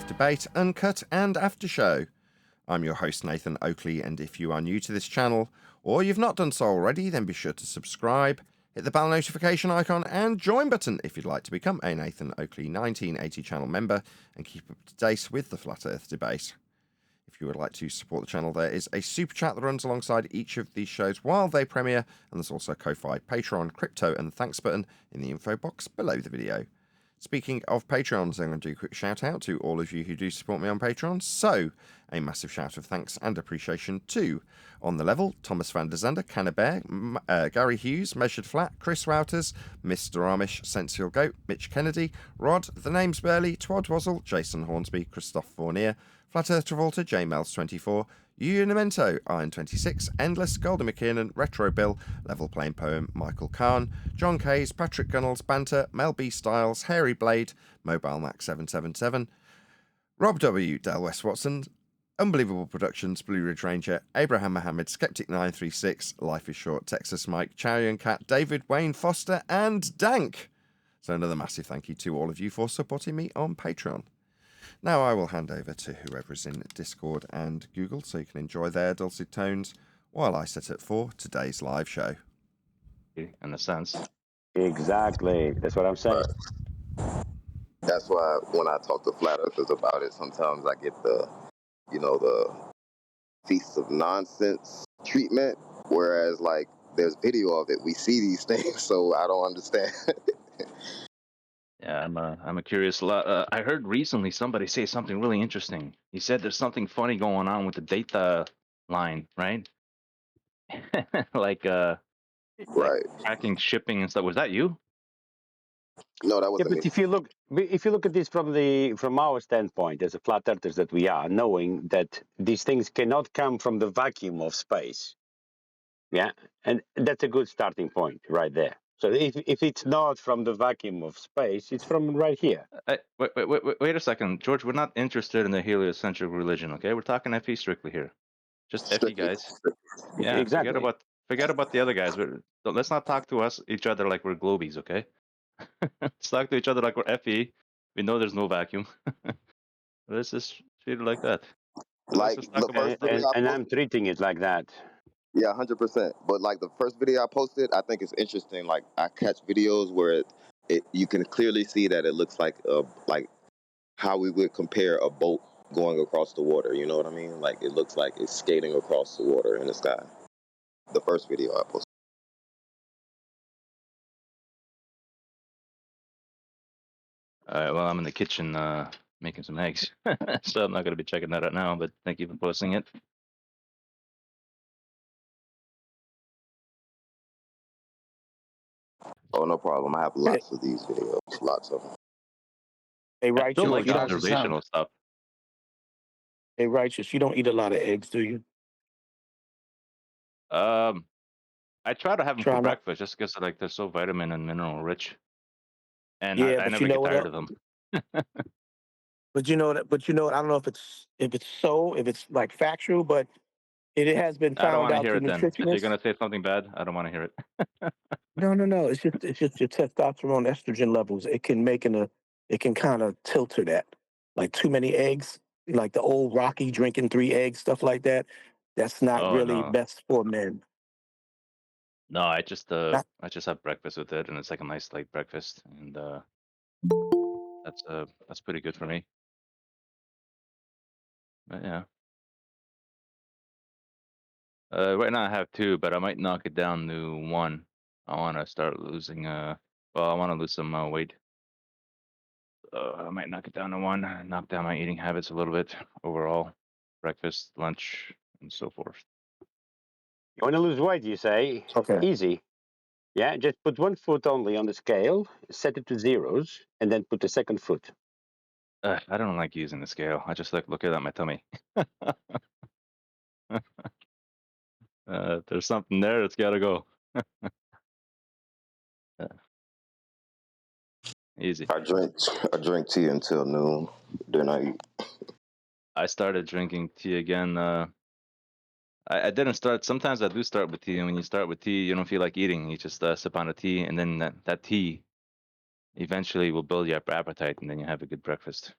Earth debate, Uncut and After Show. I'm your host Nathan Oakley, and if you are new to this channel, or you've not done so already, then be sure to subscribe, hit the bell notification icon and join button if you'd like to become a Nathan Oakley 1980 channel member and keep up to date with the Flat Earth debate. If you would like to support the channel, there is a super chat that runs alongside each of these shows while they premiere, and there's also Ko-Fi, Patreon, crypto and the thanks button in the info box below the video. Speaking of Patreons, I'm going to do a quick shout out to all of you who do support me on Patreon. So, a massive shout of thanks and appreciation to On The Level, Thomas van der Zender, Cannabear, Gary Hughes, Measured Flat, Chris Wouters, Mr. Amish, Sensual Goat, Mitch Kennedy, Rod, The Name's Burley, Twad Wazzle, Jason Hornsby, Christoph Fournier, Flat Earth Travolta, JMels24, Unimento, Iron26, Endless, Golden McKiernan, Retro Bill, Level Playing Poem, Michael Kahn, John Kays, Patrick Gunnels, Banter, Mel B. Styles, Hairy Blade, Mobile Max 777, Rob W., Del West Watson, Unbelievable Productions, Blue Ridge Ranger, Abraham Mohammed, Skeptic 936, Life is Short, Texas Mike, Charian Cat, David Wayne Foster, and Dank. So another massive thank you to all of you for supporting me on Patreon. Now I will hand over to whoever's in Discord and Google so you can enjoy their dulcet tones while I set up for today's live show. In a sense. Exactly. That's what I'm saying. That's why when I talk to flat earthers about it, sometimes I get the feasts of nonsense treatment, whereas like there's video of it. We see these things, so I don't understand. Yeah, I'm a curious. I heard recently somebody say something really interesting. He said there's something funny going on with the data line, right? like Right. tracking shipping and stuff. Was that you? No, that Yeah, wasn't me. but if you look at this from our standpoint as a flat earthers that we are, knowing that these things cannot come from the vacuum of space, yeah, and that's a good starting point right there. So if it's not from the vacuum of space, it's from right here. Wait a second, George. We're not interested in the heliocentric religion, okay? We're talking FE strictly here. Just FE guys. Yeah, Exactly. forget about the other guys. Let's not talk to each other like we're globies, okay? Let's talk to each other like we're FE. We know there's no vacuum. Let's just treat it like that. Like Let's talk the about first video And I'm treating it like that. Yeah, 100%. But like the first video I posted, I think it's interesting. Like I catch videos where you can clearly see that it looks like how we would compare a boat going across the water. You know what I mean? Like it looks like it's skating across the water in the sky. The first video I posted. All right, well, I'm in the kitchen making some eggs, so I'm not going to be checking that out now, but thank you for posting it. Oh, no problem. I have lots of these videos. Lots of them. Hey, I still Righteous, like you don't, observational stuff. hey, Righteous, you don't eat a lot of eggs, do you? I try to have them Try for not. breakfast just because like they're so vitamin and mineral rich, and Yeah, I but never you know get what tired else? of them. But you know that. But you know, I don't know if it's so, if it's like factual, but it has been I don't found want to out hear through it then. If you're nutritionists. gonna say something bad, I don't want to hear it. No. It's just your testosterone, estrogen levels. It can kind of tilter that. Like too many eggs, like the old Rocky drinking 3 eggs, stuff like that. That's not Oh really no, best for men. no, I just Not, have breakfast with it, and it's like a nice light breakfast, and that's pretty good for me. But yeah. Right now I have 2, but I might knock it down to 1. I want to start losing. I want to lose some weight. I might knock it down to 1. Knock down my eating habits a little bit overall, breakfast, lunch, and so forth. You want to lose weight, you say? okay. Easy. Yeah, just put one foot only on the scale, set it to zeros, and then put the second foot. I don't like using the scale. I just like looking at my tummy. If there's something there, it's got to go. Easy. I drink tea until noon. Then I eat. I started drinking tea again. I didn't start. Sometimes I do start with tea, and when you start with tea, you don't feel like eating. You just sip on a tea, and then that tea eventually will build your appetite, and then you have a good breakfast.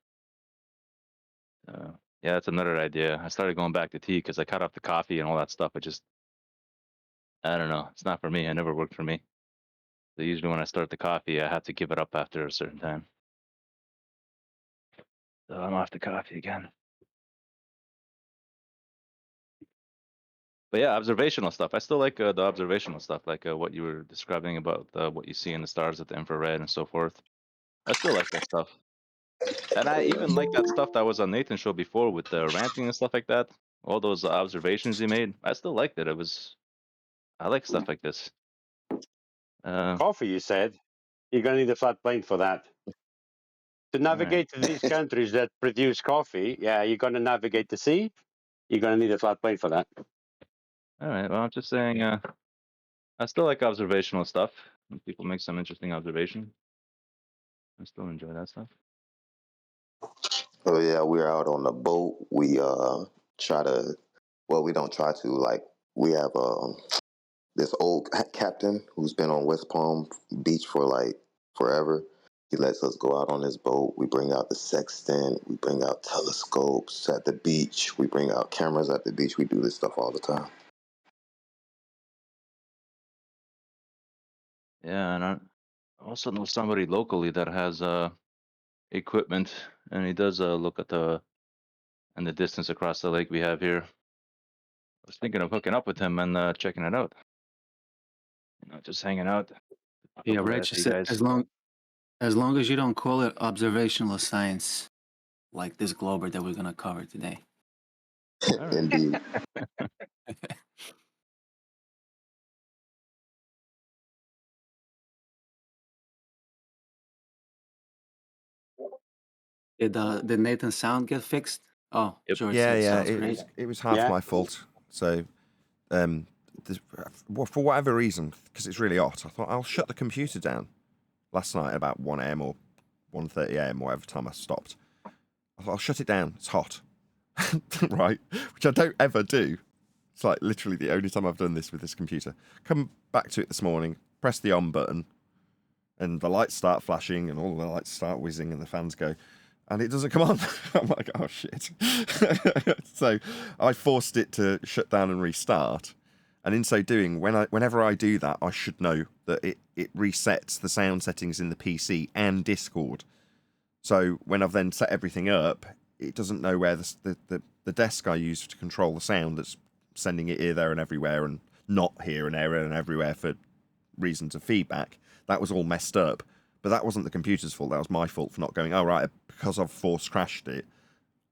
Yeah, that's another idea. I started going back to tea because I cut off the coffee and all that stuff. I don't know. It's not for me. It never worked for me. So usually when I start the coffee, I have to give it up after a certain time. So I'm off the coffee again. But yeah, observational stuff. I still like the observational stuff, like what you were describing about what you see in the stars at the infrared and so forth. I still like that stuff. And I even like that stuff that was on Nathan's show before with the ranting and stuff like that. All those observations he made. I still liked it. I like stuff like this. Coffee, you said. You're going to need a flat plane for that. To navigate to these countries that produce coffee, yeah, you're going to navigate the sea. You're going to need a flat plane for that. All right. Well, I'm just saying, I still like observational stuff. When people make some interesting observation, I still enjoy that stuff. Oh yeah, we're out on the boat. We try to, well, we don't try to. Like we have this old captain who's been on West Palm Beach for like forever. He lets us go out on his boat. We bring out the sextant. We bring out telescopes at the beach. We bring out cameras at the beach. We do this stuff all the time. Yeah, and I also know somebody locally that has equipment, and he does look at the distance across the lake we have here. I was thinking of hooking up with him and checking it out. Just hanging out. Yeah, Couple of Rich, FA guys. as long as you don't call it observational science, like this glober that we're gonna cover today. All right. Indeed. Did Nathan's sound get fixed? Oh, Yep. George Yeah, said yeah, sounds great. it was half Yeah. my fault. So, for whatever reason, because it's really hot, I thought I'll shut the computer down. Last night about 1 a.m. or 1:30 a.m. or whatever time I stopped, I thought I'll shut it down. It's hot, right? Which I don't ever do. It's like literally the only time I've done this with this computer. Come back to it this morning, press the on button, and the lights start flashing, and all the lights start whizzing, and the fans go, and it doesn't come on. I'm like, oh shit. So I forced it to shut down and restart. And in so doing, whenever I do that, I should know that it resets the sound settings in the PC and Discord. So when I've then set everything up, it doesn't know where the desk I use to control the sound that's sending it here, there, and everywhere, and not here and there and everywhere for reasons of feedback. That was all messed up. But that wasn't the computer's fault. That was my fault for not going, oh, right, because I've force crashed it,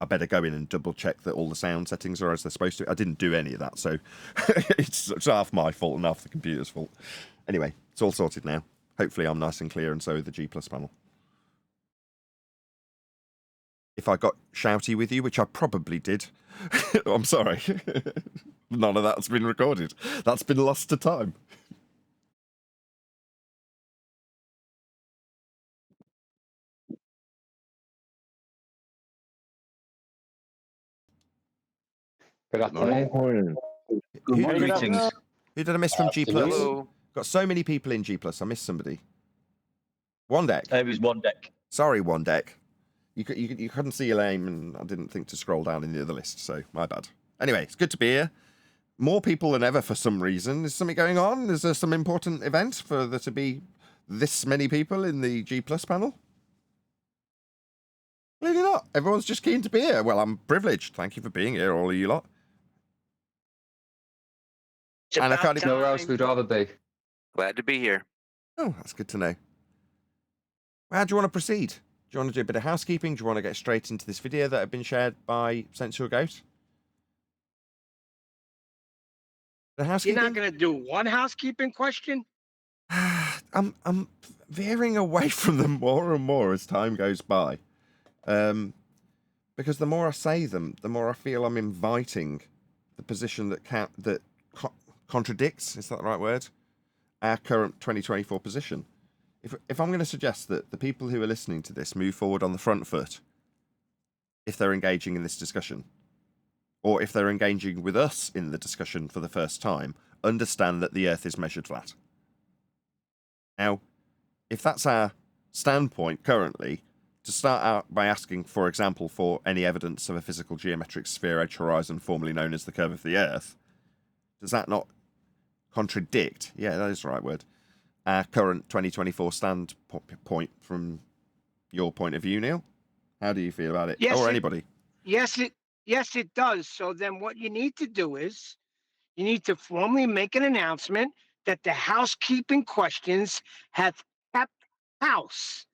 I better go in and double check that all the sound settings are as they're supposed to. I didn't do any of that, so it's half my fault and half the computer's fault. Anyway, it's all sorted now. Hopefully I'm nice and clear, and so is the G Plus panel. If I got shouty with you, which I probably did, I'm sorry. None of that's been recorded. That's been lost to time. Good afternoon. Who did, Greetings. who did I miss from G Plus? Hello. Got so many people in G Plus. I missed somebody. One Deck. It was one deck. Sorry, One Deck. You couldn't see your name, and I didn't think to scroll down in the other list, so my bad. Anyway, it's good to be here. More people than ever for some reason. Is something going on? Is there some important event for there to be this many people in the G Plus panel? Clearly not. Everyone's just keen to be here. Well, I'm privileged. Thank you for being here, all of you lot. And I can't even... Nowhere else we'd rather be. Glad to be here. Oh, that's good to know. Well, how do you want to proceed? Do you want to do a bit of housekeeping? Do you want to get straight into this video that had been shared by Sensual Goat? The housekeeping? You're not going to do one housekeeping question? I'm veering away from them more and more as time goes by. Because the more I say them, the more I feel I'm inviting the position that contradicts, is that the right word? Our current 2024 position. If I'm going to suggest that the people who are listening to this move forward on the front foot, if they're engaging in this discussion, or if they're engaging with us in the discussion for the first time, understand that the Earth is measured flat. Now, if that's our standpoint currently, to start out by asking, for example, for any evidence of a physical geometric sphere edge horizon, formerly known as the curve of the Earth, does that not contradict, yeah, that is the right word, our current 2024 standpoint from your point of view, Neil? How do you feel about it? Yes, Or anybody? Yes, it does. So then what you need to do is you need to formally make an announcement that the housekeeping questions have kept house.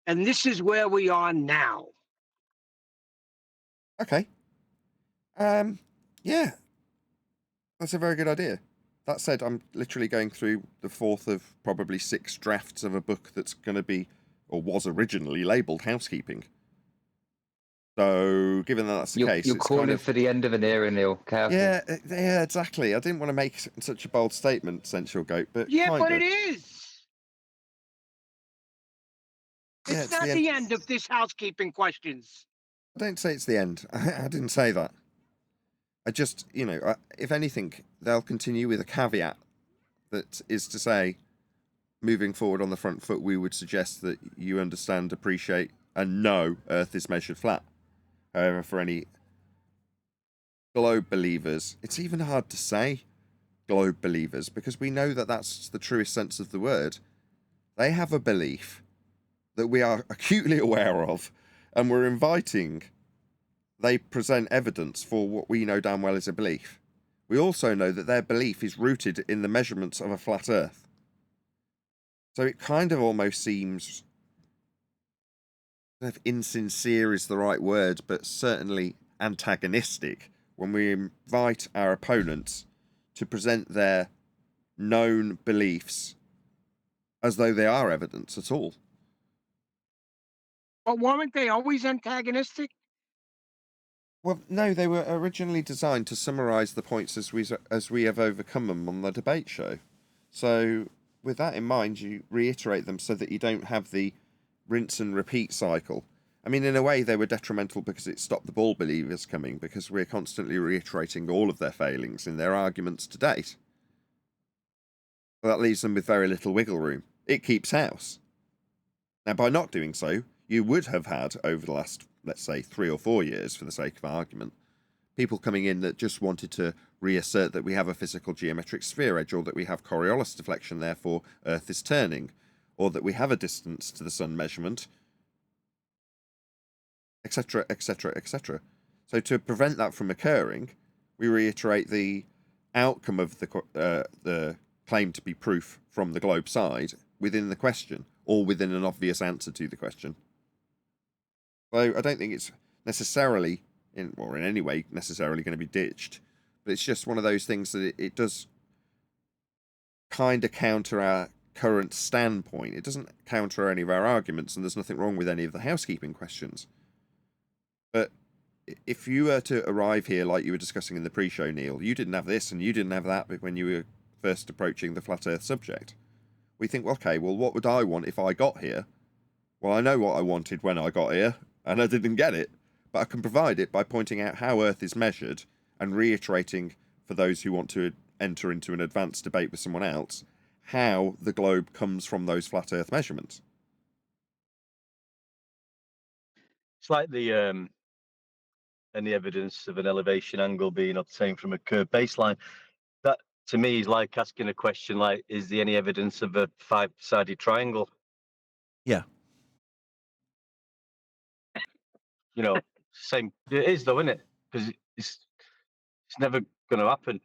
And this is where we are now. Okay. Yeah, that's a very good idea. That said, I'm literally going through the fourth of probably 6 drafts of a book that's going to be, or was originally labelled housekeeping. So, given that that's the case, You're it's calling kind of... for the end of an era, Neil. Careful. Yeah, exactly. I didn't want to make such a bold statement, Sensual Goat, but Yeah, kinda. but it is. Yeah, It's not the end of this housekeeping questions. I don't say it's the end. I didn't say that. I just, if anything, they'll continue with a caveat that is to say, moving forward on the front foot, we would suggest that you understand, appreciate, and know Earth is measured flat. However, for any globe believers, it's even hard to say globe believers because we know that that's the truest sense of the word. They have a belief that we are acutely aware of, and we're inviting they present evidence for what we know damn well is a belief. We also know that their belief is rooted in the measurements of a flat Earth. So it kind of almost seems, I don't know if insincere is the right word, but certainly antagonistic when we invite our opponents to present their known beliefs as though they are evidence at all. But weren't they always antagonistic? Well, no, they were originally designed to summarise the points as we have overcome them on the debate show. So, with that in mind, you reiterate them so that you don't have the rinse and repeat cycle. I mean, in a way, they were detrimental because it stopped the ball believers coming, because we're constantly reiterating all of their failings in their arguments to date. Well, that leaves them with very little wiggle room. It keeps house. Now, by not doing so, you would have had, over the last, let's say, 3 or 4 years, for the sake of argument, people coming in that just wanted to reassert that we have a physical geometric sphere edge, or that we have Coriolis deflection, therefore Earth is turning, or that we have a distance to the sun measurement, etc., etc., etc. So to prevent that from occurring, we reiterate the outcome of the claim to be proof from the globe side within the question, or within an obvious answer to the question. So I don't think it's necessarily, in any way, necessarily going to be ditched, but it's just one of those things that it does kind of counter our current standpoint. It doesn't counter any of our arguments, and there's nothing wrong with any of the housekeeping questions. But if you were to arrive here like you were discussing in the pre-show, Neil, you didn't have this and you didn't have that when you were first approaching the flat Earth subject. We think, okay, well, what would I want if I got here? Well, I know what I wanted when I got here, and I didn't get it, but I can provide it by pointing out how Earth is measured and reiterating, for those who want to enter into an advanced debate with someone else, how the globe comes from those flat Earth measurements. It's like the any evidence of an elevation angle being obtained from a curved baseline. That, to me, is like asking a question like, is there any evidence of a 5-sided triangle? Yeah. Same. It is, though, isn't it? Because it's never going to happen.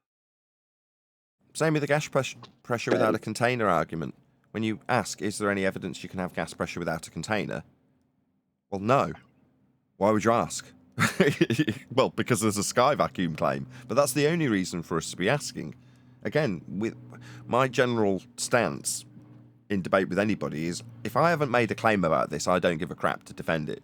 Same with the gas pressure without a container argument. When you ask, is there any evidence you can have gas pressure without a container? Well, no. Why would you ask? Well, because there's a sky vacuum claim. But that's the only reason for us to be asking. Again, with my general stance in debate with anybody is, if I haven't made a claim about this, I don't give a crap to defend it.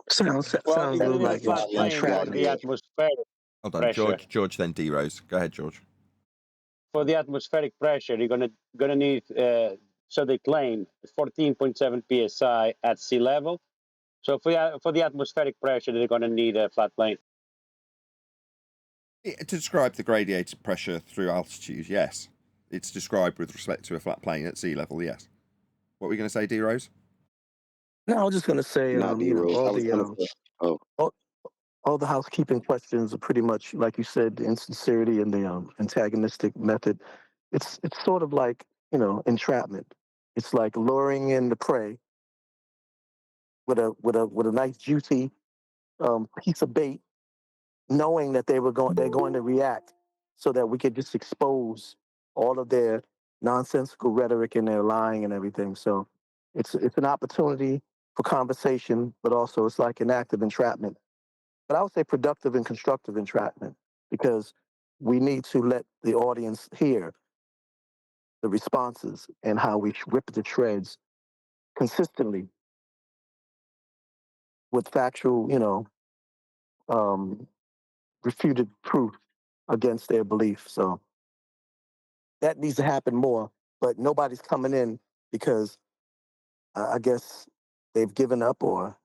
Sounds Well, a you're little gonna need a like flat plane for entrapment. the atmospheric Hold on, pressure. George, then D-Rose. Go ahead, George. For the atmospheric pressure, you're gonna need. So they claim 14.7 psi at sea level. So for the atmospheric pressure, they're gonna need a flat plane. To describe the gradiated pressure through altitude, yes. it's described with respect to a flat plane at sea level, yes. What were you going to say, D Rose? No, I was just going to say, Not D Rose. I was gonna say. Oh, all the housekeeping questions are pretty much, like you said, the insincerity and the antagonistic method. It's sort of like, entrapment. It's like luring in the prey with a nice juicy piece of bait, knowing that they're going to react, so that we could just expose all of their nonsensical rhetoric and their lying and everything. So it's an opportunity for conversation, but also it's like an act of entrapment. But I would say productive and constructive entrapment, because we need to let the audience hear the responses and how we rip the shreds consistently with factual, refuted proof against their belief. So that needs to happen more, but nobody's coming in because I guess they've given up, or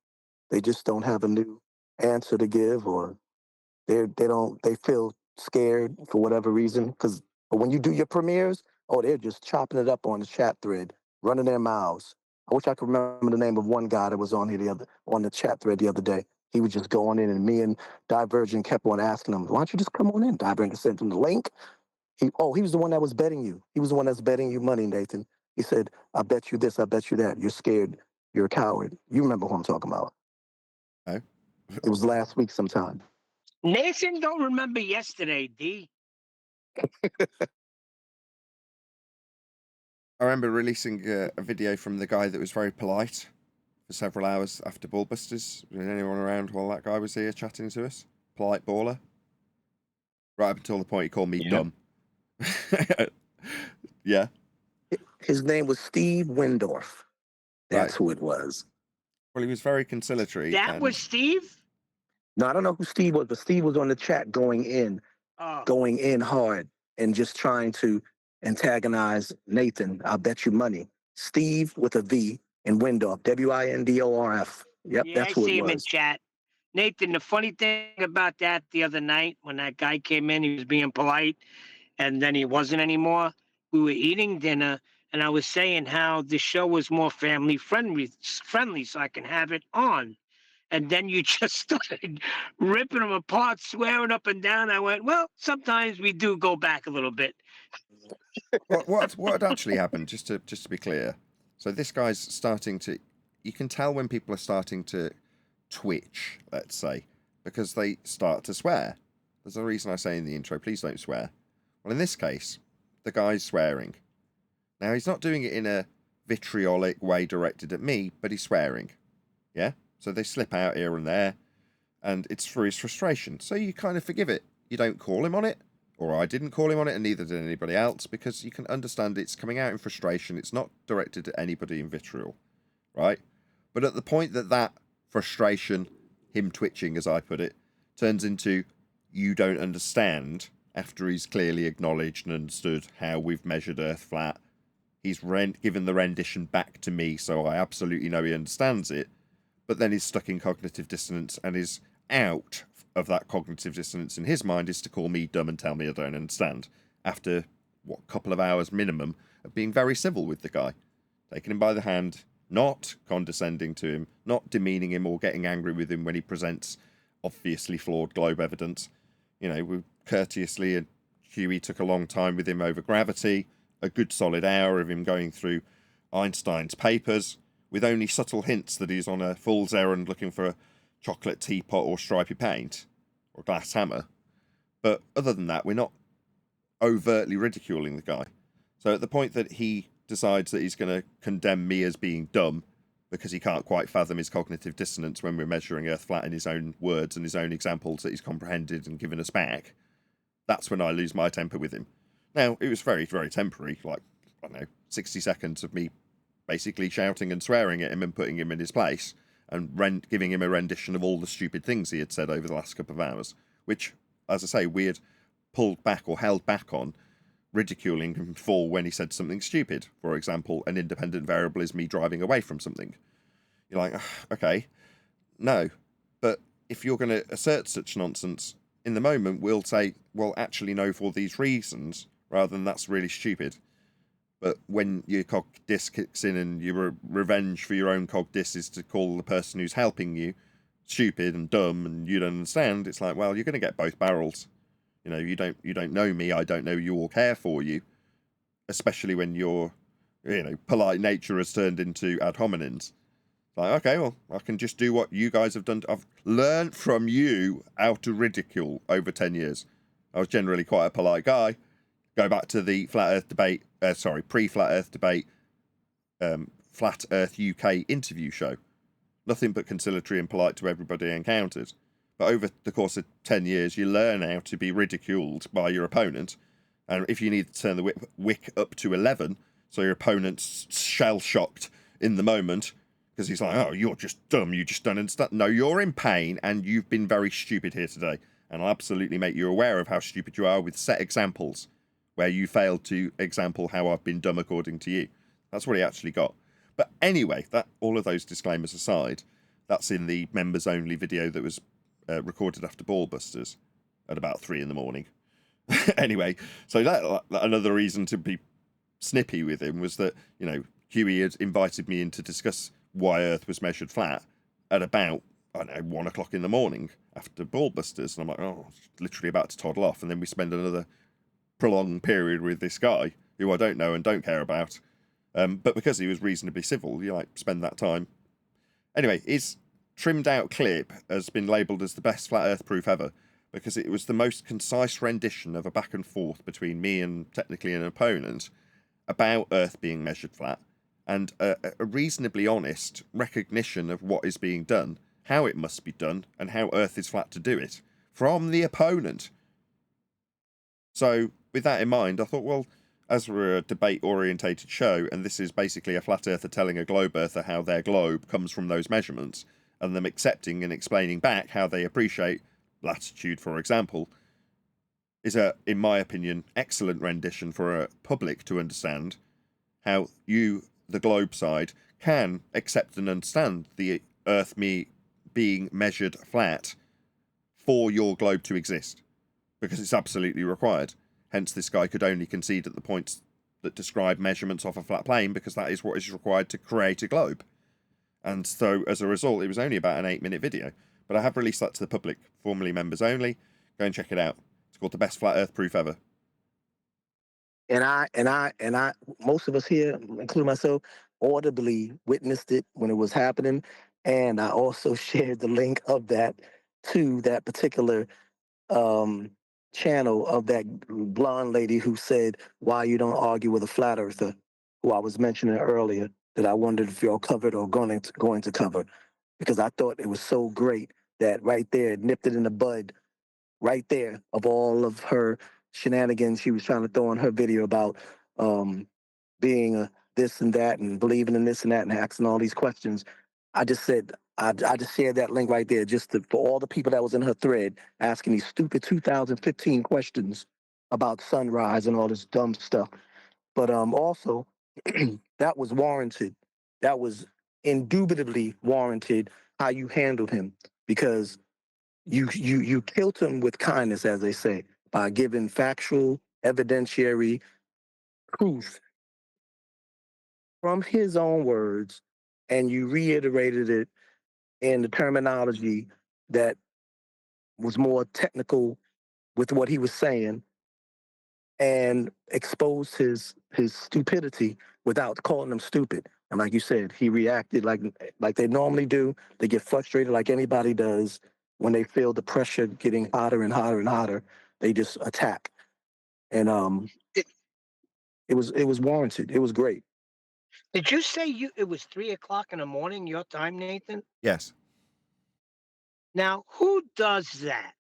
they just don't have a new answer to give, or they feel scared for whatever reason. Because when you do your premieres, they're just chopping it up on the chat thread, running their mouths. I wish I could remember the name of one guy that was on here on the chat thread the other day. He was just going in, and me and Divergent kept on asking him, "Why don't you just come on in?" Divergent sent him the link. He was the one that was betting you. He was the one that's betting you money, Nathan. He said, "I bet you this, I bet you that. You're scared. You're a coward." You remember who I'm talking about? No. It was last week sometime. Nathan don't remember yesterday, D. I remember releasing a video from the guy that was very polite for several hours after Ballbusters. Was anyone around while that guy was here chatting to us? Polite baller. Right up until the point he called me dumb. Yeah. His name was Steve Windorf. That's who it was. Well, he was very conciliatory. That was Steve? No, I don't know who Steve was, but Steve was on the chat going in hard and just trying to antagonize Nathan. I'll bet you money. Steve with a V and Windorf, Windorf. Yep, Yeah, that's I who see it him in was. chat. Nathan, the funny thing about that the other night, when that guy came in, he was being polite, and then he wasn't anymore. We were eating dinner, and I was saying how the show was more family friendly, so I can have it on. And then you just started ripping them apart, swearing up and down. I went, well, sometimes we do go back a little bit. What had actually happened? Just to be clear, so this guy's starting to. You can tell when people are starting to twitch, let's say, because they start to swear. There's a reason I say in the intro, please don't swear. Well, in this case, the guy's swearing. Now, he's not doing it in a vitriolic way directed at me, but he's swearing. Yeah? So they slip out here and there, and it's for his frustration. So you kind of forgive it. You don't call him on it, or I didn't call him on it, and neither did anybody else, because you can understand it's coming out in frustration. It's not directed at anybody in vitriol, right? But at the point that frustration, him twitching, as I put it, turns into you don't understand, after he's clearly acknowledged and understood how we've measured Earth flat, he's given the rendition back to me, so I absolutely know he understands it, but then he's stuck in cognitive dissonance, and is out of that cognitive dissonance in his mind is to call me dumb and tell me I don't understand, after, couple of hours minimum of being very civil with the guy, taking him by the hand, not condescending to him, not demeaning him or getting angry with him when he presents obviously flawed globe evidence. We courteously, and Huey took a long time with him over gravity, a good solid hour of him going through Einstein's papers, with only subtle hints that he's on a fool's errand looking for a chocolate teapot or stripy paint, or glass hammer. But other than that, we're not overtly ridiculing the guy. So at the point that he decides that he's going to condemn me as being dumb because he can't quite fathom his cognitive dissonance when we're measuring Earth flat in his own words and his own examples that he's comprehended and given us back, that's when I lose my temper with him. Now, it was very, very temporary, 60 seconds of me basically shouting and swearing at him and putting him in his place and giving him a rendition of all the stupid things he had said over the last couple of hours, which, as I say, we had pulled back or held back on, ridiculing him for when he said something stupid. For example, an independent variable is me driving away from something. You're like, okay, no. But if you're going to assert such nonsense, in the moment we'll say, well, actually no, for these reasons, rather than that's really stupid. But when your cog dis kicks in and your revenge for your own cog dis is to call the person who's helping you stupid and dumb and you don't understand, it's like, well, you're going to get both barrels. You know, you don't know me, I don't know you or care for you, especially when your, you know, polite nature has turned into ad hominems. Like, okay, well, I can just do what you guys have done. I've learned from you how to ridicule over 10 years. I was generally quite a polite guy. Go back to the Flat Earth debate, pre-Flat Earth debate, Flat Earth UK interview show. Nothing but conciliatory and polite to everybody I encountered. But over the course of 10 years, you learn how to be ridiculed by your opponent. And if you need to turn the wick up to 11, so your opponent's shell-shocked in the moment, because he's like, oh, you're just dumb, you just don't understand. No, you're in pain, and you've been very stupid here today. And I'll absolutely make you aware of how stupid you are with set examples, where you failed to example how I've been dumb according to you. That's what he actually got. But anyway, that all of those disclaimers aside, that's in the members-only video that was recorded after Ballbusters at about 3 in the morning. Anyway, so that another reason to be snippy with him was that, you know, Huey had invited me in to discuss why Earth was measured flat at about, I don't know, 1 o'clock in the morning after Ballbusters. And I'm like, oh, literally about to toddle off. And then we spend another prolonged period with this guy who I don't know and don't care about. But because he was reasonably civil, you like spend that time. Anyway, his trimmed out clip has been labelled as the best flat earth proof ever because it was the most concise rendition of a back and forth between me and technically an opponent about Earth being measured flat, and a reasonably honest recognition of what is being done, how it must be done, and how Earth is flat to do it from the opponent. So with that in mind, I thought, well, as we're a debate-orientated show, and this is basically a flat earther telling a globe earther how their globe comes from those measurements, and them accepting and explaining back how they appreciate latitude, for example, is a, in my opinion, excellent rendition for a public to understand how you, the globe side, can accept and understand the Earth being measured flat for your globe to exist, because it's absolutely required. Hence, this guy could only concede at the points that describe measurements off a flat plane, because that is what is required to create a globe. And so, as a result, it was only about an 8-minute video. But I have released that to the public, formerly members only. Go and check it out. It's called The Best Flat Earth Proof Ever. And I, most of us here, including myself, audibly witnessed it when it was happening. And I also shared the link of that to that particular channel of that blonde lady who said, why you don't argue with a flat earther, who I was mentioning earlier, that I wondered if y'all covered or going to cover, because I thought it was so great that right there, nipped it in the bud, right there, of all of her shenanigans she was trying to throw in her video about being a this and that and believing in this and that and asking all these questions. I just said, I just shared that link right there for all the people that was in her thread asking these stupid 2015 questions about sunrise and all this dumb stuff. But also, that was warranted. That was indubitably warranted how you handled him, because you killed him with kindness, as they say, by giving factual, evidentiary proof from his own words, and you reiterated it in the terminology that was more technical with what he was saying, and exposed his stupidity without calling him stupid. And like you said, he reacted like they normally do. They get frustrated like anybody does when they feel the pressure getting hotter and hotter and hotter. They just attack. And it was warranted. It was great. Did you say it was 3:00 in the morning your time, Nathan? Yes. Now, who does that?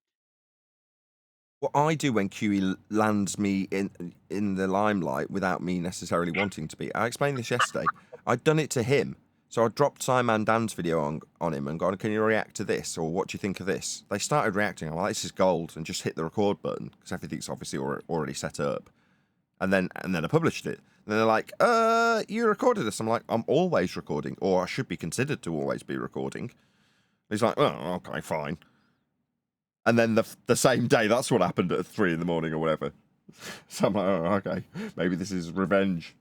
What I do when QE lands me in the limelight without me necessarily wanting to be. I explained this yesterday. I'd done it to him. So I dropped Simon Dan's video on him and gone, can you react to this? Or what do you think of this? They started reacting. I'm like, this is gold. And just hit the record button, because everything's obviously already set up. And then I published it. And they're like, you recorded this. I'm like, I'm always recording, or I should be considered to always be recording. He's like, oh, okay, fine. And then the same day, that's what happened at 3 in the morning or whatever. So I'm like, oh, okay, maybe this is revenge.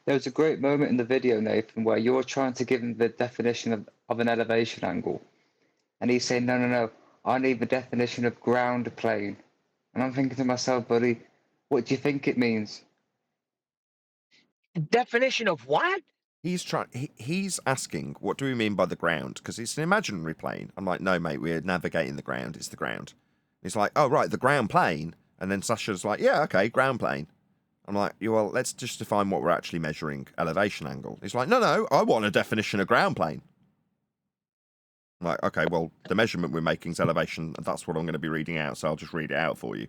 There was a great moment in the video, Nathan, where you're trying to give him the definition of an elevation angle. And he's saying, no, I need the definition of ground plane. And I'm thinking to myself, buddy, what do you think it means? Definition of what? He's asking, what do we mean by the ground? Because it's an imaginary plane. I'm like, no, mate, we're navigating the ground. It's the ground. He's like, oh, right, the ground plane. And then Sasha's like, yeah, okay, ground plane. I'm like, yeah, well, let's just define what we're actually measuring, elevation angle. He's like, no, I want a definition of ground plane. I'm like, okay, well, the measurement we're making is elevation, and that's what I'm going to be reading out, so I'll just read it out for you.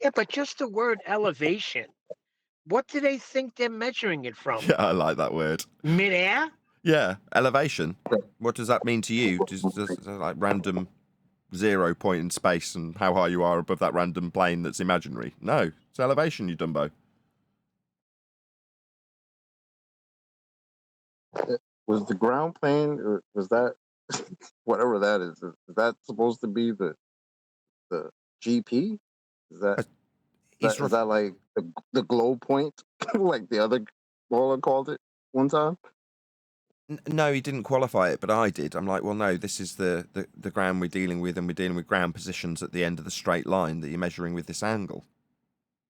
Yeah, but just the word elevation. What do they think they're measuring it from? Yeah, I like that word. Midair? Yeah, elevation. What does that mean to you? Just like random 0 point in space and how high you are above that random plane that's imaginary? No, it's elevation, you dumbo. Was the ground plane, or was that whatever that is that supposed to be the GP? Is that is that like the glow point, like the other baller called it one time? No, he didn't qualify it, but I did. I'm like, well, no, this is the ground we're dealing with, and we're dealing with ground positions at the end of the straight line that you're measuring with this angle.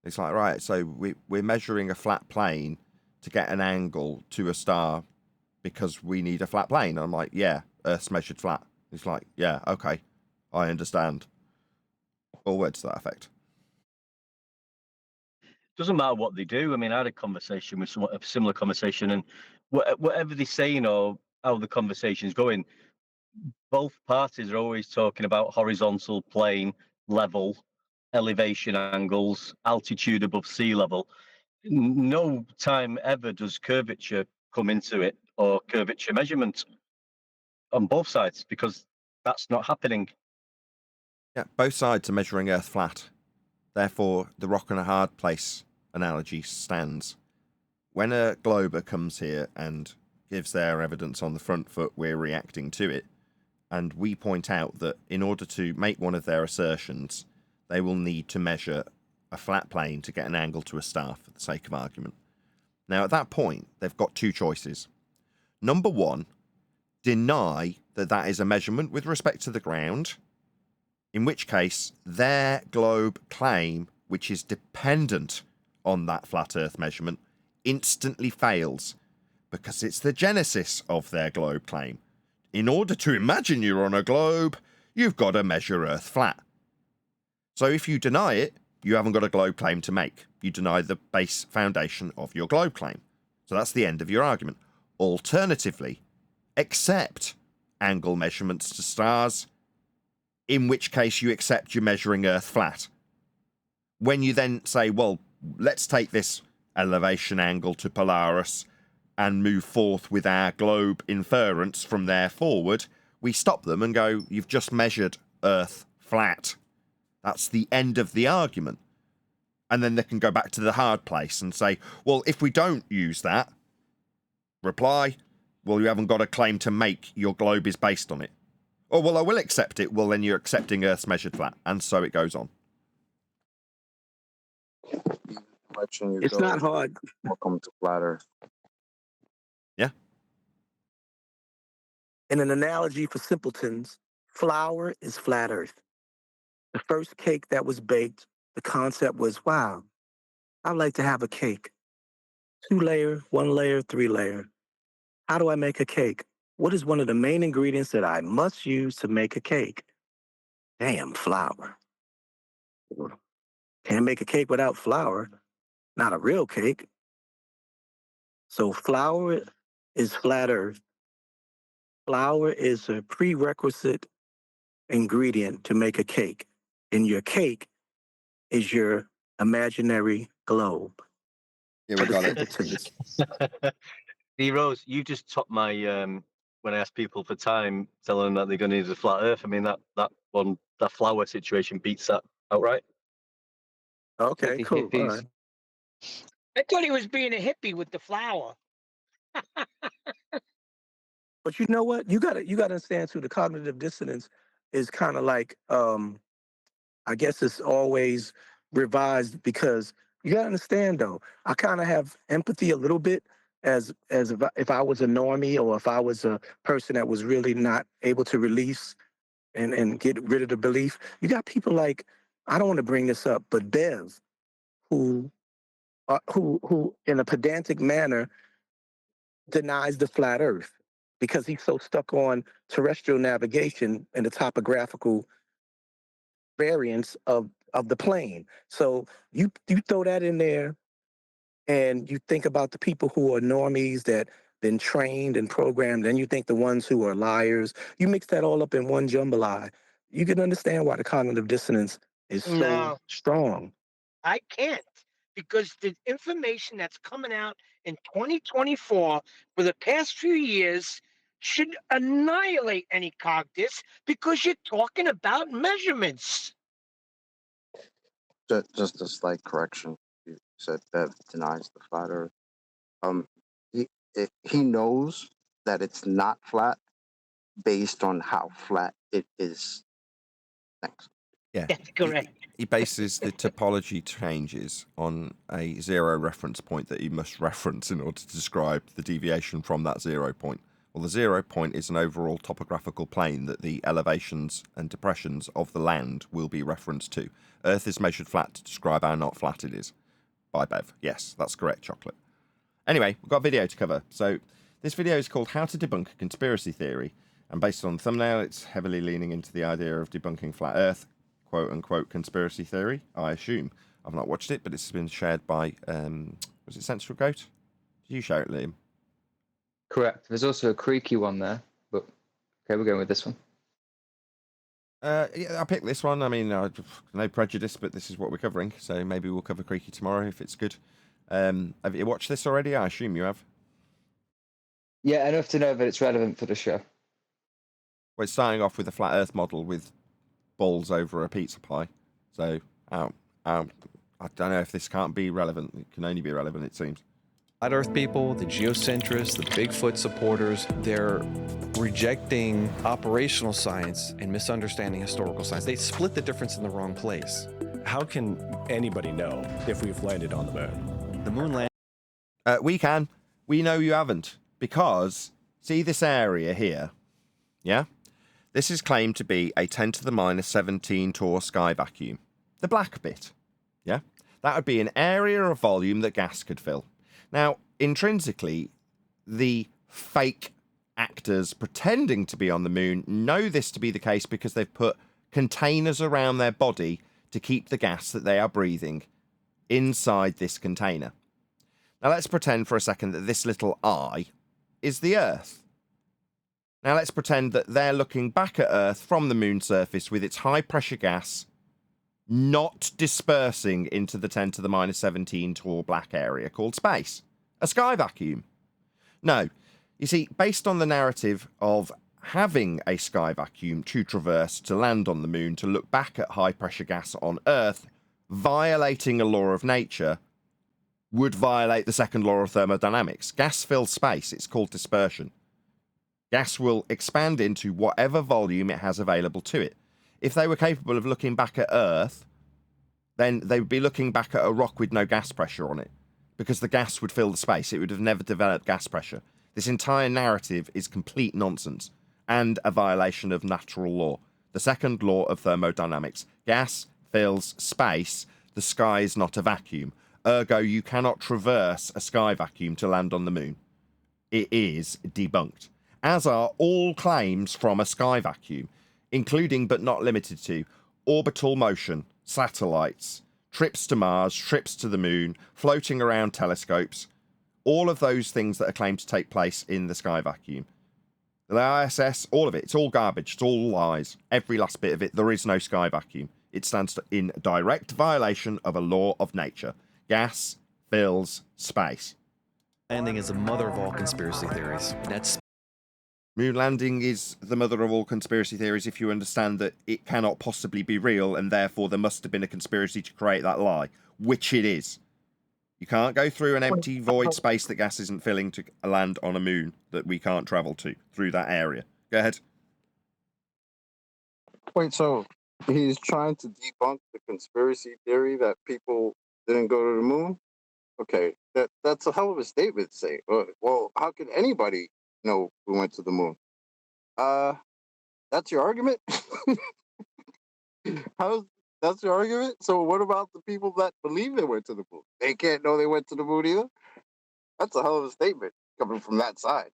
It's like, right, so we're measuring a flat plane to get an angle to a star because we need a flat plane. I'm like, yeah, Earth's measured flat. He's like, yeah, okay, I understand. All words to that effect. Doesn't matter what they do. I mean, I had a conversation with someone, a similar conversation, and whatever they're saying or how the conversation's going, both parties are always talking about horizontal plane, level, elevation angles, altitude above sea level. No time ever does curvature come into it or curvature measurement on both sides, because that's not happening. Yeah, both sides are measuring Earth flat. Therefore, the rock and a hard place analogy stands. When a glober comes here and gives their evidence on the front foot, we're reacting to it. And we point out that in order to make one of their assertions, they will need to measure a flat plane to get an angle to a star, for the sake of argument. Now, at that point, they've got two choices. Number one, deny that that is a measurement with respect to the ground, in which case their globe claim, which is dependent on that flat Earth measurement, instantly fails, because it's the genesis of their globe claim. In order to imagine you're on a globe, you've got to measure Earth flat. So if you deny it, you haven't got a globe claim to make. You deny the base foundation of your globe claim. So that's the end of your argument. Alternatively, accept angle measurements to stars, in which case you accept you're measuring Earth flat. When you then say, well, let's take this elevation angle to Polaris and move forth with our globe inference from there forward, we stop them and go, you've just measured Earth flat. That's the end of the argument. And then they can go back to the hard place and say, well, if we don't use that, reply, well, you haven't got a claim to make, your globe is based on it. Oh, well, I will accept it. Well, then you're accepting Earth's measured flat. And so it goes on. It's not hard. Welcome to Flat Earth. Yeah. In an analogy for simpletons, flour is flat Earth. The first cake that was baked, the concept was, wow, I'd like to have a cake. 2-layer, 1-layer, 3-layer. How do I make a cake? What is one of the main ingredients that I must use to make a cake? Damn, flour. Can't make a cake without flour. Not a real cake. So flour is flat Earth. Flour is a prerequisite ingredient to make a cake. And your cake is your imaginary globe. Yeah, we got it. Rose, you just topped my when I ask people for time, telling them that they're going to need a flat Earth. I mean, that flower situation beats that outright. Okay, cool. All right. I thought he was being a hippie with the flower. But you know what? You gotta understand too, the cognitive dissonance is kind of like, I guess it's always revised because you gotta understand though, I kind of have empathy a little bit as if I was a normie or if I was a person that was really not able to release and get rid of the belief. You got people like, I don't want to bring this up, but Bev, who who in a pedantic manner denies the flat earth because he's so stuck on terrestrial navigation and the topographical variance of the plane. So you throw that in there and you think about the people who are normies that been trained and programmed, and you think the ones who are liars, you mix that all up in one jambalaya. You can understand why the cognitive dissonance is so No, strong. I can't, because the information that's coming out in 2024 for the past few years should annihilate any cognitus because you're talking about measurements. Just a slight correction. You said Bev denies the flat Earth. He he knows that it's not flat based on how flat it is. Thanks. Yeah. That's correct. He bases the topology changes on a zero reference point that he must reference in order to describe the deviation from that 0 point. Well, the 0 point is an overall topographical plane that the elevations and depressions of the land will be referenced to. Earth is measured flat to describe how not flat it is. By Bev. Yes, that's correct, Chocolate. Anyway, we've got a video to cover. So this video is called How to Debunk a Conspiracy Theory. And based on the thumbnail, it's heavily leaning into the idea of debunking flat Earth, quote-unquote conspiracy theory, I assume. I've not watched it, but it's been shared by, was it Central Goat? Did you share it, Liam? Correct. There's also a creaky one there, but okay, we're going with this one. Yeah, I picked this one. I mean, no prejudice, but this is what we're covering, so maybe we'll cover creaky tomorrow if it's good. Have you watched this already? I assume you have. Yeah, enough to know that it's relevant for the show. Well, it's starting off with a flat Earth model with balls over a pizza pie. So, I don't know if this can't be relevant. It can only be relevant, it seems. Flat Earth people, the geocentrists, the Bigfoot supporters, they're rejecting operational science and misunderstanding historical science. They split the difference in the wrong place. How can anybody know if we've landed on the moon? The moon landing. We can. We know you haven't. Because, see this area here? Yeah? This is claimed to be a 10 to the minus 17 torr sky vacuum. The black bit. Yeah? That would be an area of volume that gas could fill. Now, intrinsically, the fake actors pretending to be on the moon know this to be the case because they've put containers around their body to keep the gas that they are breathing inside this container. Now, let's pretend for a second that this little eye is the Earth. Now, let's pretend that they're looking back at Earth from the moon surface with its high-pressure gas not dispersing into the 10 to the minus 17 torr black area called space. A sky vacuum. No. You see, based on the narrative of having a sky vacuum to traverse, to land on the moon, to look back at high-pressure gas on Earth, violating a law of nature would violate the second law of thermodynamics. Gas fills space. It's called dispersion. Gas will expand into whatever volume it has available to it. If they were capable of looking back at Earth, then they would be looking back at a rock with no gas pressure on it, because the gas would fill the space. It would have never developed gas pressure. This entire narrative is complete nonsense and a violation of natural law. The second law of thermodynamics. Gas fills space. The sky is not a vacuum. Ergo, you cannot traverse a sky vacuum to land on the moon. It is debunked, as are all claims from a sky vacuum, including but not limited to orbital motion, satellites, trips to Mars, trips to the moon, floating around telescopes, all of those things that are claimed to take place in the sky vacuum. The ISS, all of it, it's all garbage, it's all lies. Every last bit of it. There is no sky vacuum. It stands in direct violation of a law of nature. Gas fills space. Landing is the mother of all conspiracy theories. That's Moon landing is the mother of all conspiracy theories if you understand that it cannot possibly be real and therefore there must have been a conspiracy to create that lie, which it is. You can't go through an empty void space that gas isn't filling to land on a moon that we can't travel to through that area. Go ahead. Wait, so he's trying to debunk the conspiracy theory that people didn't go to the moon? Okay, that's a hell of a statement to say. Well, how can anybody know we went to the moon? That's your argument? That's your argument? So what about the people that believe they went to the moon? They can't know they went to the moon either? That's a hell of a statement coming from that side.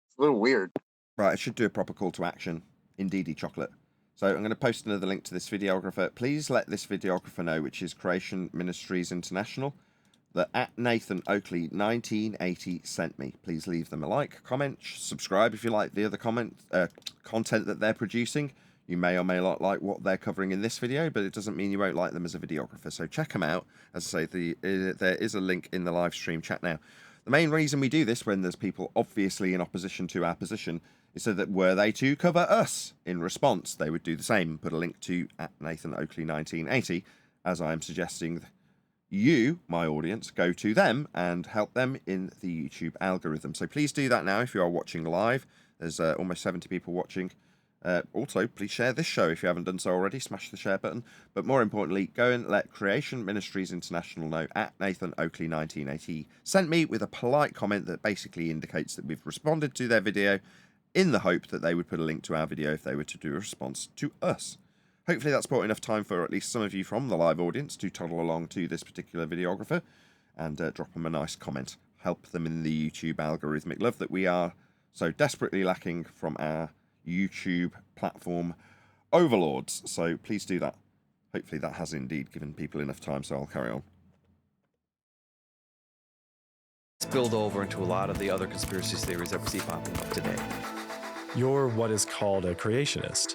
It's a little weird. Right, I should do a proper call to action. Indeedy chocolate. So I'm going to post another link to this videographer. Please let this videographer know, which is Creation Ministries International, that at Nathan Oakley 1980 sent me. Please leave them a like, comment, subscribe if you like the other content that they're producing. You may or may not like what they're covering in this video, but it doesn't mean you won't like them as a videographer. So check them out. As I say, there is a link in the live stream chat now. The main reason we do this when there's people obviously in opposition to our position is so that were they to cover us in response, they would do the same. Put a link to at Nathan Oakley 1980, as I am suggesting you, my audience, go to them and help them in the YouTube algorithm. So please do that now if you are watching live. There's almost 70 people watching. Also, please share this show if you haven't done so already. Smash the share button. But more importantly, go and let Creation Ministries International know at Nathan Oakley 1980 sent me with a polite comment that basically indicates that we've responded to their video in the hope that they would put a link to our video if they were to do a response to us. Hopefully that's brought enough time for at least some of you from the live audience to toddle along to this particular videographer and drop them a nice comment. Help them in the YouTube algorithmic love that we are so desperately lacking from our YouTube platform overlords. So please do that. Hopefully that has indeed given people enough time, so I'll carry on. Spilled over into a lot of the other conspiracy theories that we see popping up today. You're what is called a creationist.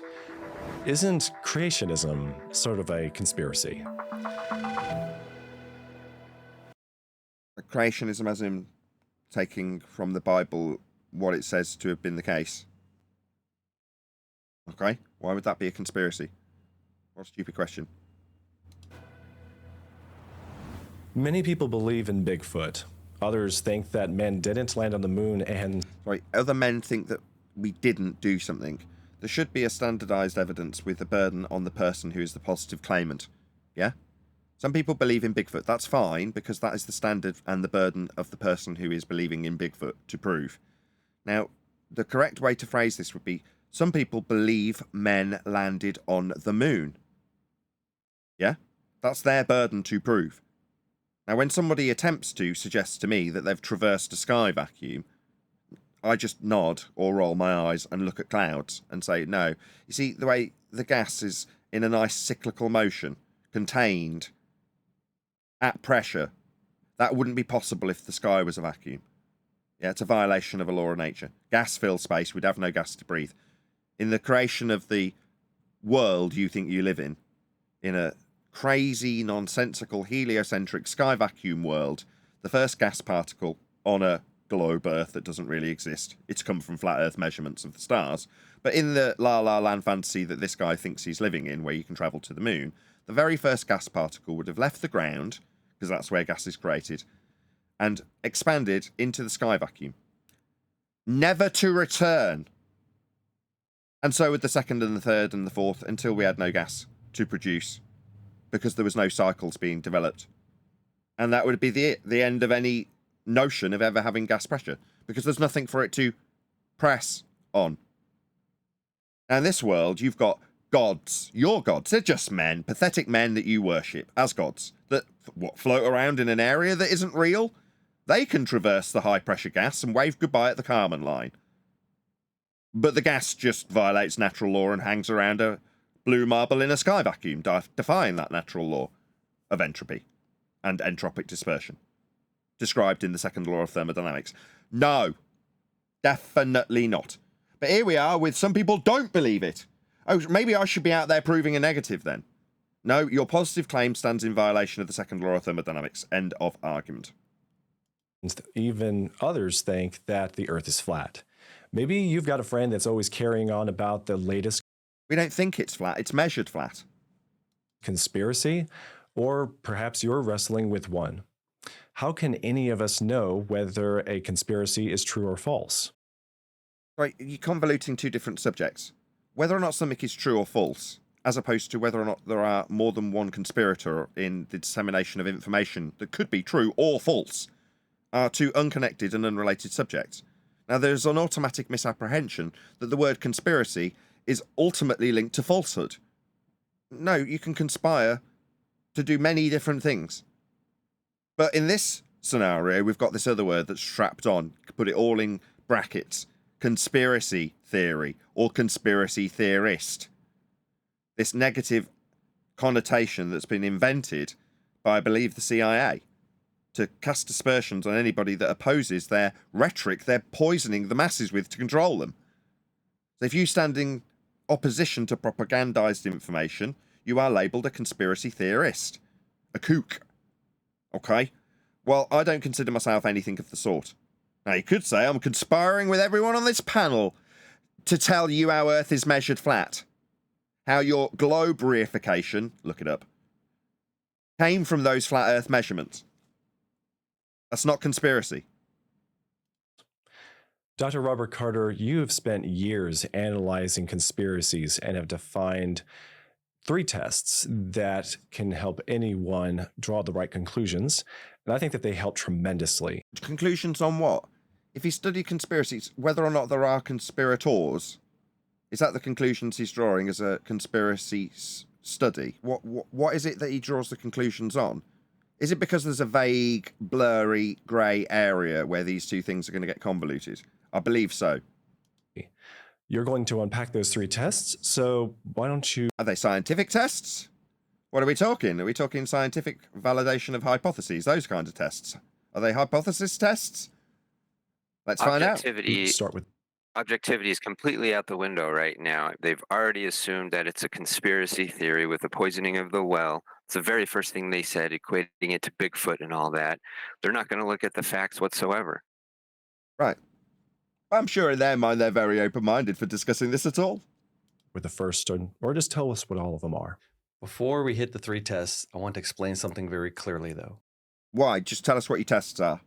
Isn't creationism sort of a conspiracy? Creationism as in taking from the Bible what it says to have been the case. Okay, why would that be a conspiracy? What a stupid question. Many people believe in Bigfoot. Others think that men didn't land on the moon and... Sorry, other men think that we didn't do something. There should be a standardized evidence with the burden on the person who is the positive claimant. Yeah? Some people believe in Bigfoot. That's fine, because that is the standard and the burden of the person who is believing in Bigfoot to prove. Now, the correct way to phrase this would be, some people believe men landed on the moon. Yeah? That's their burden to prove. Now, when somebody attempts to suggest to me that they've traversed a sky vacuum, I just nod or roll my eyes and look at clouds and say, no. You see, the way the gas is in a nice cyclical motion, contained, at pressure, that wouldn't be possible if the sky was a vacuum. Yeah, it's a violation of a law of nature. Gas fills space, we'd have no gas to breathe. In the creation of the world you think you live in a crazy, nonsensical, heliocentric sky vacuum world, the first gas particle on a globe Earth that doesn't really exist. It's come from flat Earth measurements of the stars. But in the La La Land fantasy that this guy thinks he's living in, where you can travel to the moon, the very first gas particle would have left the ground, because that's where gas is created, and expanded into the sky vacuum, never to return. And so would the second and the third and the fourth, until we had no gas to produce, because there was no cycles being developed. And that would be the end of any notion of ever having gas pressure, because there's nothing for it to press on. Now in this world, you've got gods. Your gods, they're just men, pathetic men that you worship as gods, that float around in an area that isn't real. They can traverse the high pressure gas and wave goodbye at the Kármán line. But the gas just violates natural law and hangs around a blue marble in a sky vacuum, defying that natural law of entropy and entropic dispersion, described in the second law of thermodynamics. No, definitely not. But here we are with some people don't believe it. Oh, maybe I should be out there proving a negative then. No, your positive claim stands in violation of the second law of thermodynamics. End of argument. Even others think that the Earth is flat. Maybe you've got a friend that's always carrying on about the latest... We don't think it's flat, it's measured flat. ...conspiracy, or perhaps you're wrestling with one. How can any of us know whether a conspiracy is true or false? Right, you're convoluting two different subjects. whether or not something is true or false, as opposed to whether or not there are more than one conspirator in the dissemination of information that could be true or false, are two unconnected and unrelated subjects. Now, there's an automatic misapprehension that the word conspiracy is ultimately linked to falsehood. No, you can conspire to do many different things. But in this scenario, we've got this other word that's strapped on, put it all in brackets, conspiracy theory or conspiracy theorist. This negative connotation that's been invented by, I believe, the CIA to cast aspersions on anybody that opposes their rhetoric they're poisoning the masses with to control them. So if you stand in opposition to propagandized information, you are labelled a conspiracy theorist. A kook. Okay? Well, I don't consider myself anything of the sort. Now, you could say I'm conspiring with everyone on this panel to tell you how Earth is measured flat. How your globe reification, look it up, came from those flat Earth measurements. That's not conspiracy. Dr. Robert Carter, you have spent years analyzing conspiracies and have defined 3 tests that can help anyone draw the right conclusions. And I think that they help tremendously. Conclusions on what? If he studied conspiracies, whether or not there are conspirators, is that the conclusions he's drawing as a conspiracy study? What is it that he draws the conclusions on? Is it because there's a vague, blurry, grey area where these two things are going to get convoluted? I believe so. You're going to unpack those 3 tests, so why don't you... Are they scientific tests? What are we talking? Are we talking scientific validation of hypotheses? Those kinds of tests? Are they hypothesis tests? Let's find out. Start with... Objectivity is completely out the window right now. They've already assumed that it's a conspiracy theory with the poisoning of the well. It's the very first thing they said, equating it to Bigfoot and all that. They're not going to look at the facts whatsoever. Right. I'm sure in their mind they're very open-minded for discussing this at all. With the first, or just tell us what all of them are. Before we hit the 3 tests, I want to explain something very clearly, though. Why? Just tell us what your tests are.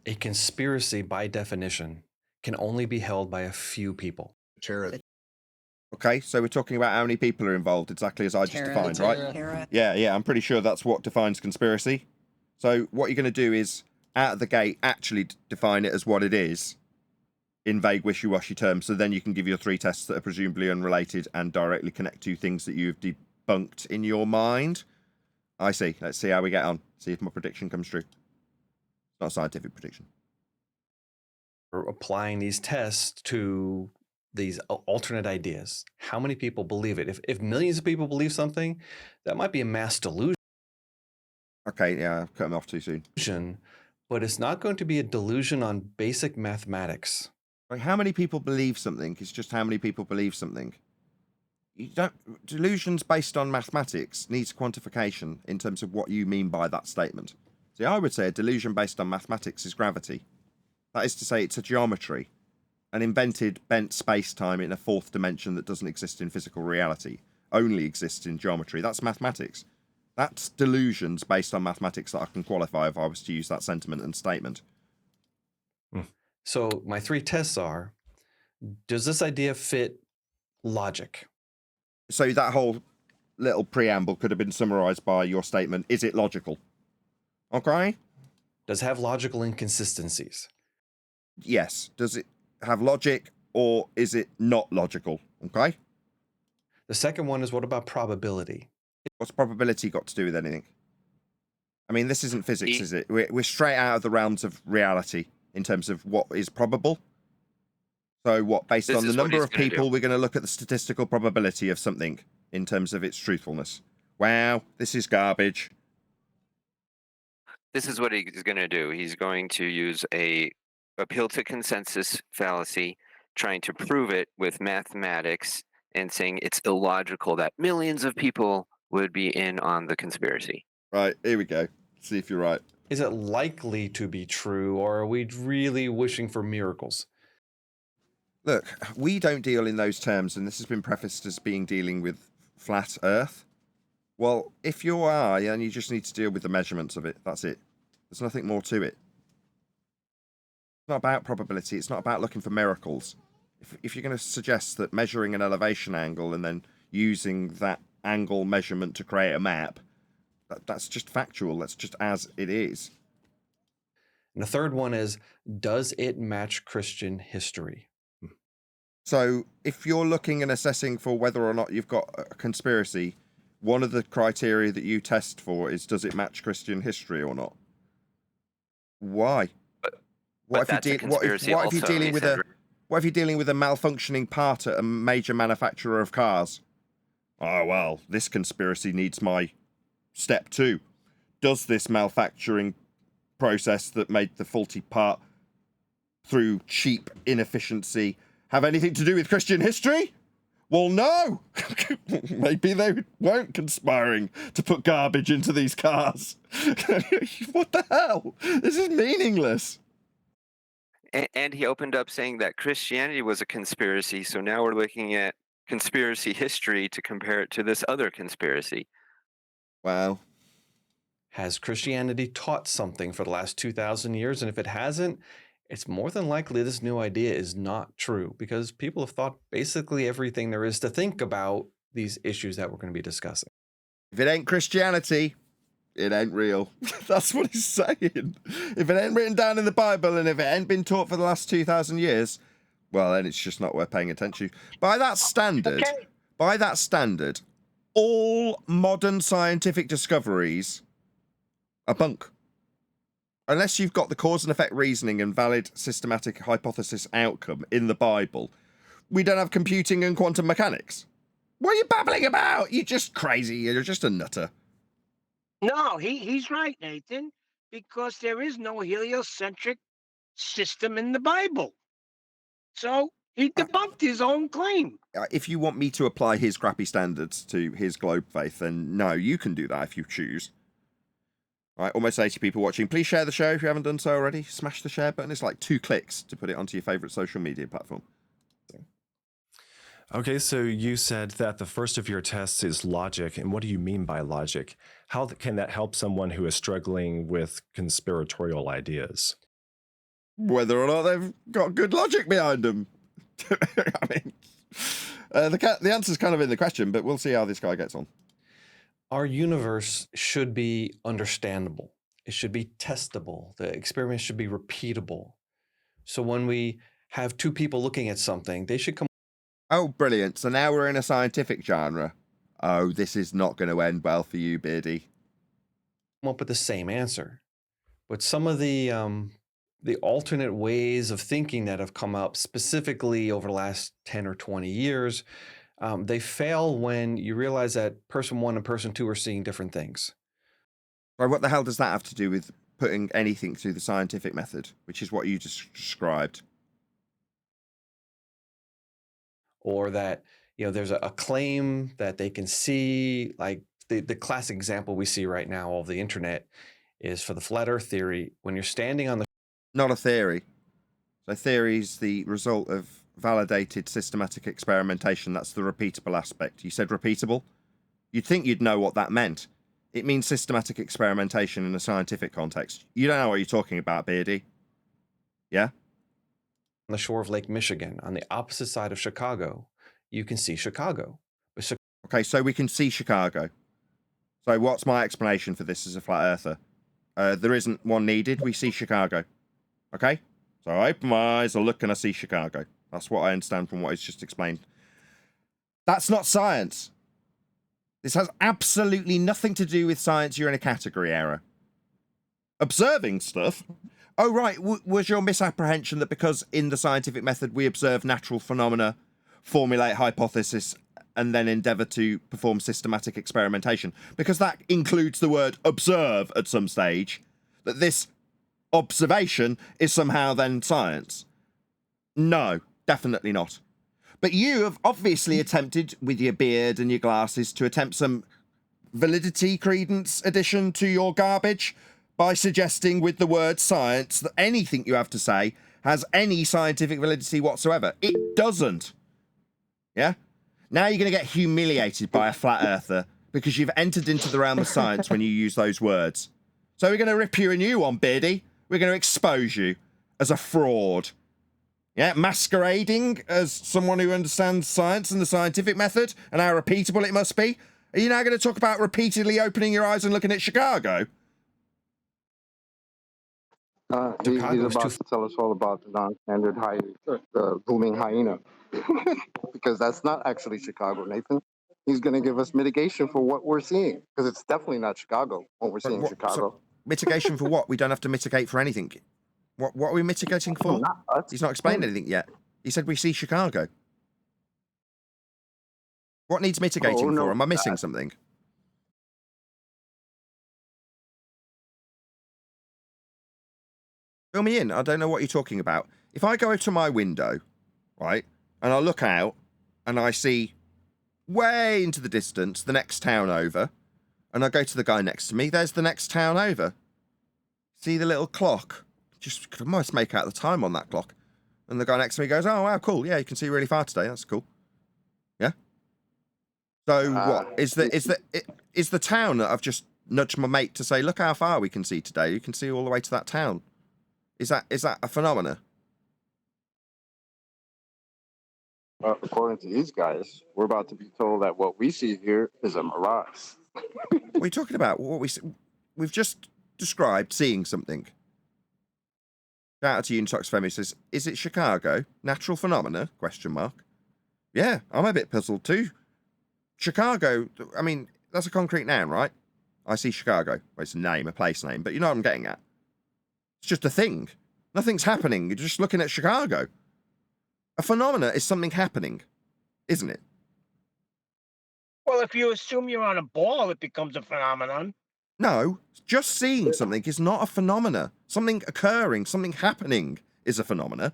A conspiracy, by definition, can only be held by a few people. Okay, so we're talking about how many people are involved, exactly as I just defined, right? Yeah, I'm pretty sure that's what defines conspiracy. So what you're going to do is, out of the gate, actually define it as what it is, in vague, wishy-washy terms, so then you can give your 3 tests that are presumably unrelated and directly connect to things that you've debunked in your mind. I see. Let's see how we get on. See if my prediction comes true. It's not a scientific prediction. We're applying these tests to these alternate ideas. How many people believe it? If millions of people believe something, that might be a mass delusion. Okay, yeah, I've cut him off too soon. But it's not going to be a delusion on basic mathematics. Like, how many people believe something is just how many people believe something. You don't, delusions based on mathematics needs quantification in terms of what you mean by that statement. See, I would say a delusion based on mathematics is gravity. That is to say, it's a geometry, an invented bent space-time in a 4th dimension that doesn't exist in physical reality, only exists in geometry. That's mathematics. That's delusions based on mathematics that I can qualify if I was to use that sentiment and statement. So my 3 tests are, does this idea fit logic? So that whole little preamble could have been summarized by your statement, is it logical? Okay? Does it have logical inconsistencies? Yes. Does it have logic or is it not logical? Okay? The second one is, what about probability? What's probability got to do with anything? I mean, this isn't physics, is it? We're straight out of the realms of reality in terms of what is probable. So what, based on the number of people, we're going to look at the statistical probability of something in terms of its truthfulness. Wow, this is garbage. This is what he's going to do. He's going to use a appeal to consensus fallacy, trying to prove it with mathematics and saying it's illogical that millions of people would be in on the conspiracy. Right, here we go. See if you're right. Is it likely to be true, or are we really wishing for miracles? Look, we don't deal in those terms, and this has been prefaced as being dealing with flat Earth. Well, if you are, then you just need to deal with the measurements of it. That's it. There's nothing more to it. It's not about probability. It's not about looking for miracles. if you're going to suggest that measuring an elevation angle and then using that angle measurement to create a map, that's just factual. That's just as it is. And the third one is, does it match Christian history? So if you're looking and assessing for whether or not you've got a conspiracy, one of the criteria that you test for is, does it match Christian history or not? Why? What if you're dealing with a malfunctioning part at a major manufacturer of cars? Oh, well, this conspiracy needs my step 2. Does this manufacturing process that made the faulty part through cheap inefficiency have anything to do with Christian history? Well, no. Maybe they weren't conspiring to put garbage into these cars. What the hell? This is meaningless. And he opened up saying that Christianity was a conspiracy, so now we're looking at conspiracy history to compare it to this other conspiracy. Wow. Has Christianity taught something for the last 2,000 years? And if it hasn't, it's more than likely this new idea is not true, because people have thought basically everything there is to think about these issues that we're going to be discussing. If it ain't Christianity, it ain't real. That's what he's saying. If it ain't written down in the Bible and if it ain't been taught for the last 2,000 years, well, then it's just not worth paying attention to. By that standard, all modern scientific discoveries are bunk. Unless you've got the cause and effect reasoning and valid systematic hypothesis outcome in the Bible, we don't have computing and quantum mechanics. What are you babbling about? You're just crazy. You're just a nutter. No, he's right, Nathan, because there is no heliocentric system in the Bible. So he debunked his own claim. If you want me to apply his crappy standards to his globe faith, then no, you can do that if you choose. All right, almost 80 people watching. Please share the show if you haven't done so already. Smash the share button. It's like 2 clicks to put it onto your favorite social media platform. Okay, so you said that the first of your tests is logic. And what do you mean by logic? How can that help someone who is struggling with conspiratorial ideas? Whether or not they've got good logic behind them. I mean, the answer's kind of in the question, but we'll see how this guy gets on. Our universe should be understandable. It should be testable. The experiment should be repeatable. So when we have 2 people looking at something, they should come. Oh, brilliant. So now we're in a scientific genre. Oh, this is not going to end well for you, Beardy. Come up with the same answer. But some of the alternate ways of thinking that have come up specifically over the last 10 or 20 years, they fail when you realize that person 1 and person 2 are seeing different things. Right, what the hell does that have to do with putting anything through the scientific method, which is what you just described? Or that, there's a claim that they can see, like the classic example we see right now of the internet is for the flat earth theory. When you're standing on the... Not a theory. So theory is the result of validated systematic experimentation. That's the repeatable aspect. You said repeatable? You'd think you'd know what that meant. It means systematic experimentation in a scientific context. You don't know what you're talking about, Beardy. Yeah? On the shore of Lake Michigan, on the opposite side of Chicago, you can see Chicago. Okay, so we can see Chicago. So what's my explanation for this as a flat earther? There isn't one needed. We see Chicago. Okay? So I open my eyes, I look, and I see Chicago. That's what I understand from what he's just explained. That's not science. This has absolutely nothing to do with science. You're in a category error. Observing stuff? Oh, right. Was your misapprehension that because in the scientific method we observe natural phenomena, formulate hypothesis, and then endeavour to perform systematic experimentation? Because that includes the word observe at some stage, that this observation is somehow then science? No, definitely not. But you have obviously attempted, with your beard and your glasses, to attempt some validity credence addition to your garbage by suggesting with the word science that anything you have to say has any scientific validity whatsoever. It doesn't. Yeah? Now you're going to get humiliated by a flat earther because you've entered into the realm of science when you use those words. So we're going to rip you a new one, Beardy. We're going to expose you as a fraud. Yeah, masquerading as someone who understands science and the scientific method and how repeatable it must be. Are you now going to talk about repeatedly opening your eyes and looking at Chicago? He's about to tell us all about the non-standard the booming hyena. Because that's not actually Chicago, Nathan. He's going to give us mitigation for what we're seeing, because it's definitely not Chicago when we're seeing Chicago. So, mitigation for what? We don't have to mitigate for anything. What are we mitigating for? He's not explained anything yet. He said we see Chicago. What needs mitigating for? Am I missing something? Fill me in. I don't know what you're talking about. If I go to my window, right, and I look out and I see way into the distance the next town over, and I go to the guy next to me, there's the next town over. See the little clock? Just could almost make out the time on that clock. And the guy next to me goes, oh, wow, cool. Yeah, you can see really far today. That's cool. Yeah? So what? Is the town that I've just nudged my mate to say, look how far we can see today. You can see all the way to that town. Is that a phenomena? According to these guys, we're about to be told that what we see here is a mirage. What are you talking about? We've just described seeing something. Shout out to Unitox Femi says, is it Chicago? Natural phenomena? Question mark. Yeah, I'm a bit puzzled too. Chicago, I mean, that's a concrete noun, right? I see Chicago. Well, it's a name, a place name, but you know what I'm getting at. It's just a thing. Nothing's happening. You're just looking at Chicago. A phenomena is something happening, isn't it? Well, if you assume you're on a ball, it becomes a phenomenon. No, just seeing something is not a phenomena. Something occurring, something happening is a phenomena.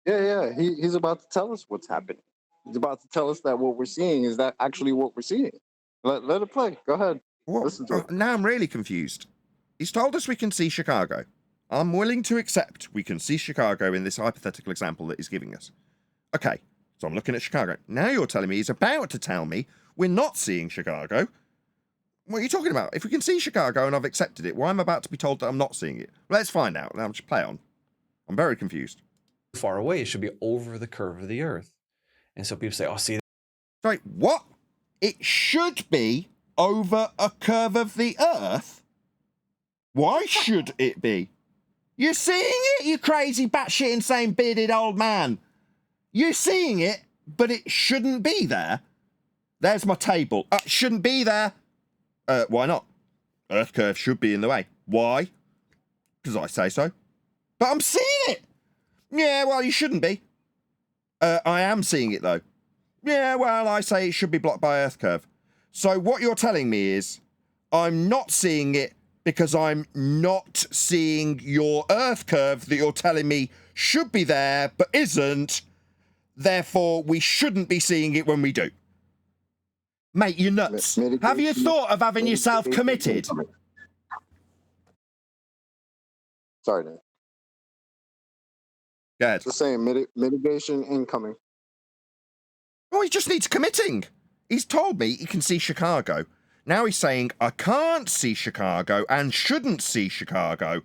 Yeah. He's about to tell us what's happening. He's about to tell us that what we're seeing is that actually what we're seeing. Let it play. Go ahead. Listen to it. Now I'm really confused. He's told us we can see Chicago. I'm willing to accept we can see Chicago in this hypothetical example that he's giving us. Okay, so I'm looking at Chicago. Now you're telling me he's about to tell me we're not seeing Chicago. What are you talking about? If we can see Chicago and I've accepted it, why am I about to be told that I'm not seeing it? Let's find out. Now just play on. I'm very confused. Far away, it should be over the curve of the Earth. And so people say, oh, see. Sorry, what? It should be over a curve of the Earth? Why should it be? You're seeing it, you crazy batshit insane bearded old man. You're seeing it, but it shouldn't be there. There's my table. Shouldn't be there. Why not? Earth curve should be in the way. Why? Because I say so. But I'm seeing it. Yeah, well, you shouldn't be. I am seeing it, though. Yeah, well, I say it should be blocked by Earth curve. So what you're telling me is I'm not seeing it because I'm not seeing your Earth curve that you're telling me should be there but isn't. Therefore, we shouldn't be seeing it when we do. Mate, you're nuts. Have you thought of having yourself committed? Sorry, Dan. Go ahead. Just saying, mitigation incoming. Oh, he just needs committing. He's told me he can see Chicago. Now he's saying, I can't see Chicago and shouldn't see Chicago.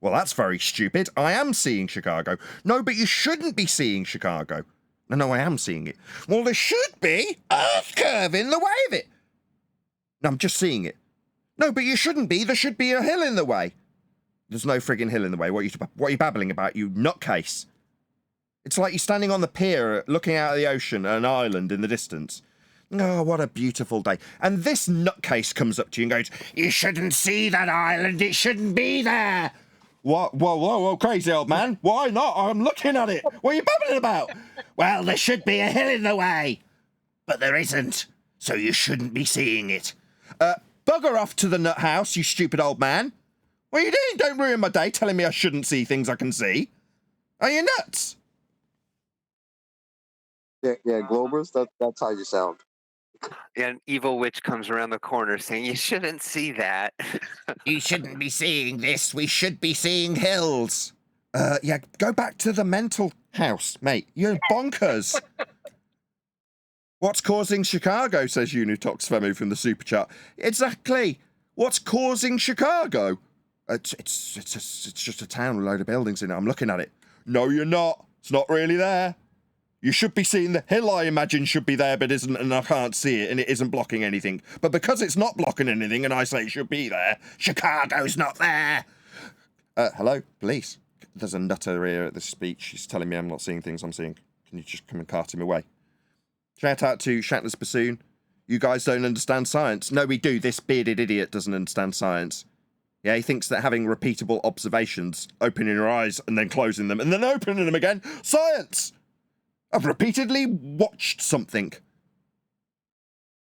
Well, that's very stupid. I am seeing Chicago. No, but you shouldn't be seeing Chicago. No, I am seeing it. Well, there should be Earth curve in the way of it. No, I'm just seeing it. No, but you shouldn't be. There should be a hill in the way. There's no frigging hill in the way. What are you babbling about, you nutcase? It's like you're standing on the pier looking out at the ocean at an island in the distance. Oh, what a beautiful day. And this nutcase comes up to you and goes, you shouldn't see that island. It shouldn't be there. What? Whoa, crazy old man. Why not? I'm looking at it. What are you babbling about? Well, there should be a hill in the way. But there isn't. So you shouldn't be seeing it. Bugger off to the nut house, you stupid old man. What are you doing? Don't ruin my day telling me I shouldn't see things I can see. Are you nuts? Yeah, Globers, that's how you sound. An evil witch comes around the corner saying, you shouldn't see that. You shouldn't be seeing this. We should be seeing hills. Yeah, go back to the mental house, mate. You're bonkers. What's causing Chicago, says Unitox Femu from the Super Chat. Exactly. What's causing Chicago? It's just a town with a load of buildings in it. I'm looking at it. no, you're not. It's not really there. You should be seeing the hill I imagine should be there, but isn't, and I can't see it, and it isn't blocking anything. But because it's not blocking anything, and I say it should be there, Chicago's not there. Hello, police. There's a nutter here at this speech. She's telling me I'm not seeing things I'm seeing. Can you just come and cart him away? Shout out to Shatner's Bassoon. You guys don't understand science. No, we do. This bearded idiot doesn't understand science. Yeah, he thinks that having repeatable observations, opening your eyes and then closing them and then opening them again, science! I've repeatedly watched something.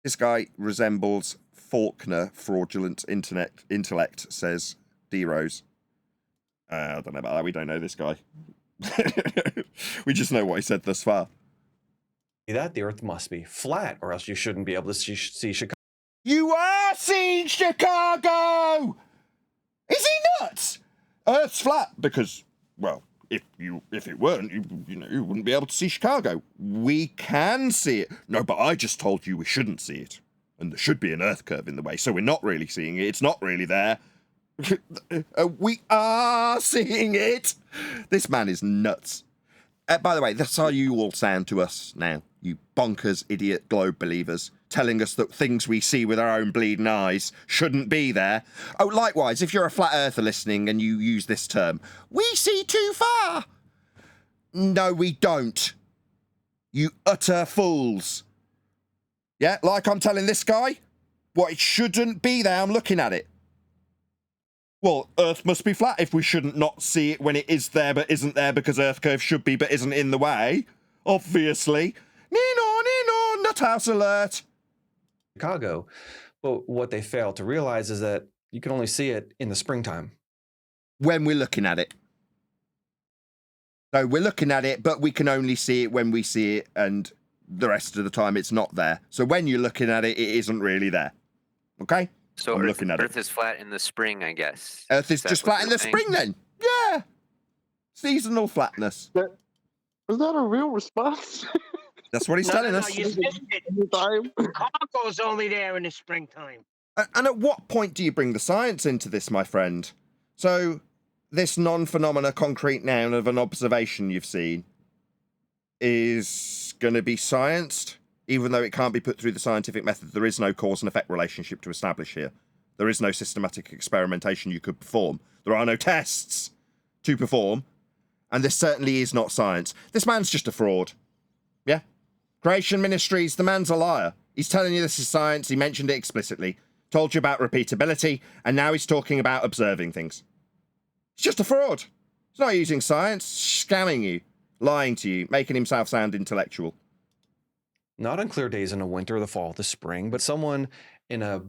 This guy resembles Faulkner fraudulent intellect, says D. Rose. I don't know about that. We don't know this guy. We just know what he said thus far. That the Earth must be flat, or else you shouldn't be able to see Chicago. You are seeing Chicago! Is he nuts? Earth's flat because, well, if it weren't, you wouldn't be able to see Chicago. We can see it. No, but I just told you we shouldn't see it. And there should be an Earth curve in the way, so we're not really seeing it. It's not really there. We are seeing it. This man is nuts. By the way, that's how you all sound to us now, you bonkers, idiot globe believers, telling us that things we see with our own bleeding eyes shouldn't be there. Oh, likewise, if you're a flat earther listening and you use this term, we see too far. No, we don't. You utter fools. Yeah, like I'm telling this guy, what, it shouldn't be there, I'm looking at it. Well, Earth must be flat if we shouldn't not see it when it is there but isn't there because Earth curve should be but isn't in the way. Obviously. Nino, nuthouse alert. Chicago. But what they fail to realize is that you can only see it in the springtime. When we're looking at it. So we're looking at it, but we can only see it when we see it, and the rest of the time it's not there. So when you're looking at it, it isn't really there. Okay? So I'm Earth, looking at Earth it. is flat in the spring, I guess. Earth is that just what flat in you're the saying? spring then. Yeah. Seasonal flatness. Was that a real response? That's what he's telling us. You missed it. Chicago's only there in the springtime. And at what point do you bring the science into this, my friend? So, this non-phenomena concrete noun of an observation you've seen is going to be scienced, even though it can't be put through the scientific method. There is no cause and effect relationship to establish here. There is no systematic experimentation you could perform. There are no tests to perform. And this certainly is not science. This man's just a fraud. Yeah? Creation Ministries, the man's a liar. He's telling you this is science. He mentioned it explicitly. Told you about repeatability. And now he's talking about observing things. He's just a fraud. He's not using science. Scamming you. Lying to you. Making himself sound intellectual. Not on clear days in the winter, the fall, the spring, but someone in a...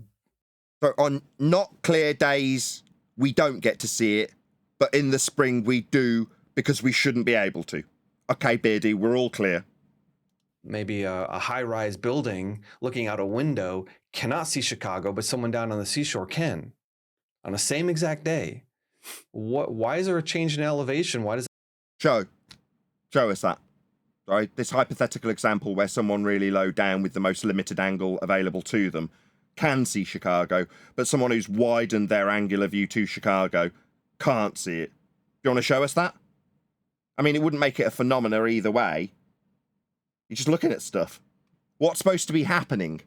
So on not clear days, we don't get to see it. But in the spring, we do, because we shouldn't be able to. Okay, Beardy, we're all clear. Maybe a high-rise building looking out a window cannot see Chicago, but someone down on the seashore can. On the same exact day. Why is there a change in elevation? Why does... Show us that. Right? This hypothetical example where someone really low down with the most limited angle available to them can see Chicago, but someone who's widened their angular view to Chicago can't see it. Do you want to show us that? I mean, it wouldn't make it a phenomena either way. You're just looking at stuff. What's supposed to be happening?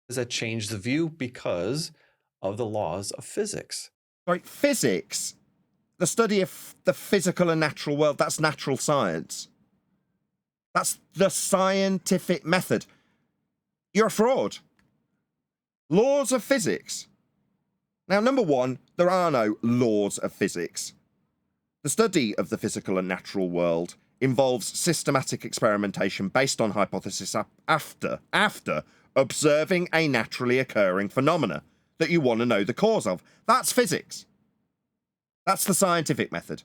Does that change the view because of the laws of physics? Right, physics, the study of the physical and natural world, that's natural science. That's the scientific method. You're a fraud. Laws of physics. Now, number one, there are no laws of physics. The study of the physical and natural world involves systematic experimentation based on hypothesis after observing a naturally occurring phenomena that you want to know the cause of. That's physics. That's the scientific method.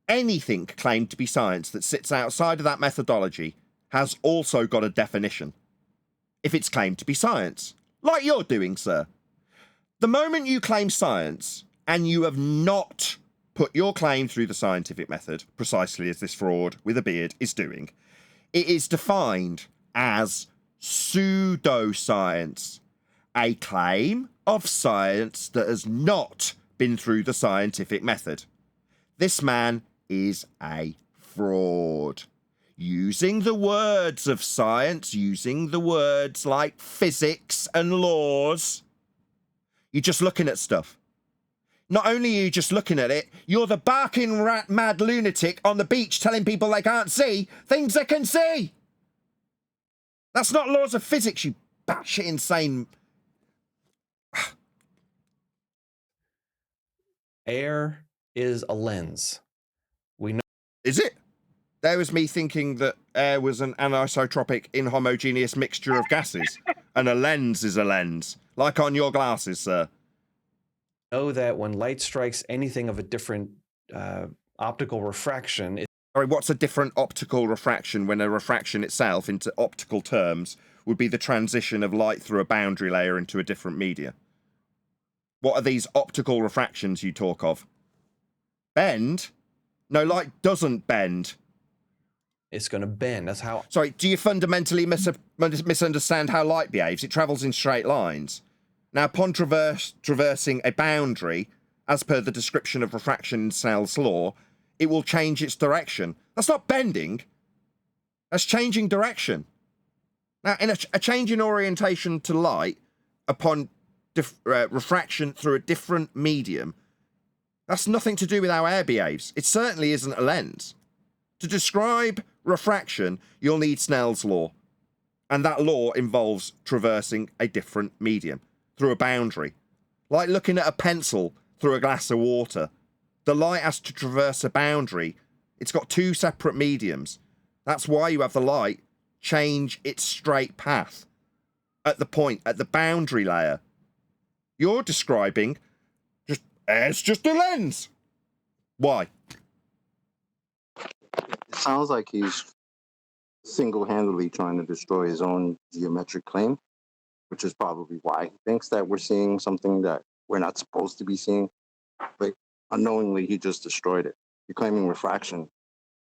Anything claimed to be science that sits outside of that methodology has also got a definition. If it's claimed to be science, like you're doing, sir. The moment you claim science and you have not put your claim through the scientific method, precisely as this fraud with a beard is doing, it is defined as pseudoscience, a claim of science that has not been through the scientific method. This man is a fraud. Using the words of science, using the words like physics and laws, you're just looking at stuff. Not only are you just looking at it, you're the barking rat mad lunatic on the beach telling people they can't see things they can see. That's not laws of physics, you batshit insane. Air is a lens. We know. Is it? There was me thinking that air was an anisotropic, inhomogeneous mixture of gases, and a lens is a lens, like on your glasses, sir. Know that when light strikes anything of a different optical refraction. Sorry, what's a different optical refraction when a refraction itself, into optical terms, would be the transition of light through a boundary layer into a different media? What are these optical refractions you talk of? Bend? No, light doesn't bend. It's going to bend. That's how. Sorry, do you fundamentally misunderstand how light behaves? It travels in straight lines. Now, upon traversing a boundary, as per the description of refraction in Snell's law, it will change its direction. That's not bending. That's changing direction. Now, in a change in orientation to light upon refraction through a different medium, that's nothing to do with how air behaves. It certainly isn't a lens. To describe refraction, you'll need Snell's law. And that law involves traversing a different medium through a boundary. Like looking at a pencil through a glass of water. The light has to traverse a boundary. It's got two separate mediums. That's why you have the light change its straight path at the point, at the boundary layer. You're describing just air's just a lens. Why? It sounds like he's single-handedly trying to destroy his own geometric claim, which is probably why he thinks that we're seeing something that we're not supposed to be seeing. But unknowingly, he just destroyed it. You're claiming refraction.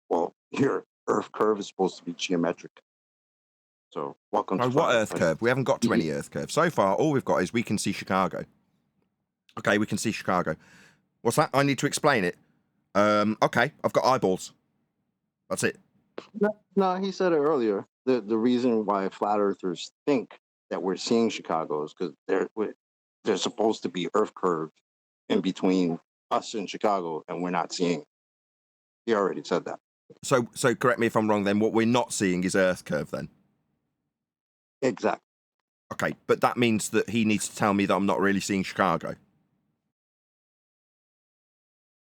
Well, your Earth curve is supposed to be geometric. So welcome to what Earth curve? We haven't got to any Earth curve. So far, all we've got is we can see Chicago. Okay, we can see Chicago. What's that? I need to explain it. Okay, I've got eyeballs. That's it. No, he said it earlier. The reason why flat earthers think that we're seeing Chicago is because they're supposed to be Earth curved in between us and Chicago, and we're not seeing it. He already said that. So correct me if I'm wrong then. What we're not seeing is Earth curve then? Exactly. Okay, but that means that he needs to tell me that I'm not really seeing Chicago.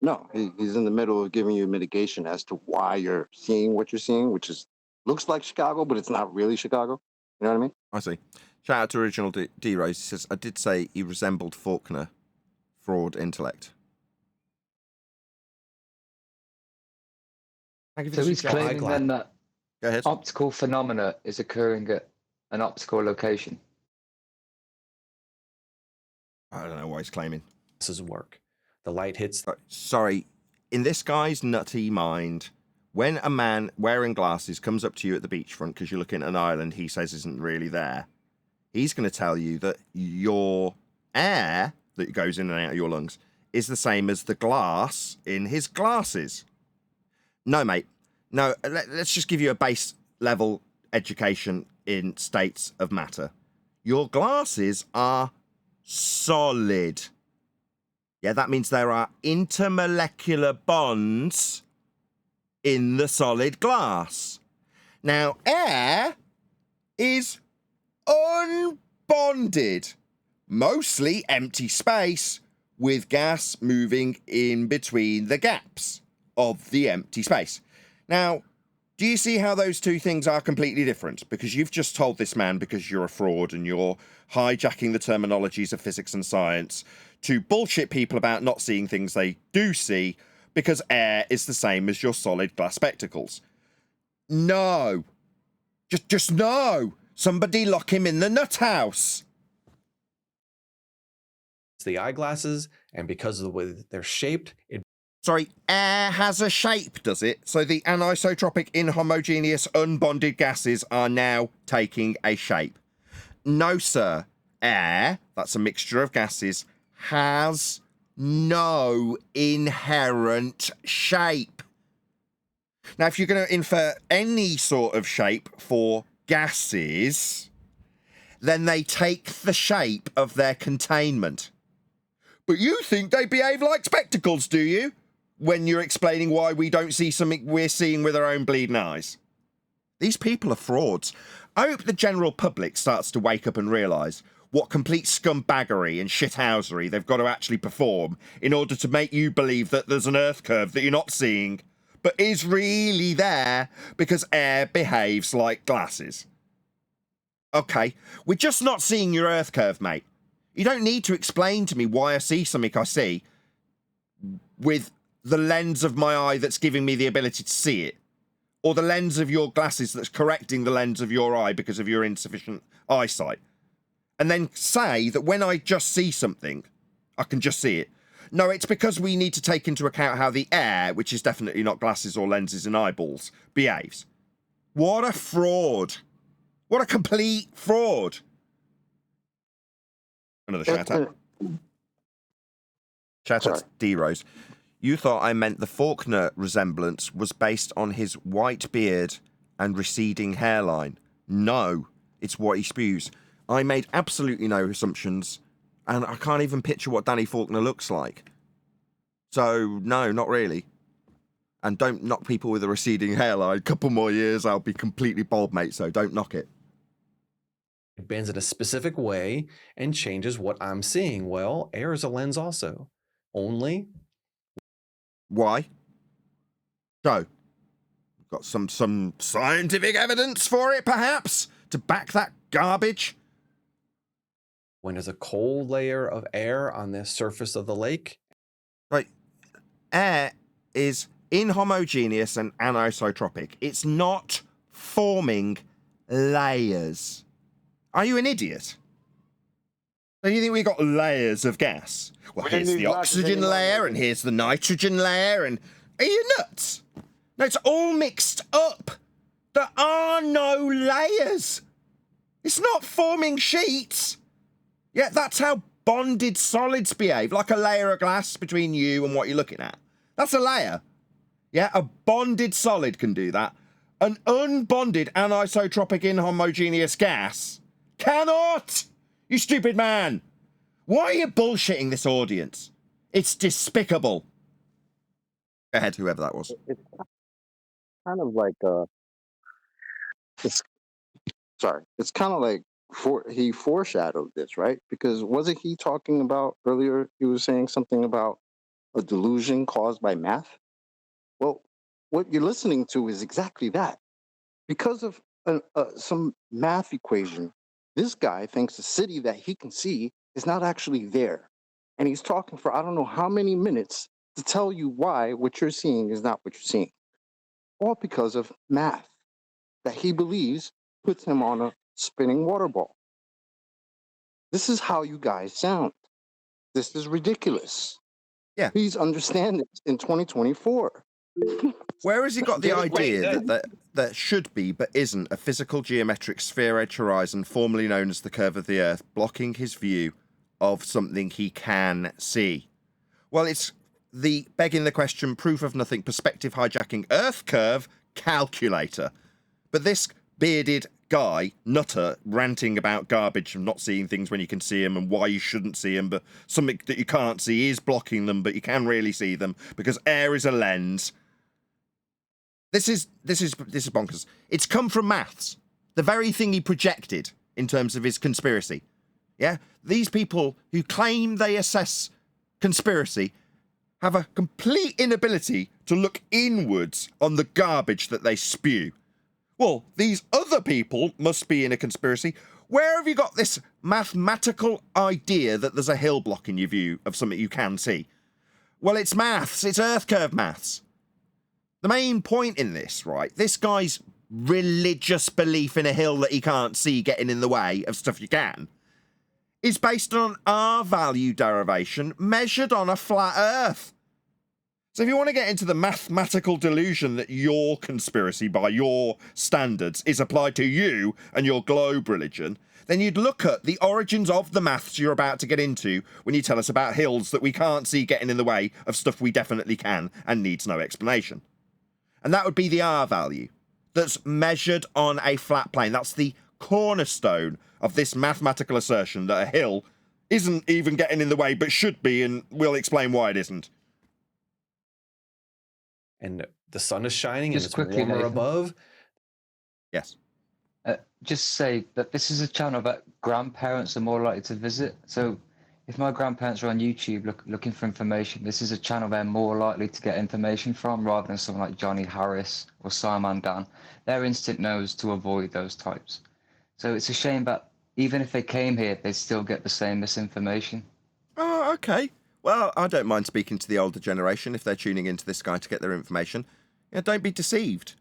No, he's in the middle of giving you mitigation as to why you're seeing what you're seeing, which looks like Chicago, but it's not really Chicago. You know what I mean? I see. Shout out to Original D-Rose. He says, I did say he resembled Faulkner. Fraud intellect. So he's claiming then that Go ahead. optical phenomena is occurring at an optical location. I don't know what he's claiming. This is work. The light hits. Sorry, in this guy's nutty mind, when a man wearing glasses comes up to you at the beachfront because you're looking at an island he says isn't really there, he's going to tell you that your air that goes in and out of your lungs is the same as the glass in his glasses. No, mate. No, let's just give you a base level education in states of matter. Your glasses are solid. Yeah, that means there are intermolecular bonds in the solid glass. Now, air is unbonded, mostly empty space with gas moving in between the gaps of the empty space. Now, do you see how those two things are completely different? Because you've just told this man, because you're a fraud and you're hijacking the terminologies of physics and science to bullshit people about not seeing things they do see, because air is the same as your solid glass spectacles. No. Just no. Somebody lock him in the nut house. It's the eyeglasses, and because of the way they're shaped, Sorry, air has a shape, does it? So the anisotropic, inhomogeneous, unbonded gases are now taking a shape. No, sir. Air, that's a mixture of gases, has no inherent shape. Now, if you're going to infer any sort of shape for gases, then they take the shape of their containment. But you think they behave like spectacles, do you? When you're explaining why we don't see something we're seeing with our own bleeding eyes. These people are frauds. I hope the general public starts to wake up and realise what complete scumbaggery and shithousery they've got to actually perform in order to make you believe that there's an Earth curve that you're not seeing, but is really there because air behaves like glasses. Okay, we're just not seeing your Earth curve, mate. You don't need to explain to me why I see something I see with the lens of my eye that's giving me the ability to see it, or the lens of your glasses that's correcting the lens of your eye because of your insufficient eyesight. And then say that when I just see something, I can just see it. No, it's because we need to take into account how the air, which is definitely not glasses or lenses and eyeballs, behaves. What a fraud. What a complete fraud. Another shout out. Shout out to D-Rose. You thought I meant the Faulkner resemblance was based on his white beard and receding hairline. No, it's what he spews. I made absolutely no assumptions, and I can't even picture what Danny Faulkner looks like. So, no, not really. And don't knock people with a receding hairline. A couple more years, I'll be completely bald, mate, so don't knock it. It bends in a specific way and changes what I'm seeing. Well, air is a lens also. Only. Why? So, got some scientific evidence for it, perhaps, to back that garbage? When there's a cold layer of air on the surface of the lake. Right. Air is inhomogeneous and anisotropic. It's not forming layers. Are you an idiot? Do you think we've got layers of gas? Well, here's the oxygen layer, and here's the nitrogen layer, and... Are you nuts? No, it's all mixed up. There are no layers. It's not forming sheets. Yeah, that's how bonded solids behave, like a layer of glass between you and what you're looking at. That's a layer. Yeah, a bonded solid can do that. An unbonded anisotropic inhomogeneous gas cannot! You stupid man! Why are you bullshitting this audience? It's despicable. Go ahead, whoever that was. It's kind of like it's kind of like he foreshadowed this, right? Because wasn't he talking about earlier? He was saying something about a delusion caused by math. Well, what you're listening to is exactly that. Because of some math equation, this guy thinks the city that he can see is not actually there. And he's talking for I don't know how many minutes to tell you why what you're seeing is not what you're seeing. All because of math that he believes puts him on a spinning water ball. This is how you guys sound. This is ridiculous. Yeah. Please understand it in 2024. Where has he got the idea that should be but isn't a physical geometric sphere-edge horizon formerly known as the curve of the Earth blocking his view of something he can see? Well, it's the begging the question, proof of nothing, perspective hijacking Earth curve calculator. But this bearded guy, nutter, ranting about garbage and not seeing things when you can see them and why you shouldn't see them, but something that you can't see is blocking them, but you can really see them because air is a lens. This is bonkers. It's come from maths. The very thing he projected in terms of his conspiracy. Yeah? These people who claim they assess conspiracy have a complete inability to look inwards on the garbage that they spew. Well, these other people must be in a conspiracy. Where have you got this mathematical idea that there's a hill blocking your view of something you can see? Well, it's maths. It's Earth curve maths. The main point in this, right, this guy's religious belief in a hill that he can't see getting in the way of stuff you can, is based on our value derivation measured on a flat Earth. So if you want to get into the mathematical delusion that your conspiracy by your standards is applied to you and your globe religion, then you'd look at the origins of the maths you're about to get into when you tell us about hills that we can't see getting in the way of stuff we definitely can and needs no explanation. And that would be the R value that's measured on a flat plane. That's the cornerstone of this mathematical assertion that a hill isn't even getting in the way, but should be, and we'll explain why it isn't. And the sun is shining Just and it's quickly, warmer Nathan. above. Yes. Just say that this is a channel that grandparents are more likely to visit. So if my grandparents are on YouTube looking for information, this is a channel they're more likely to get information from rather than someone like Johnny Harris or Simon Dan. Their instinct knows to avoid those types. So it's a shame that even if they came here, they'd still get the same misinformation. Oh, okay. Well, I don't mind speaking to the older generation if they're tuning into this guy to get their information. Don't be deceived.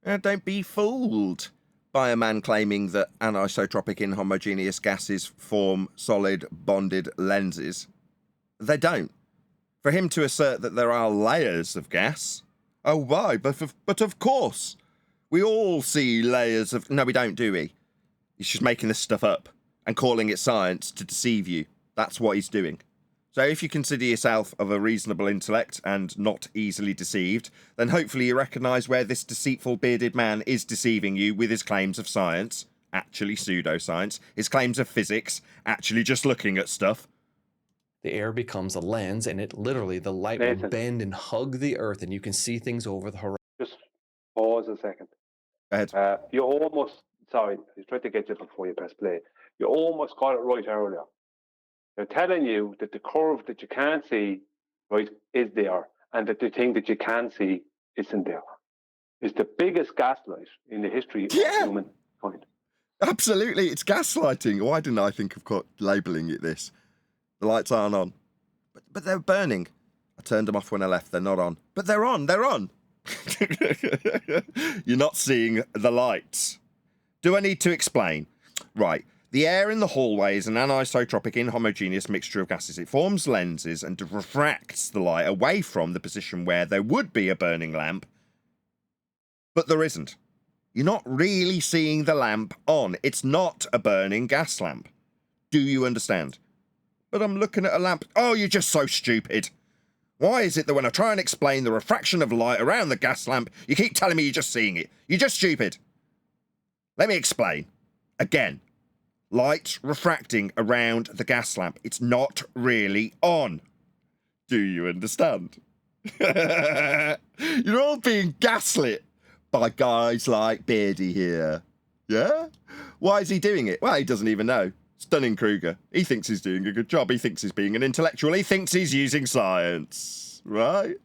Don't be fooled by a man claiming that anisotropic inhomogeneous gases form solid bonded lenses. They don't. For him to assert that there are layers of gas, oh, why? But of course. We all see layers of... No, we don't, do we? He's just making this stuff up and calling it science to deceive you. That's what he's doing. So if you consider yourself of a reasonable intellect and not easily deceived, then hopefully you recognise where this deceitful bearded man is deceiving you with his claims of science, actually pseudoscience, his claims of physics, actually just looking at stuff. The air becomes a lens, and it literally, the light will Nathan. bend and hug the earth, and you can see things over the horizon. Just pause a second. Go ahead. You almost, sorry, I tried to get you before you press play. You almost got it right earlier. They're telling you that the curve that you can't see, right, is there, and that the thing that you can see isn't there. It's the biggest gaslight in the history of humankind. Absolutely, it's gaslighting. Why didn't I think of labelling it this? The lights aren't on. But they're burning. I turned them off when I left. They're not on. But they're on. They're on. You're not seeing the lights. Do I need to explain? Right. The air in the hallway is an anisotropic inhomogeneous mixture of gases. It forms lenses and refracts the light away from the position where there would be a burning lamp, but there isn't. You're not really seeing the lamp on. It's not a burning gas lamp. Do you understand? But I'm looking at a lamp. Oh, you're just so stupid. Why is it that when I try and explain the refraction of light around the gas lamp, you keep telling me you're just seeing it? You're just stupid. Let me explain. Again. Light refracting around the gas lamp. It's not really on. Do you understand? You're all being gaslit by guys like Beardy here. Yeah? Why is he doing it? Well, he doesn't even know. Stunning Kruger. He thinks he's doing a good job. He thinks he's being an intellectual. He thinks he's using science. Right?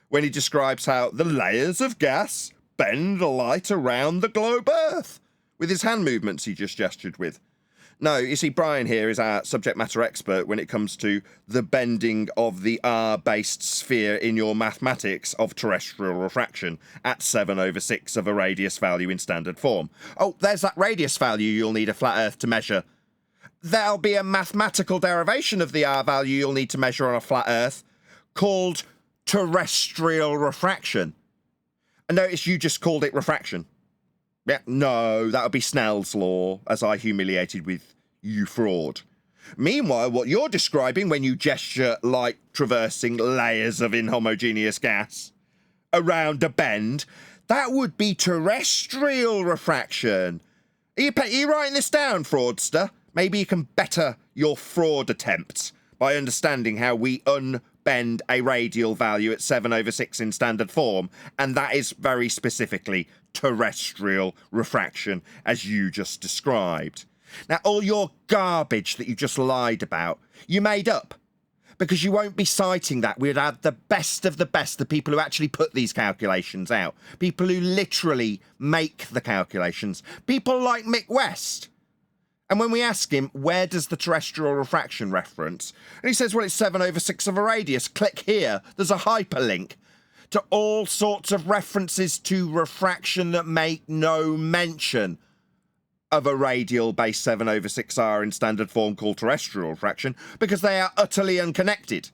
When he describes how the layers of gas bend the light around the globe Earth with his hand movements he just gestured with. No, you see, Brian here is our subject matter expert when it comes to the bending of the R-based sphere in your mathematics of terrestrial refraction at 7/6 of a radius value in standard form. Oh, there's that radius value you'll need a flat Earth to measure. There'll be a mathematical derivation of the R value you'll need to measure on a flat Earth called terrestrial refraction. And notice you just called it refraction. Yeah, no, that would be Snell's law, as I humiliated with you fraud. Meanwhile, what you're describing when you gesture like traversing layers of inhomogeneous gas around a bend, that would be terrestrial refraction. Are you writing this down, fraudster? Maybe you can better your fraud attempts by understanding how we unbend a radial value at 7/6 in standard form, and that is very specifically terrestrial refraction, as you just described. Now, all your garbage that you just lied about, you made up, because you won't be citing that. We'd have the best of the best, the people who actually put these calculations out, people who literally make the calculations, people like Mick West. And when we ask him, where does the terrestrial refraction reference? And he says, well, it's 7/6 of a radius. Click here. There's a hyperlink to all sorts of references to refraction that make no mention of a radial base 7/6R in standard form called terrestrial refraction, because they are utterly unconnected.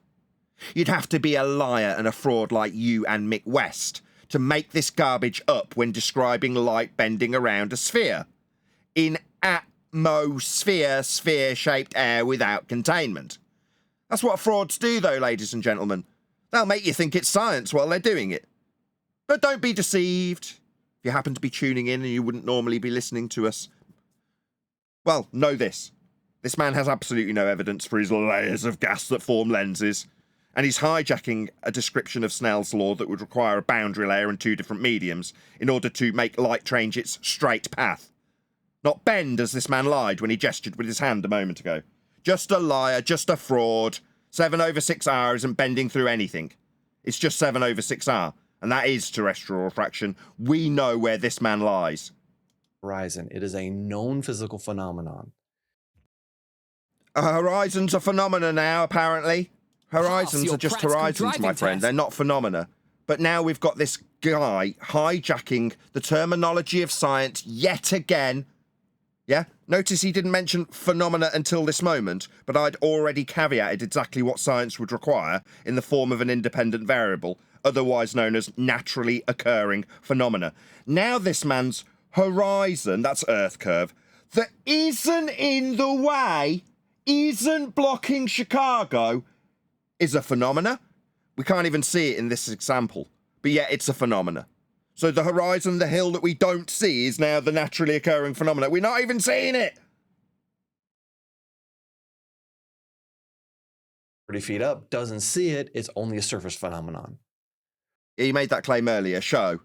You'd have to be a liar and a fraud like you and Mick West to make this garbage up when describing light bending around a sphere. In atmosphere, sphere-shaped air without containment. That's what frauds do, though, ladies and gentlemen. They'll make you think it's science while they're doing it. But don't be deceived. If you happen to be tuning in and you wouldn't normally be listening to us, well, know this. This man has absolutely no evidence for his layers of gas that form lenses, and he's hijacking a description of Snell's law that would require a boundary layer and 2 different mediums in order to make light change its straight path. Not bend, as this man lied when he gestured with his hand a moment ago. Just a liar, just a fraud. 7/6R isn't bending through anything. It's just 7/6R, and that is terrestrial refraction. We know where this man lies. Horizon. It is a known physical phenomenon. A horizon's a phenomena now, apparently. Horizons your are just practical horizons, my driving friend. test. They're not phenomena. But now we've got this guy hijacking the terminology of science yet again. Yeah? Notice he didn't mention phenomena until this moment, but I'd already caveated exactly what science would require in the form of an independent variable, otherwise known as naturally occurring phenomena. Now this man's horizon, that's Earth curve, that isn't in the way, isn't blocking Chicago, is a phenomena. We can't even see it in this example, but yet it's a phenomena. So the horizon, the hill that we don't see, is now the naturally occurring phenomena. We're not even seeing it. 30 feet up, doesn't see it, it's only a surface phenomenon. He made that claim earlier. Show.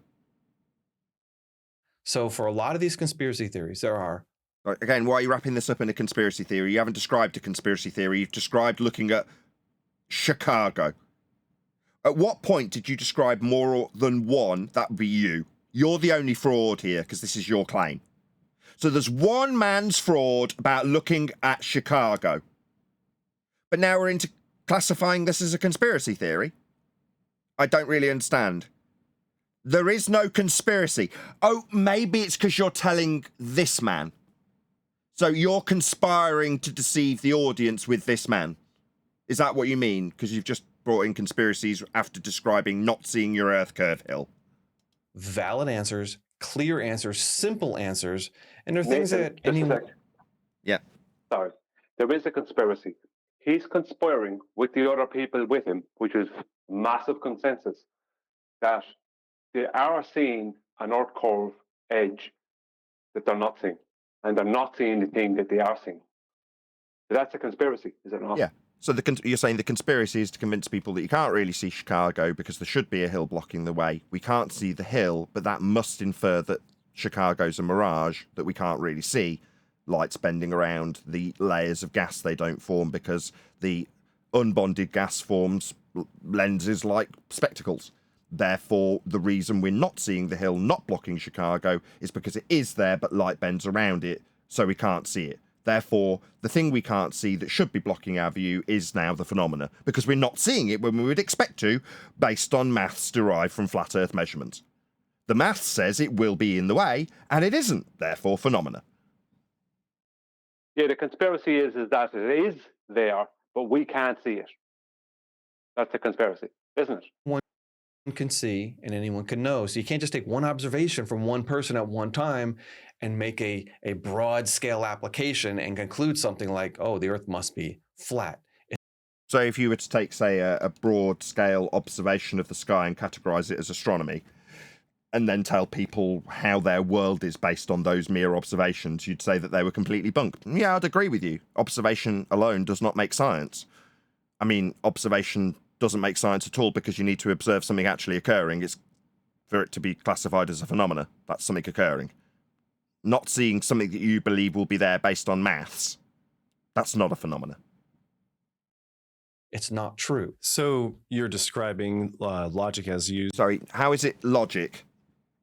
So for a lot of these conspiracy theories, there are... Right, again, why are you wrapping this up in a conspiracy theory? You haven't described a conspiracy theory. You've described looking at Chicago. At what point did you describe more than one? That would be you. You're the only fraud here because this is your claim. So there's one man's fraud about looking at Chicago. But now we're into classifying this as a conspiracy theory. I don't really understand. There is no conspiracy. Oh, maybe it's because you're telling this man. So you're conspiring to deceive the audience with this man. Is that what you mean? Because you've just brought in conspiracies after describing not seeing your Earth curve hill. Valid answers, clear answers, simple answers, and they're things Nathan, that just a anyone... sec. Yeah. Sorry. There is a conspiracy. He's conspiring with the other people with him, which is massive consensus, that they are seeing an Earth curve edge that they're not seeing. And they're not seeing the thing that they are seeing. So that's a conspiracy, is it not? Yeah. So you're saying the conspiracy is to convince people that you can't really see Chicago because there should be a hill blocking the way. We can't see the hill, but that must infer that Chicago's a mirage that we can't really see. Lights bending around the layers of gas they don't form because the unbonded gas forms lenses like spectacles. Therefore, the reason we're not seeing the hill not blocking Chicago is because it is there, but light bends around it, so we can't see it. Therefore, the thing we can't see that should be blocking our view is now the phenomena, because we're not seeing it when we would expect to, based on maths derived from flat Earth measurements. The maths says it will be in the way, and it isn't, therefore phenomena. Yeah, the conspiracy is that it is there, but we can't see it. That's the conspiracy, isn't it? One can see and anyone can know. So you can't just take one observation from one person at one time and make a broad scale application and conclude something like, oh, the Earth must be flat. So if you were to take, say, a broad scale observation of the sky and categorize it as astronomy, and then tell people how their world is based on those mere observations, you'd say that they were completely bunk. Yeah, I'd agree with you. Observation alone does not make science. I mean, observation doesn't make science at all because you need to observe something actually occurring. It's for it to be classified as a phenomena. That's something occurring. Not seeing something that you believe will be there based on maths, that's not a phenomena. It's not true. So you're describing logic as used. Sorry, how is it logic?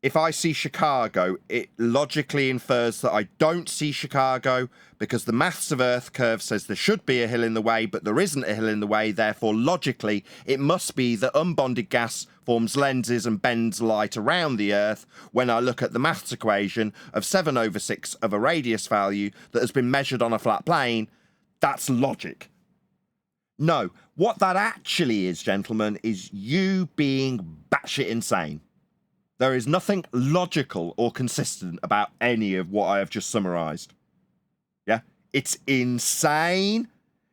If I see Chicago, it logically infers that I don't see Chicago because the maths of Earth curve says there should be a hill in the way, but there isn't a hill in the way. Therefore, logically, it must be that unbonded gas forms lenses and bends light around the Earth when I look at the maths equation of 7/6 of a radius value that has been measured on a flat plane. That's logic. No, what that actually is, gentlemen, is you being batshit insane. There is nothing logical or consistent about any of what I have just summarised. Yeah? It's insane.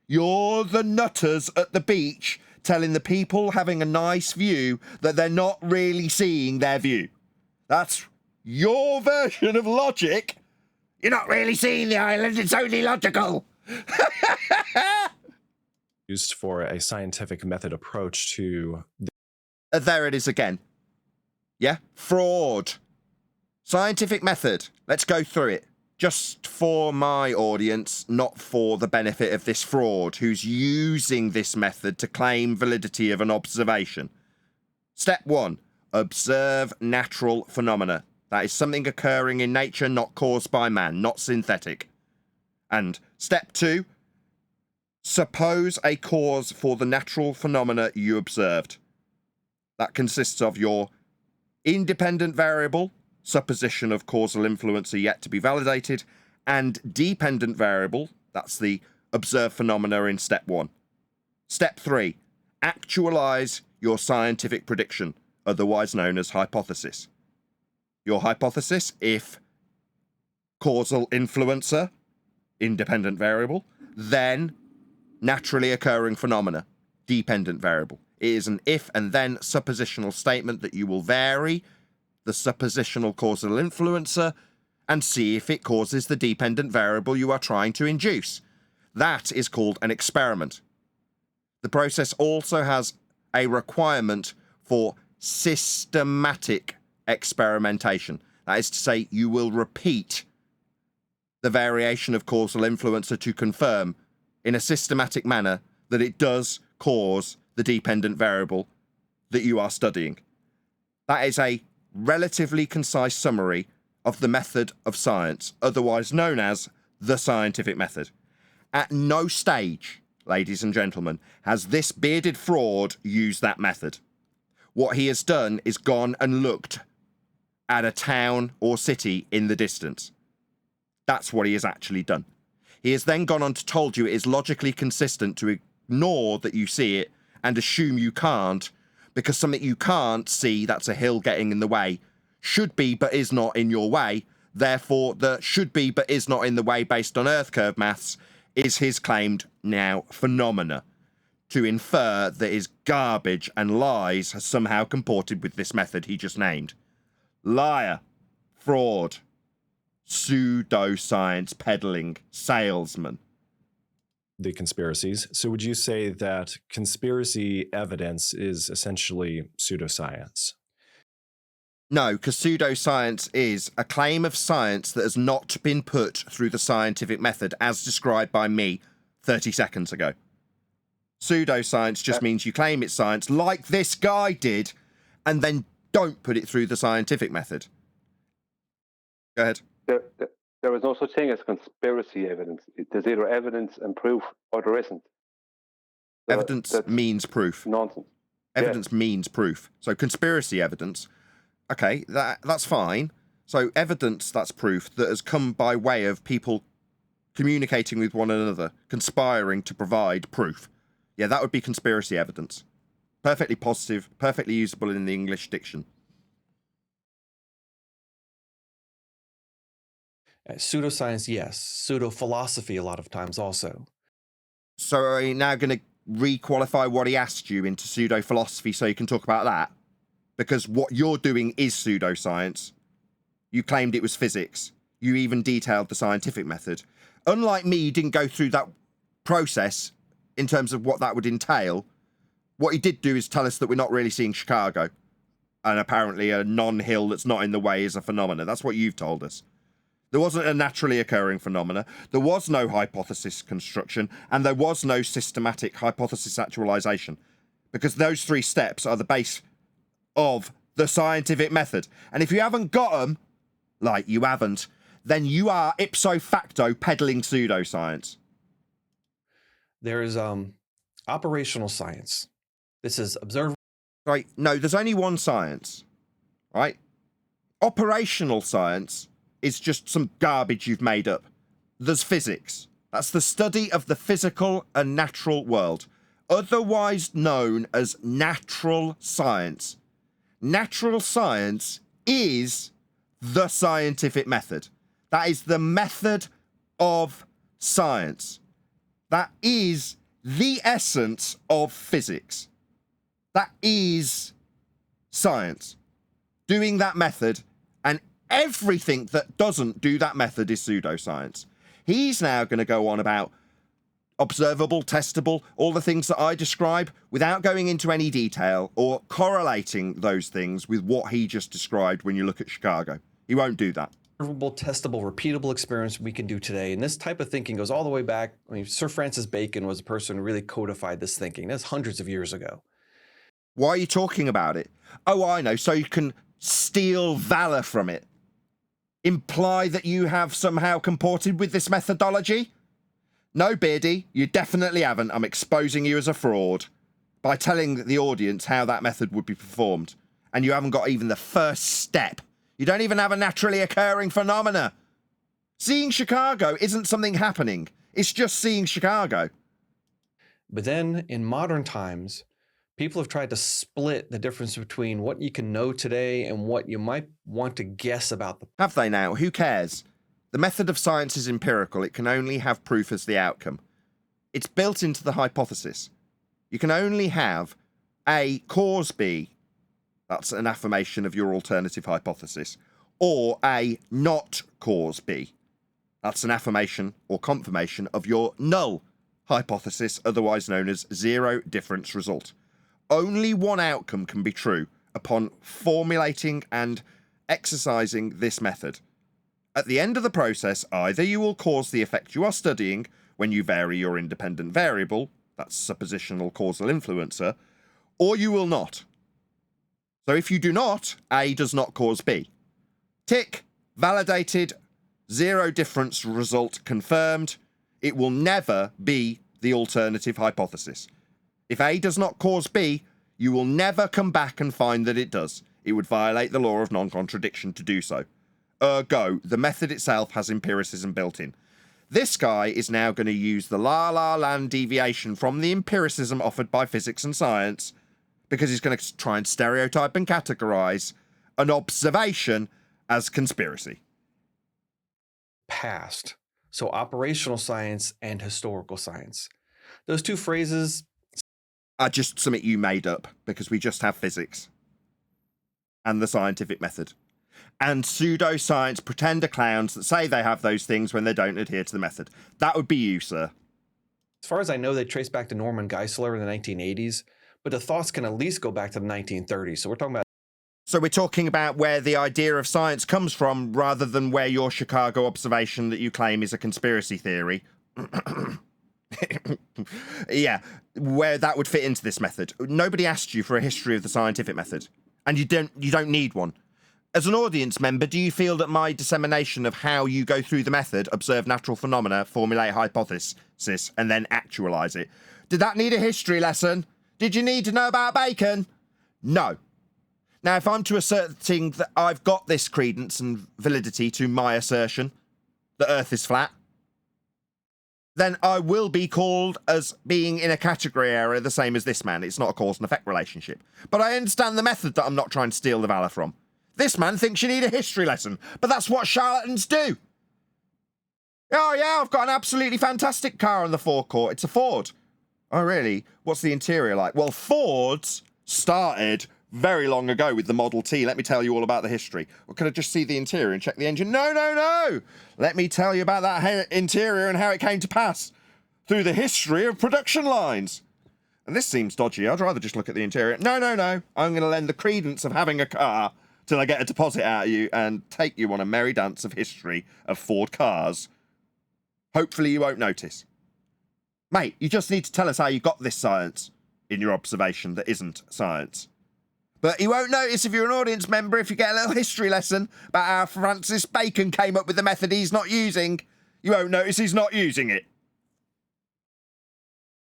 You're the nutters at the beach telling the people having a nice view that they're not really seeing their view. That's your version of logic. You're not really seeing the island, it's only logical. Used for a scientific method approach to... There it is again. Yeah? Fraud. Scientific method. Let's go through it. Just for my audience, not for the benefit of this fraud who's using this method to claim validity of an observation. Step 1. Observe natural phenomena. That is something occurring in nature, not caused by man, not synthetic. And step 2. Suppose a cause for the natural phenomena you observed. That consists of your independent variable, supposition of causal influencer yet to be validated, and dependent variable, that's the observed phenomena in step 1. Step 3. Actualize your scientific prediction, otherwise known as hypothesis. Your hypothesis, if causal influencer, independent variable, then naturally occurring phenomena, dependent variable. It is an if and then suppositional statement that you will vary the suppositional causal influencer and see if it causes the dependent variable you are trying to induce. That is called an experiment. The process also has a requirement for systematic experimentation. That is to say, you will repeat the variation of causal influencer to confirm in a systematic manner that it does cause the dependent variable that you are studying. That is a relatively concise summary of the method of science, otherwise known as the scientific method. At no stage, ladies and gentlemen, has this bearded fraud used that method. What he has done is gone and looked at a town or city in the distance. That's what he has actually done. He has then gone on to told you it is logically consistent to ignore that you see it and assume you can't, because something you can't see, that's a hill getting in the way, should be but is not in your way. Therefore, the should be but is not in the way based on earth curve maths is his claimed now phenomena, to infer that his garbage and lies has somehow comported with this method he just named. Liar, fraud, pseudoscience peddling salesman. The conspiracies. So would you say that conspiracy evidence is essentially pseudoscience? No, because pseudoscience is a claim of science that has not been put through the scientific method as described by me 30 seconds ago. Pseudoscience just means you claim it's science like this guy did and then don't put it through the scientific method. Go ahead. There is no such thing as conspiracy evidence. There's either evidence and proof or there isn't. Evidence means proof. Nonsense. Evidence means proof. So conspiracy evidence, okay, that's fine. So evidence, that's proof that has come by way of people communicating with one another, conspiring to provide proof. Yeah, that would be conspiracy evidence. Perfectly positive, perfectly usable in the English diction. Pseudoscience, yes. Pseudo-philosophy a lot of times also. So are you now going to re-qualify what he asked you into pseudo-philosophy so you can talk about that? Because what you're doing is pseudoscience. You claimed it was physics. You even detailed the scientific method. Unlike me, you didn't go through that process in terms of what that would entail. What he did do is tell us that we're not really seeing Chicago. And apparently a non-hill that's not in the way is a phenomena. That's what you've told us. There wasn't a naturally occurring phenomena. There was no hypothesis construction, and there was no systematic hypothesis actualization, because those 3 steps are the base of the scientific method. And if you haven't got them, like you haven't, then you are ipso facto peddling pseudoscience. There is operational science. This is observable. Right? No, there's only one science. Right? Operational science is just some garbage you've made up. There's physics. That's the study of the physical and natural world, otherwise known as natural science. Natural science is the scientific method. That is the method of science. That is the essence of physics. That is science. Doing that method, and everything that doesn't do that method is pseudoscience. He's now going to go on about observable, testable, all the things that I describe without going into any detail or correlating those things with what he just described when you look at Chicago. He won't do that. Observable, testable, repeatable experiments we can do today. And this type of thinking goes all the way back. I mean, Sir Francis Bacon was the person who really codified this thinking. That's hundreds of years ago. Why are you talking about it? Oh, I know. So you can steal valor from it. Imply that you have somehow comported with this methodology? No, Beardy, you definitely haven't. I'm exposing you as a fraud by telling the audience how that method would be performed. And you haven't got even the first step. You don't even have a naturally occurring phenomena. Seeing Chicago isn't something happening. It's just seeing Chicago. But then in modern times, people have tried to split the difference between what you can know today and what you might want to guess about the. Have they now? Who cares? The method of science is empirical. It can only have proof as the outcome. It's built into the hypothesis. You can only have A cause B. That's an affirmation of your alternative hypothesis. Or A not cause B. That's an affirmation or confirmation of your null hypothesis, otherwise known as zero difference result. Only one outcome can be true upon formulating and exercising this method. At the end of the process, either you will cause the effect you are studying when you vary your independent variable, that's suppositional causal influencer, or you will not. So if you do not, A does not cause B. Tick, validated, zero difference result confirmed. It will never be the alternative hypothesis. If A does not cause B, you will never come back and find that it does. It would violate the law of non-contradiction to do so. Ergo, the method itself has empiricism built in. This guy is now going to use the la-la land deviation from the empiricism offered by physics and science because he's going to try and stereotype and categorize an observation as conspiracy. Past. So operational science and historical science. Those two phrases are just something you made up because we just have physics and the scientific method. And pseudoscience pretender clowns that say they have those things when they don't adhere to the method. That would be you, sir. As far as I know, they trace back to Norman Geisler in the 1980s, but the thoughts can at least go back to the 1930s. So we're talking about. So we're talking about where the idea of science comes from rather than where your Chicago observation that you claim is a conspiracy theory. Yeah, where that would fit into this method. Nobody asked you for a history of the scientific method, and you don't need one. As an audience member, do you feel that my dissemination of how you go through the method, observe natural phenomena, formulate a hypothesis, and then actualize it, did that need a history lesson? Did you need to know about bacon? No. Now, if I'm to asserting that I've got this credence and validity to my assertion that Earth is flat, then I will be called as being in a category area the same as this man. It's not a cause and effect relationship. But I understand the method that I'm not trying to steal the valor from. This man thinks you need a history lesson, but that's what charlatans do. Oh yeah, I've got an absolutely fantastic car on the forecourt. It's a Ford. Oh really? What's the interior like? Well, Fords started very long ago with the Model T. Let me tell you all about the history. Or could I just see the interior and check the engine? No. Let me tell you about that interior and how it came to pass through the history of production lines. And this seems dodgy. I'd rather just look at the interior. No. I'm going to lend the credence of having a car till I get a deposit out of you and take you on a merry dance of history of Ford cars. Hopefully you won't notice. Mate, you just need to tell us how you got this science in your observation that isn't science. But you won't notice if you're an audience member if you get a little history lesson about how Francis Bacon came up with the method he's not using. You won't notice he's not using it.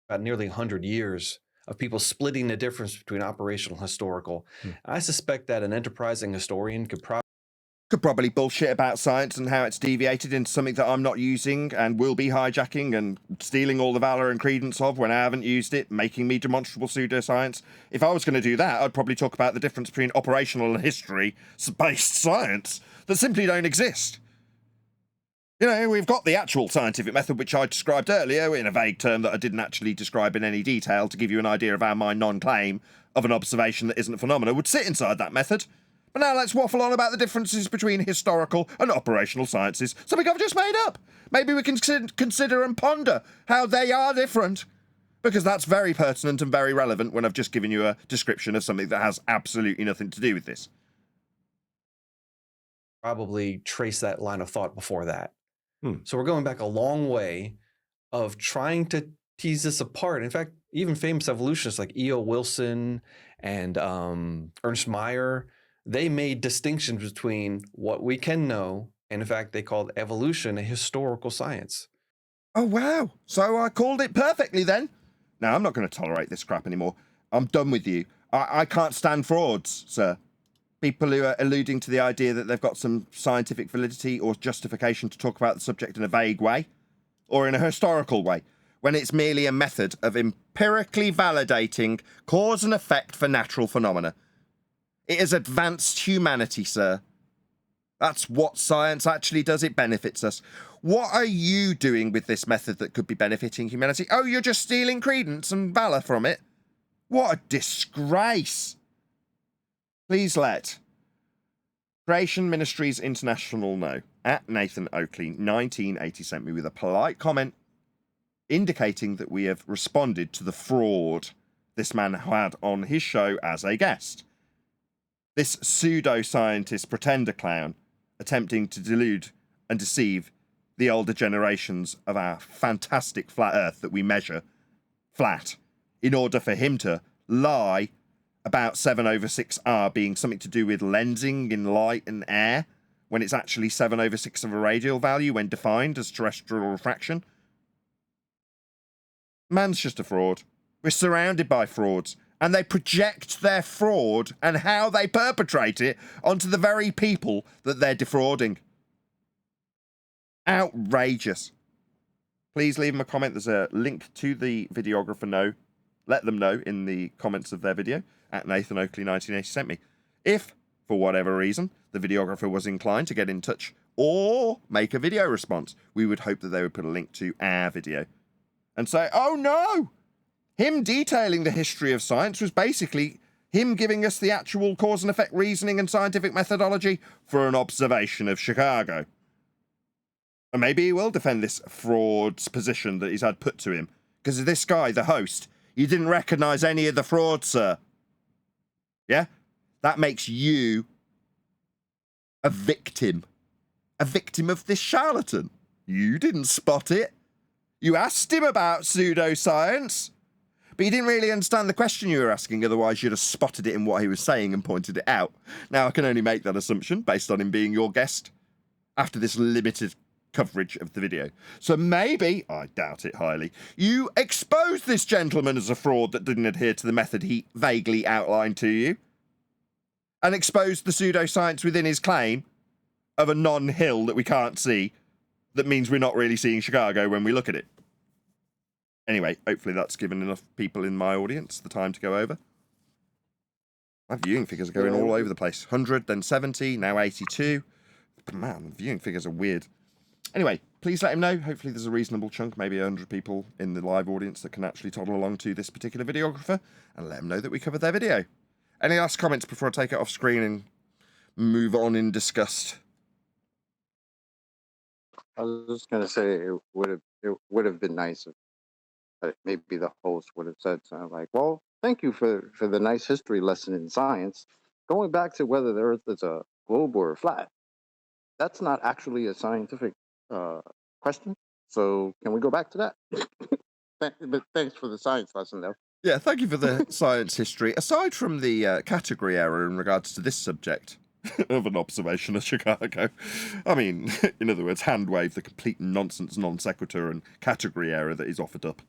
About nearly 100 years of people splitting the difference between operational and historical. I suspect that an enterprising historian could probably bullshit about science and how it's deviated into something that I'm not using and will be hijacking and stealing all the valor and credence of when I haven't used it, making me demonstrable pseudoscience. If I was going to do that, I'd probably talk about the difference between operational and history-based science that simply don't exist. You know, we've got the actual scientific method, which I described earlier in a vague term that I didn't actually describe in any detail to give you an idea of how my non-claim of an observation that isn't a phenomenon would sit inside that method. But now let's waffle on about the differences between historical and operational sciences, something I've just made up. Maybe we can consider and ponder how they are different, because that's very pertinent and very relevant when I've just given you a description of something that has absolutely nothing to do with this. Probably trace that line of thought before that. So we're going back a long way of trying to tease this apart. In fact, even famous evolutionists like E.O. Wilson and Ernst Mayr, they made distinctions between what we can know, and in fact, they called evolution a historical science. Oh, wow. So I called it perfectly then. Now, I'm not going to tolerate this crap anymore. I'm done with you. I can't stand frauds, sir. People who are alluding to the idea that they've got some scientific validity or justification to talk about the subject in a vague way or in a historical way, when it's merely a method of empirically validating cause and effect for natural phenomena. It is advanced humanity, sir. That's what science actually does. It benefits us. What are you doing with this method that could be benefiting humanity? Oh, you're just stealing credence and valour from it? What a disgrace. Please let Creation Ministries International know, at Nathan Oakley 1980 sent me with a polite comment indicating that we have responded to the fraud this man had on his show as a guest. This pseudo-scientist pretender clown attempting to delude and deceive the older generations of our fantastic flat earth that we measure flat in order for him to lie about 7/6R being something to do with lensing in light and air, when it's actually 7/6 of a radial value when defined as terrestrial refraction. Man's just a fraud. We're surrounded by frauds, and they project their fraud and how they perpetrate it onto the very people that they're defrauding. Outrageous. Please leave them a comment. There's a link to the videographer let them know in the comments of their video at Nathan Oakley 1980 sent me. If, for whatever reason, the videographer was inclined to get in touch or make a video response, we would hope that they would put a link to our video and say, oh no, him detailing the history of science was basically him giving us the actual cause and effect reasoning and scientific methodology for an observation of Chicago. And maybe he will defend this fraud's position that he's had put to him, because this guy, the host, you didn't recognise any of the fraud, sir. Yeah? That makes you a victim of this charlatan. You didn't spot it. You asked him about pseudoscience, but you didn't really understand the question you were asking, otherwise you'd have spotted it in what he was saying and pointed it out. Now, I can only make that assumption based on him being your guest after this limited coverage of the video. So maybe, I doubt it highly, you exposed this gentleman as a fraud that didn't adhere to the method he vaguely outlined to you, and exposed the pseudoscience within his claim of a non-hill that we can't see that means we're not really seeing Chicago when we look at it. Anyway, hopefully that's given enough people in my audience the time to go over. My viewing figures are going all over the place. 100, then 70, now 82. Man, viewing figures are weird. Anyway, please let him know. Hopefully there's a reasonable chunk, maybe 100 people in the live audience that can actually toddle along to this particular videographer and let him know that we covered their video. Any last comments before I take it off screen and move on in disgust? I was just gonna say it would have been nice if maybe the host would have said something like, "Well, thank you for the nice history lesson in science. Going back to whether the Earth is a globe or flat, that's not actually a scientific question. So can we go back to that?" But thanks for the science lesson, though. Yeah, thank you for the science history. Aside from the category error in regards to this subject of an observation of Chicago, I mean, in other words, hand wave the complete nonsense, non sequitur and category error that is offered up.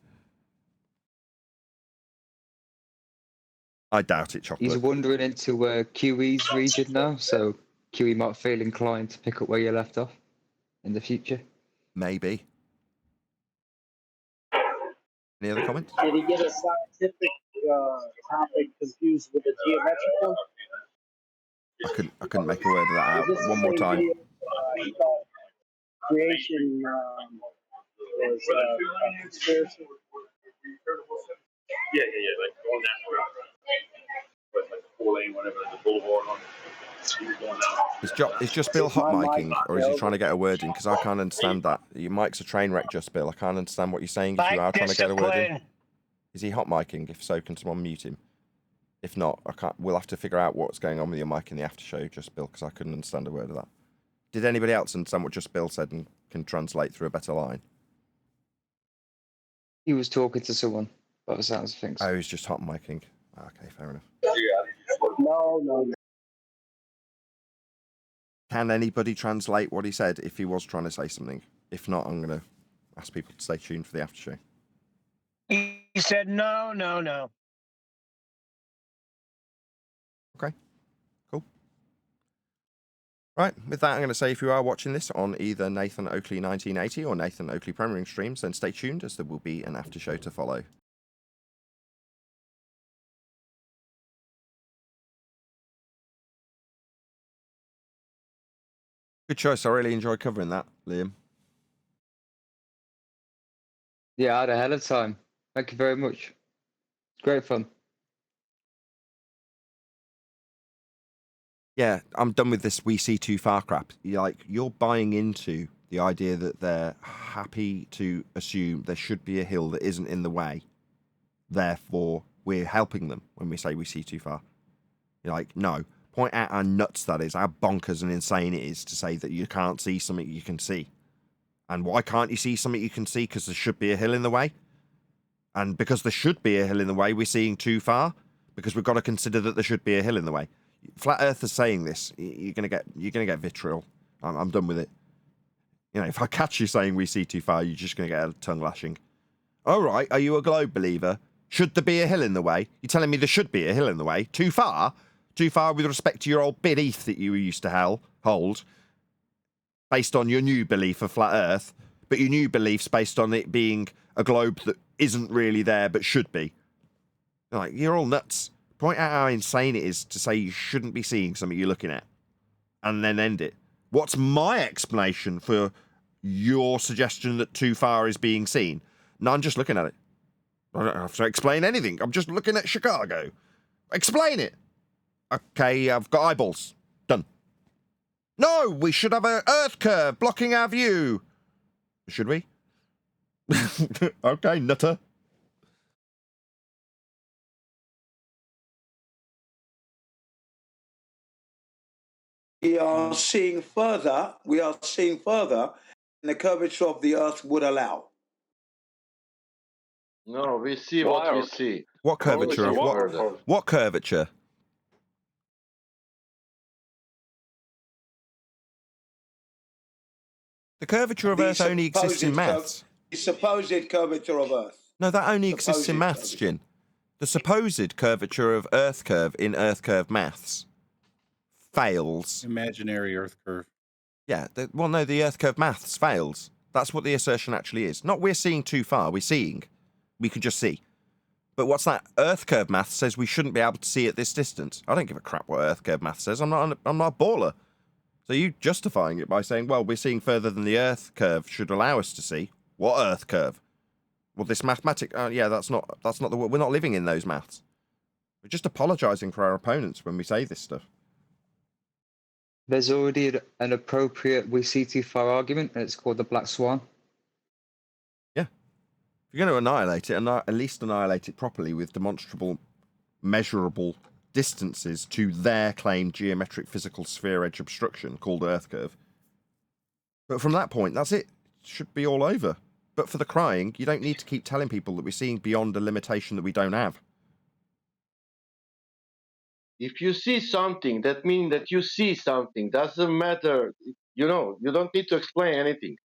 I doubt it, Chocolate. He's wandering into QE's region now, so QE might feel inclined to pick up where you left off in the future. Maybe. Any other comments? Did he get a scientific topic confused with a geometrical? I couldn't make a word of that out. One more time. creation was a conspiracy. Yeah, like going that way. But like the 4 lane, whatever, the boulevard on. He was going down. Is just Bill hot micing, or is he trying to get a word in? Because I can't understand that. Your mic's a train wreck, just Bill. I can't understand what you're saying if you are trying to get a word in. Is he hot micing? If so, can someone mute him? If not, I can't. We'll have to figure out what's going on with your mic in the after show, just Bill, because I couldn't understand a word of that. Did anybody else understand what just Bill said and can translate through a better line? He was talking to someone, by the sounds of things. Oh, he's just hot micing. Okay, fair enough. No. Can anybody translate what he said if he was trying to say something? If not, I'm going to ask people to stay tuned for the after show. He said, no. Okay, cool. Right, with that, I'm going to say if you are watching this on either Nathan Oakley 1980 or Nathan Oakley Premiering streams, then stay tuned as there will be an after show to follow. Good choice. I really enjoyed covering that, Liam. Yeah, I had a hell of a time. Thank you very much. Great fun. Yeah, I'm done with this we see too far crap. You're buying into the idea that they're happy to assume there should be a hill that isn't in the way. Therefore, we're helping them when we say we see too far. You're like, no. Point out how nuts that is, how bonkers and insane it is to say that you can't see something you can see. And why can't you see something you can see? Because there should be a hill in the way. And because there should be a hill in the way, we're seeing too far. Because we've got to consider that there should be a hill in the way. Flat Earthers saying this, you're gonna get vitriol. I'm done with it. You know, if I catch you saying we see too far, you're just gonna get a tongue lashing. All right, are you a globe believer? Should there be a hill in the way? You're telling me there should be a hill in the way? Too far? Too far with respect to your old belief that you used to hold, based on your new belief of flat Earth, but your new belief's based on it being a globe that isn't really there but should be. Like, you're all nuts. Point out how insane it is to say you shouldn't be seeing something you're looking at, and then end it. What's my explanation for your suggestion that too far is being seen? No, I'm just looking at it. I don't have to explain anything. I'm just looking at Chicago. Explain it. Okay, I've got eyeballs. Done. No, we should have an Earth curve blocking our view. Should we? Okay, nutter. We are seeing further than the curvature of the Earth would allow. No, we see what we see. What curvature of what? What curvature? The curvature of Earth only exists in maths. The supposed curvature of Earth. No, that only exists in maths, Jin. The supposed curvature of Earth curve in Earth curve maths fails. Imaginary Earth curve. Yeah, the Earth curve maths fails. That's what the assertion actually is. Not we're seeing too far, we're seeing. We can just see. But what's that? Earth curve maths says we shouldn't be able to see at this distance. I don't give a crap what Earth curve maths says. I'm not a baller. So you justifying it by saying, well, we're seeing further than the Earth curve should allow us to see. What Earth curve? Well, this mathematic, yeah, that's not the we're not living in those maths. We're just apologising for our opponents when we say this stuff. There's already an appropriate we see too far argument, and it's called the Black Swan. Yeah. If you're going to annihilate it, at least annihilate it properly with demonstrable, measurable distances to their claimed geometric physical sphere edge obstruction called Earth curve. But from that point, that's it. It should be all over. But for the crying, you don't need to keep telling people that we're seeing beyond a limitation that we don't have. If you see something, that means that you see something. Doesn't matter. You know, you don't need to explain anything.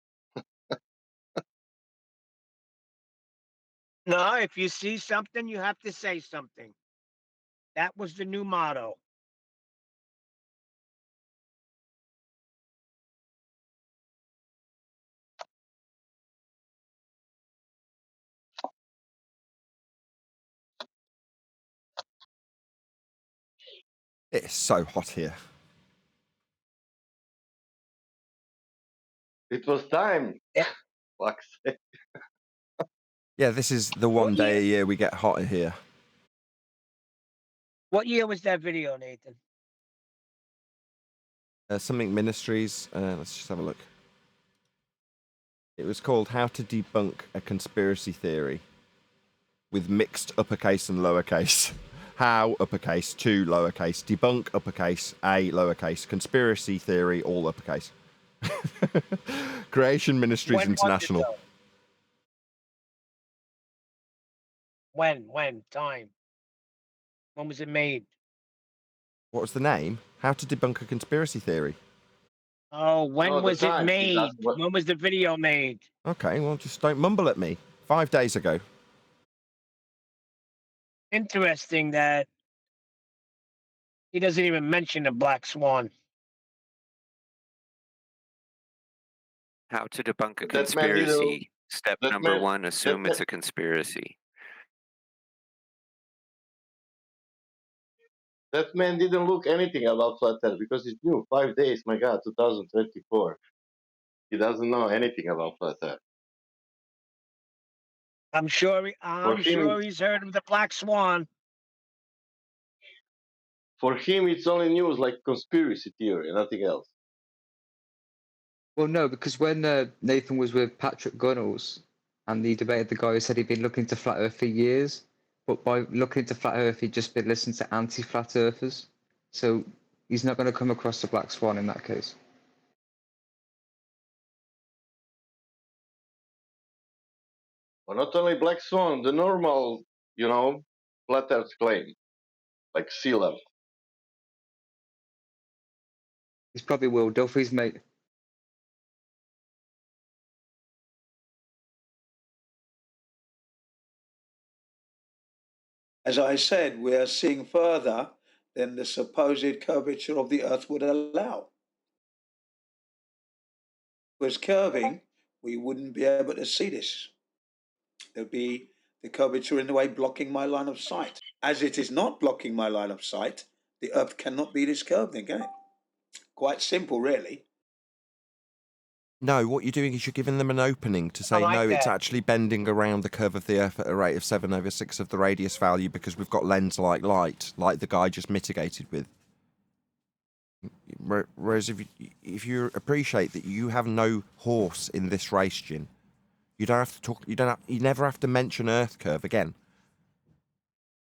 No, if you see something, you have to say something. That was the new motto. It's so hot here. It was time. Yeah. Fuck's sake. Yeah, this is the one day a year we get hotter here. What year was that video, Nathan? Something Ministries. Let's just have a look. It was called How to Debunk a Conspiracy Theory with mixed uppercase and lowercase. How, uppercase, to lowercase, debunk, uppercase, a, lowercase, conspiracy theory, all uppercase. Creation Ministries When was it, International. though? When? Time? When was it made? What was the name? How to Debunk a Conspiracy Theory. Oh, when No, the was it time. made? That's what. When was the video made? Okay, well, just don't mumble at me. 5 days ago. Interesting that he doesn't even mention the Black Swan. How to debunk a That man didn't. conspiracy. Step That number man. one, That assume man. it's a conspiracy. That man didn't look anything about flat Earth because it's new. 5 days. My God, 2024. He doesn't know anything about flat Earth. I'm sure. For I'm him, sure he's heard of the Black Swan. it's only news like conspiracy theory, nothing else. Well, no, because when Nathan was with Patrick Gunnels and he debated the guy who said he'd been looking into flat Earth for years, but by looking into flat Earth, he'd just been listening to anti-flat Earthers. So he's not going to come across the Black Swan in that case. But not only Black Swan, the normal, flat Earth claim, like sea level. He's probably Will Duffy's mate. As I said, we are seeing further than the supposed curvature of the Earth would allow. If it was curving, we wouldn't be able to see this. There'd be the curvature in the way blocking my line of sight. As it is not blocking my line of sight, the Earth cannot be this curved, can it? Quite simple, really. No, what you're doing is you're giving them an opening to say, like no, it's that. actually bending around the curve of the Earth at a rate of 7/6 of the radius value because we've got lens like light, like the guy just mitigated with. Whereas if you appreciate that you have no horse in this race, Jin, you don't have to talk. You never have to mention Earth curve again.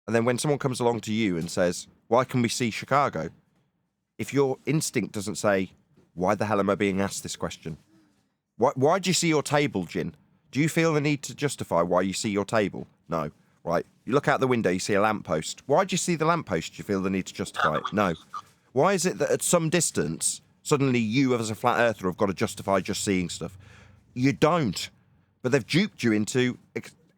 And then when someone comes along to you and says, "Why can we see Chicago?" If your instinct doesn't say, "Why the hell am I being asked this question?" Why do you see your table, Jin? Do you feel the need to justify why you see your table? No. Right. You look out the window, you see a lamppost. Why do you see the lamppost? Do you feel the need to justify it? No. Why is it that at some distance, suddenly you as a flat earther have got to justify just seeing stuff? You don't. But they've duped you into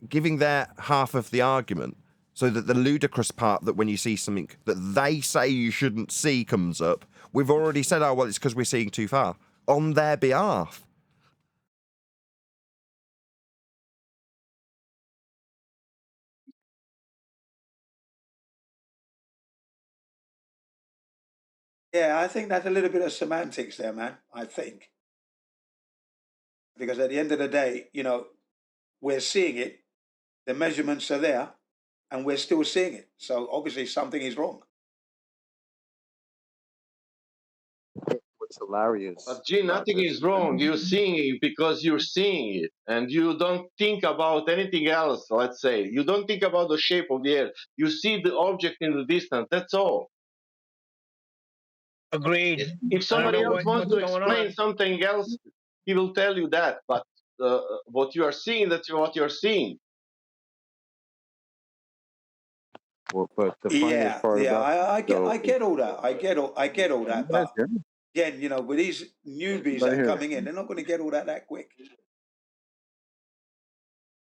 giving their half of the argument so that the ludicrous part that when you see something that they say you shouldn't see comes up, we've already said, oh, well, it's because we're seeing too far. On their behalf. Yeah, I think that's a little bit of semantics there, man. I think. Because at the end of the day, we're seeing it, the measurements are there, and we're still seeing it. So obviously something is wrong. What's hilarious But Gene, about nothing this is is that wrong. You're seeing it because you're seeing it, and you don't think about anything else. Let's say you don't think about the shape of the Earth. You see the object in the distance. That's all. Agreed. If I don't somebody know else wants what's to going explain on. something else, he will tell you that. But what you are seeing, that's what you're seeing. well, but the funniest part about I it, though, get all that. I get all that. yes, But again, with these newbies that right are here. coming in, they're not going to get all that quick.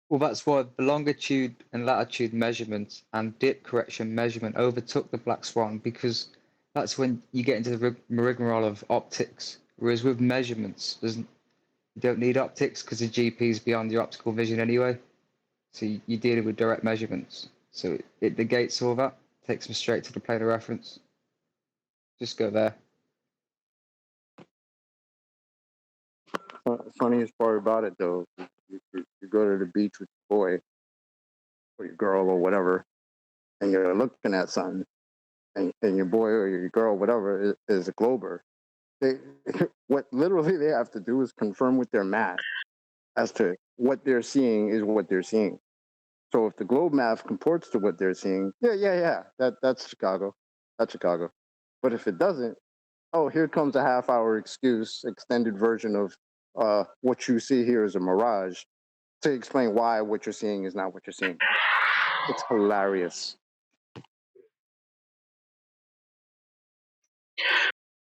Well, that's why the longitude and latitude measurement and dip correction measurement overtook the Black Swan, because that's when you get into the rigmarole of optics. Whereas with measurements, you don't need optics because the GP is beyond your optical vision anyway. So you're dealing with direct measurements. So it negates all that, takes them straight to the plane of reference. Just go there. funniest part about it, though, you go to the beach with your boy or your girl or whatever, and you're looking at something, and your boy or your girl, whatever, is a glober. They, what literally they have to do is confirm with their math as to what they're seeing is what they're seeing. So if the globe math comports to what they're seeing, yeah, that's Chicago. That's Chicago. But if it doesn't, oh, here comes a half-hour excuse, extended version of what you see here is a mirage to explain why what you're seeing is not what you're seeing. It's hilarious.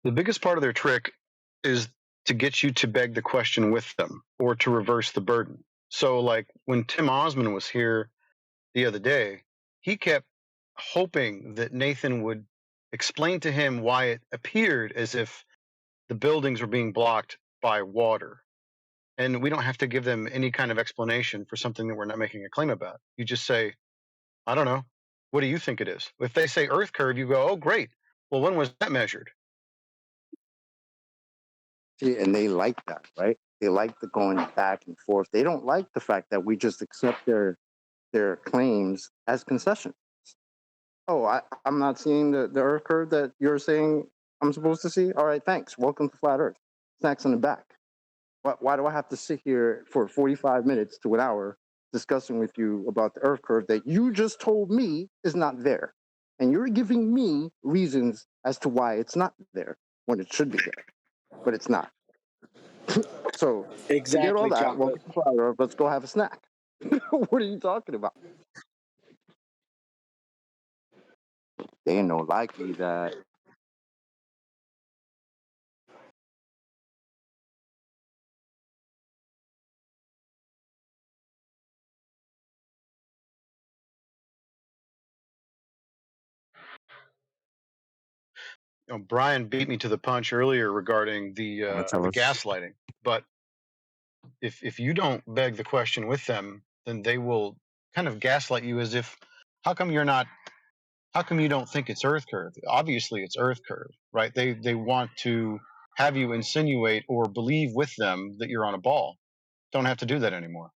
The biggest part of their trick is to get you to beg the question with them or to reverse the burden. So, like when Tim Osmond was here the other day, he kept hoping that Nathan would explain to him why it appeared as if the buildings were being blocked by water. And we don't have to give them any kind of explanation for something that we're not making a claim about. You just say, I don't know. What do you think it is? If they say Earth curve, you go, oh, great. Well, when was that measured? See, and they like that, right? They like the going back and forth. They don't like the fact that we just accept their claims as concession. Oh, I'm not seeing the Earth curve that you're saying I'm supposed to see. All right, thanks. Welcome to Flat Earth. Snacks in the back. Why do I have to sit here for 45 minutes to an hour discussing with you about the Earth curve that you just told me is not there? And you're giving me reasons as to why it's not there when it should be there, but it's not. So forget all Exactly, that. chocolate. Welcome to Flat Earth. Let's go have a snack. What are you talking about? They know likely that Brian beat me to the punch earlier regarding the gaslighting. But if you don't beg the question with them, then they will kind of gaslight you as if, how come you don't think it's Earth curve? Obviously it's Earth curve, right? They want to have you insinuate or believe with them that you're on a ball. Don't have to do that anymore.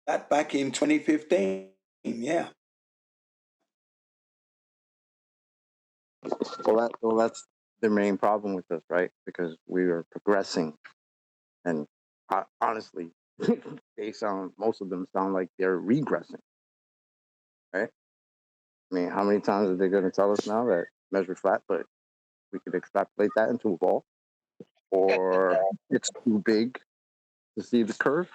That back in 2015, yeah. well, that's the main problem with us, right? Because we are progressing, and honestly, most of them sound like they're regressing, right? I mean, how many times are they going to tell us now that measure flat, but we could extrapolate that into a ball, or it's too big to see the curve?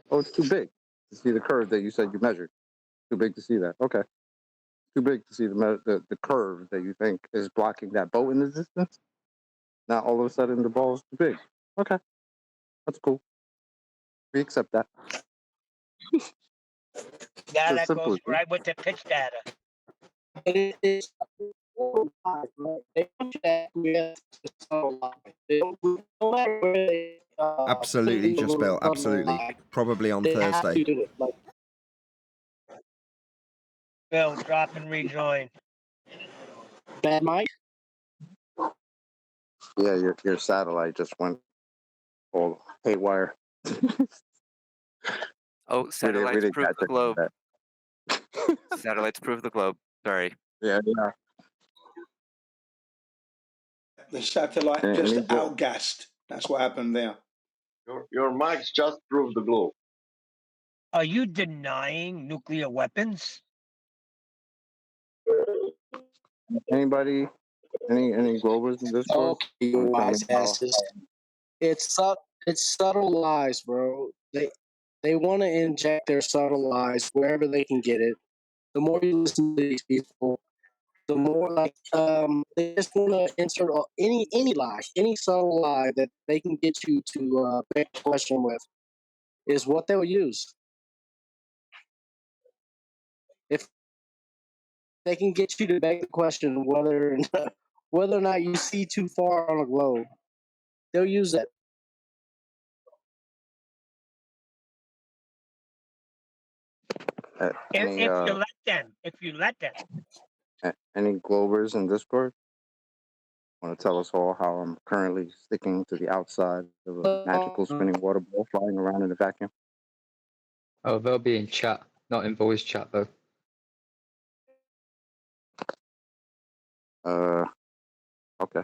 Oh, it's too big to see the curve that you said you measured. Too big to see that. Okay. Too big to see the curve that you think is blocking that boat in the distance. Now all of a sudden the ball is too big. Okay, that's cool. We accept that. Now It's that simple goes as right with the pitch data. They want you to acquiesce to subtle lie. No matter where they Absolutely, put a Just little Bill. subtle Absolutely. lie, Probably on they have Thursday. to do it. Like, Bill, drop and rejoin. bad mic. Yeah, your satellite just went all haywire. Oh, We satellites didn't prove catch the any of globe. that. Satellites prove the globe. Sorry. Yeah. The satellite And just he did. outgassed. That's what happened there. Your mics just prove the globe. Are you denying nuclear weapons? Anybody? Any Globers in Discord? Okay, you Wanna tell me wise how? asses. It's subtle lies, bro. They want to inject their subtle lies wherever they can get it. The more you listen to these people, the more like they just want to insert any lie, any subtle lie that they can get you to beg a question with is what they'll use. If they can get you to beg the question whether or not you see too far on a globe, they'll use that. Any If you let them, any Globers in Discord want to tell us all how I'm currently sticking to the outside of a magical spinning water ball flying around in a vacuum? Oh, they'll be in chat, not in voice chat though. Okay.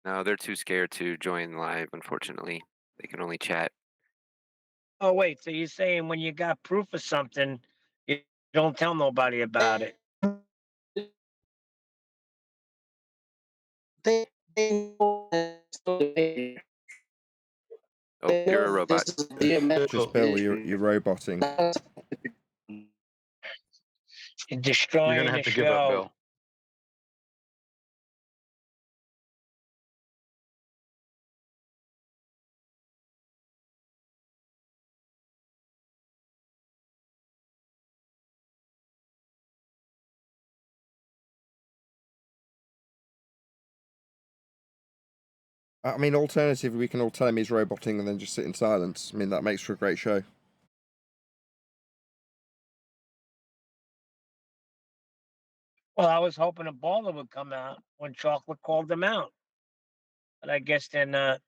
No, they're too scared to join live, unfortunately. They can only chat. Oh wait, so you're saying when you got proof of something, you don't tell nobody about it? Oh, you're a robot. Just Bill, you're roboting. You're You're destroying gonna the have to give up, show. Bill. I mean, alternatively, we can all tell him he's roboting and then just sit in silence. I mean, that makes for a great show. Well, I was hoping a baller would come out when Chocolate called them out, but I guess they're not.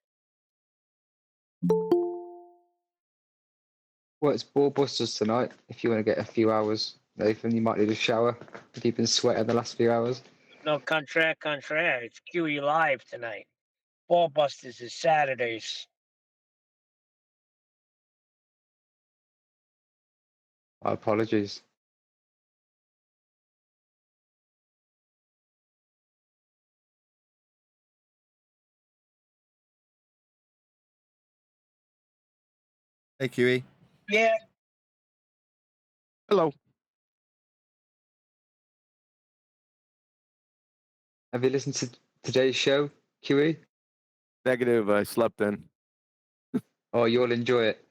Well, it's Ball Busters tonight. If you want to get a few hours, Nathan, you might need a shower if you've been sweating the last few hours. No, contraire. It's QE Live tonight. Ball Busters is Saturdays. My apologies. Hey, QE. Yeah. Hello. Have you listened to today's show, QE? Negative. I slept in. Oh, you'll enjoy it.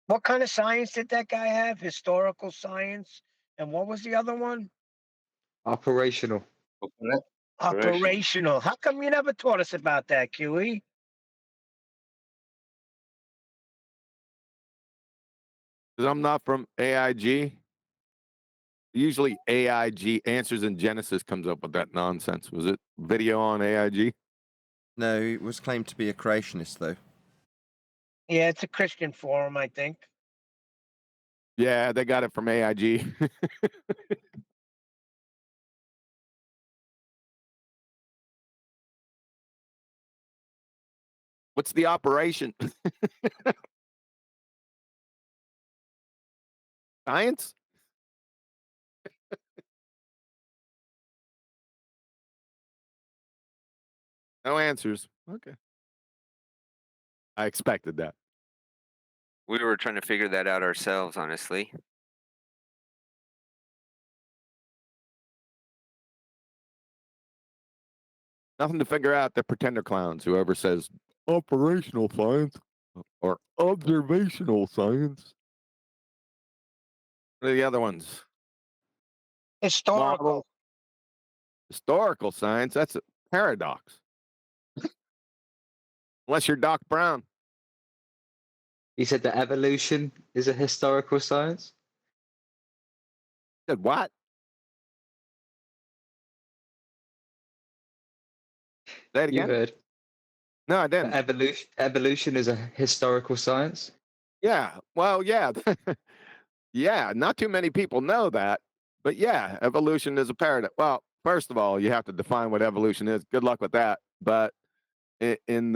What kind of science did that guy have? Historical science. And what was the other one? Operational. Operational. How come you never taught us about that, QE? Because I'm not from AIG. Usually AIG Answers in Genesis comes up with that nonsense. Was it video on AIG? No, it was claimed to be a creationist, though. Yeah, it's a Christian forum, I think. Yeah, they got it from AIG. What's the operation? Science? No answers. Okay. I expected that. We were trying to figure that out ourselves, honestly. Nothing to figure out. They're pretender clowns. Whoever says operational science or observational science. What are the other ones? Historical. Model. Historical science. That's a paradox. Unless you're Doc Brown. You said that evolution is a historical science? Said what? Say it You again? heard. No, I didn't. Evolution is a historical science? Yeah. Well, yeah. Yeah. Not too many people know that. But yeah, evolution is a paradox. Well, first of all, you have to define what evolution is. Good luck with that. But in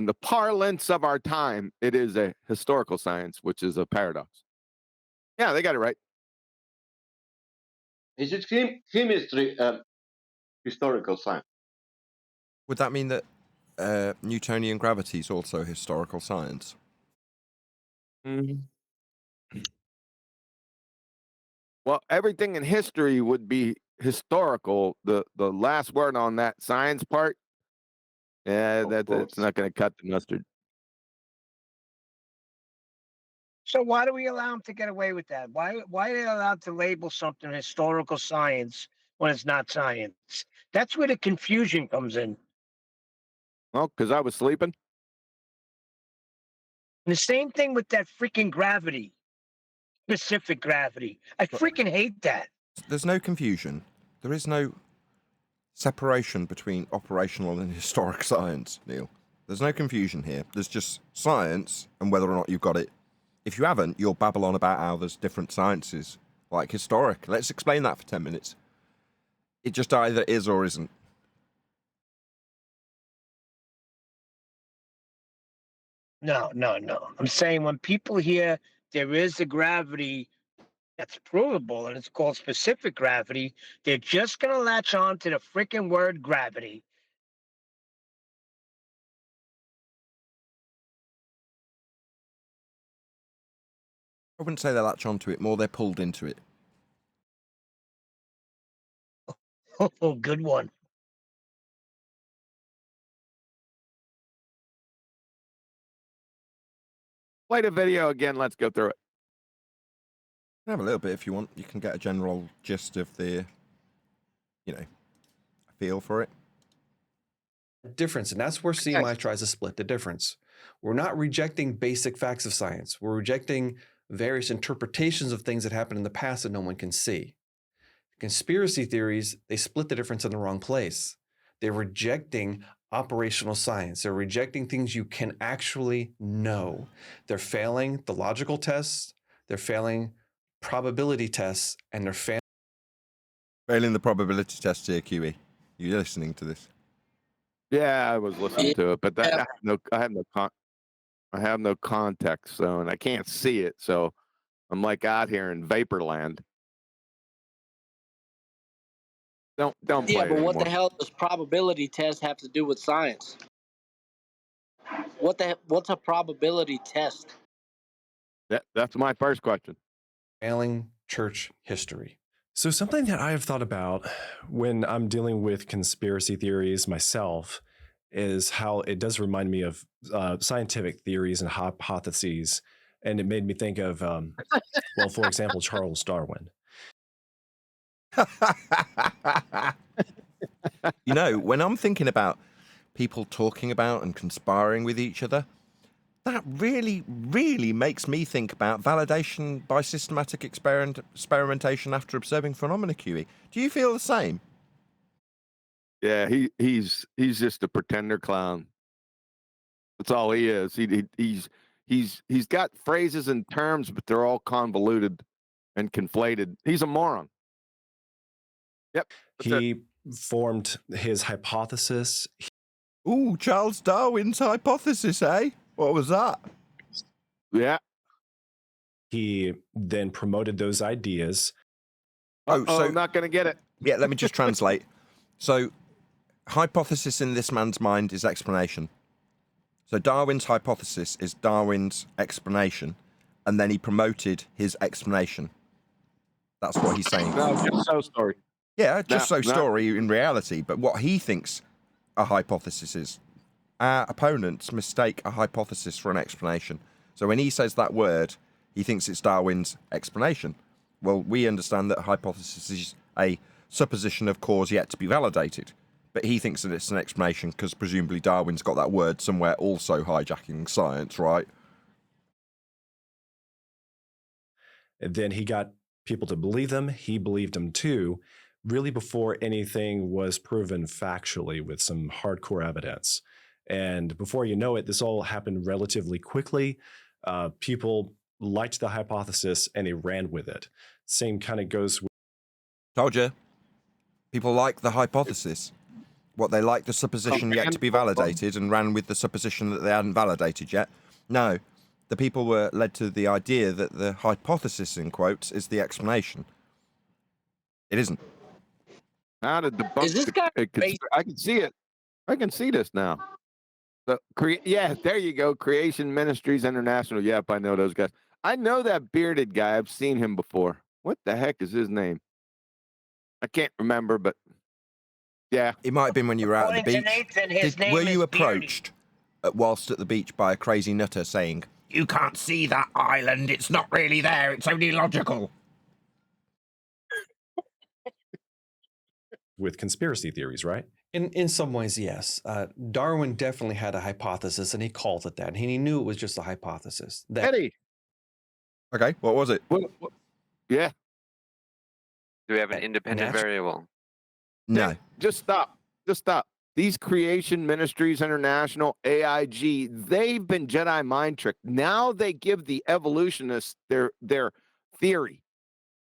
the parlance of our time, it is a historical science, which is a paradox. Yeah, they got it right. Is it chemistry historical science? Would that mean that Newtonian gravity is also historical science? Well, everything in history would be historical. The last word on that science part, yeah, that's not going to cut the mustard. So why do we allow them to get away with that? Why are they allowed to label something historical science when it's not science? That's where the confusion comes in. Well, because I was sleeping. And the same thing with that freaking gravity, specific gravity. I freaking hate that. There's no confusion. There is no separation between operational and historic science, Neil. There's no confusion here. There's just science and whether or not you've got it. If you haven't, you'll babble on about how there's different sciences, like historic. Let's explain that for 10 minutes. It just either is or isn't. No. I'm saying when people hear there is a gravity that's provable and it's called specific gravity, they're just going to latch on to the freaking word gravity. I wouldn't say they latch onto it, more they're pulled into it. Oh, good one. Play the video again. Let's go through it. Have a little bit if you want. You can get a general gist of the, feel for it. Difference, and that's where CMI tries to split the difference. We're not rejecting basic facts of science. We're rejecting various interpretations of things that happened in the past that no one can see. Conspiracy theories, they split the difference in the wrong place. They're rejecting operational science. They're rejecting things you can actually know. They're failing the logical tests, they're failing probability tests, and they're failing the probability test here, QE. You listening to this? Yeah, I was listening to it, but that I have no context, so, and I can't see it, so I'm like out here in Vaporland. Don't play Yeah, it but what anymore. the hell does probability test have to do with science? What's a probability test? That's my first question. failing church history. So something that I have thought about when I'm dealing with conspiracy theories myself is how it does remind me of scientific theories and hypotheses. And it made me think of, well, for example, Charles Darwin. When I'm thinking about people talking about and conspiring with each other, that really, really makes me think about validation by systematic experimentation after observing phenomena, QE. Do you feel the same? Yeah, he's just a pretender clown. That's all he is. He's got phrases and terms, but they're all convoluted and conflated. He's a moron. Yep. He formed his hypothesis. Ooh, Charles Darwin's hypothesis, eh? What was that? Yeah. He then promoted those ideas. So I'm not going to get it. Yeah, let me just translate. So, hypothesis in this man's mind is explanation. So Darwin's hypothesis is Darwin's explanation, and then he promoted his explanation. That's what he's saying. No, just so story. Yeah, just story in reality, but what he thinks a hypothesis is. Our opponents mistake a hypothesis for an explanation. So when he says that word, he thinks it's Darwin's explanation. Well, we understand that a hypothesis is a supposition of cause yet to be validated. But he thinks that it's an explanation because presumably Darwin's got that word somewhere also hijacking science, right? And then he got people to believe them. He believed them too, really before anything was proven factually with some hardcore evidence. And before you know it, this all happened relatively quickly. People liked the hypothesis and they ran with it. Same kind of goes with... Told you. People like the hypothesis. What, they like the supposition yet to be validated and ran with the supposition that they hadn't validated yet? No. The people were led to the idea that the hypothesis, in quotes, is the explanation. It isn't. How to debunk Is this guy I can see it. I can see this now. So, yeah, there you go. Creation Ministries International. Yep, I know those guys. I know that bearded guy. I've seen him before. What the heck is his name? I can't remember, but yeah. It might have been when you were out at the beach. Nathan, his name Were you is approached whilst at the beach by a crazy nutter saying, You can't see that island. It's not really there. It's only logical. With conspiracy theories, right? In some ways, yes. Darwin definitely had a hypothesis, and he called it that. And he knew it was just a hypothesis. That Eddie. Okay, what was it? Yeah. Do we have an independent variable? No. Hey, just stop. Just stop. These Creation Ministries International, AIG, they've been Jedi mind tricked. Now they give the evolutionists their theory,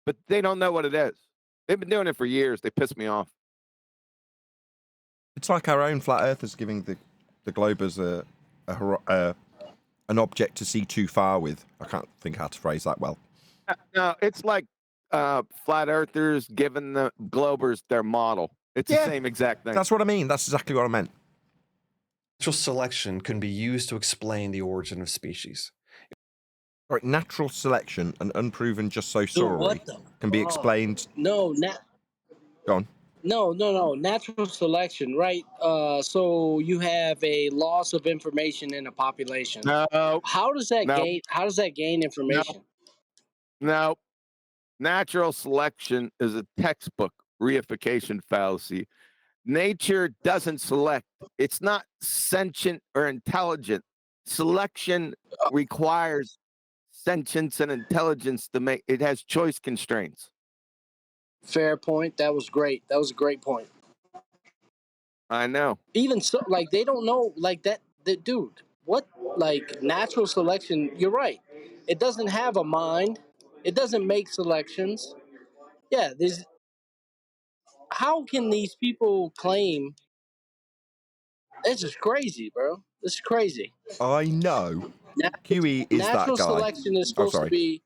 but they don't know what it is. They've been doing it for years. They piss me off. It's like our own flat earthers giving the globe as an object to see too far with. I can't think how to phrase that well. No, it's like flat earthers giving the globers their model. It's the same exact thing. That's what I mean. That's exactly what I meant. natural selection can be used to explain the origin of species. Right, natural selection and unproven just so sorry what the can be fuck? explained. No, Go on. No. Natural selection, right? So you have a loss of information in a population. No. How does that No. gain? How does that gain information? No. Natural selection is a textbook reification fallacy. Nature doesn't select. It's not sentient or intelligent. Selection requires sentience and intelligence to make it has choice constraints. Fair point. That was great. That was a great point. I know. Even so, like they don't know, like that dude. What, like natural selection? You're right. It doesn't have a mind. It doesn't make selections. Yeah, there's. How can these people claim? This is crazy, bro. This is crazy. I know. QE is that Natural guy. selection is Oh, supposed to sorry. be.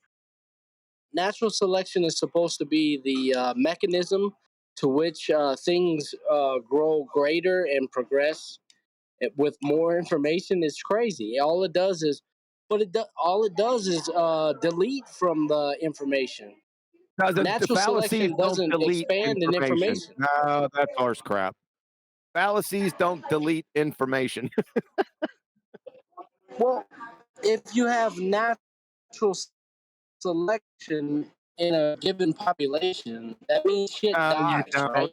Natural selection is supposed to be the mechanism to which things grow greater and progress with more information. Is crazy. All it does is, all it does is delete from the information. The Natural fallacies selection don't doesn't delete expand in information. No, that's horse crap. Fallacies don't delete information. Well, if you have natural selection in a given population, that means shit You dies, don't. right?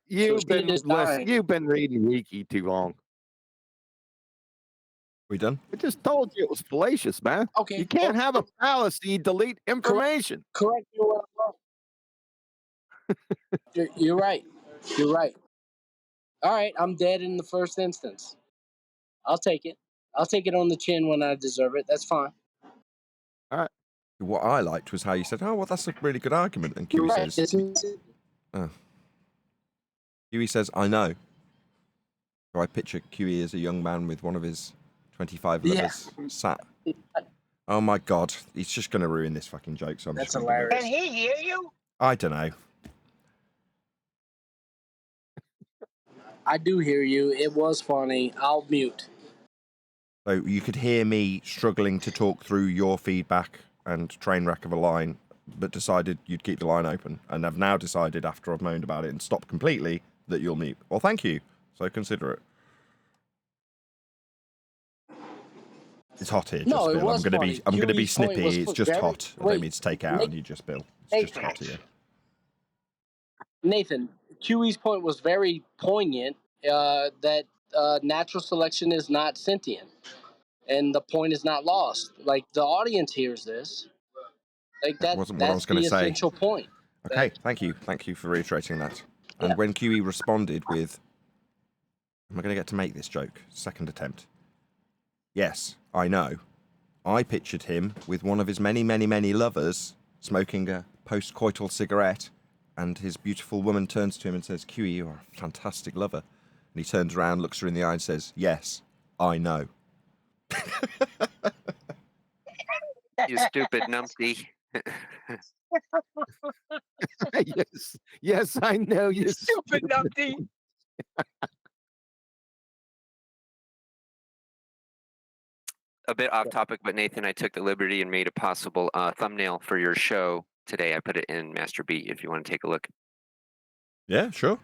You've shit is dying. you've been reading Wiki too long. We done? I just told you it was fallacious, man. Okay. You can't have a fallacy delete information. Correct me where I'm wrong. You're right. You're right. All right, I'm dead in the first instance. I'll take it. I'll take it on the chin when I deserve it. That's fine. All right. What I liked was how you said, "Oh, well, that's a really good argument," and You're QE right. says, QE says, "I know." So I picture QE as a young man with one of his 25 lovers sat. Oh my god, he's just going to ruin this fucking joke. So I'm That's just gonna Can he hear you? I don't know. I do hear you. It was funny. I'll mute. So you could hear me struggling to talk through your feedback and train wreck of a line, but decided you'd keep the line open, and I've now decided after I've moaned about it and stopped completely that you'll mute. Well, thank you. So considerate. It's hot here, No, just it Bill. was I'm gonna be QE's point snippy. was It's just very- hot. I wait, don't mean to take out on you, just Bill. It's just hot here. Nathan, QE's point was very poignant that natural selection is not sentient, and the point is not lost. Like the audience hears this, like That that. wasn't what I was That's going the to say. essential point. Okay, thank you for reiterating that. And when QE responded with, "Am I going to get to make this joke?" Second attempt. Yes, I know. I pictured him with one of his many, many, many lovers smoking a post-coital cigarette, and his beautiful woman turns to him and says, "QE, you are a fantastic lover." And he turns around, looks her in the eye, and says, "Yes, I know." You stupid numpty. Yes, I know you Stupid numpty. A bit off topic, but Nathan, I took the liberty and made a possible thumbnail for your show today. I put it in Master Beat if you want to take a look. Yeah, sure.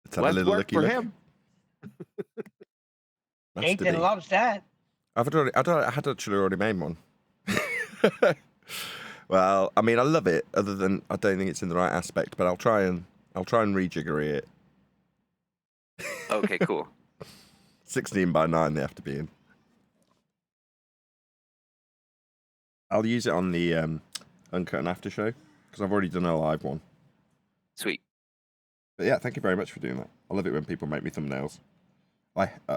Let's have a Less little work looky for look. him. Nathan loves that. I had actually already made one. Well, I mean, I love it. Other than I don't think it's in the right aspect, but I'll try and rejiggery it. Okay, cool. 16:9 they have to be in. I'll use it on the Uncut and After show because I've already done a live one. Sweet. But yeah, thank you very much for doing that. I love it when people make me thumbnails.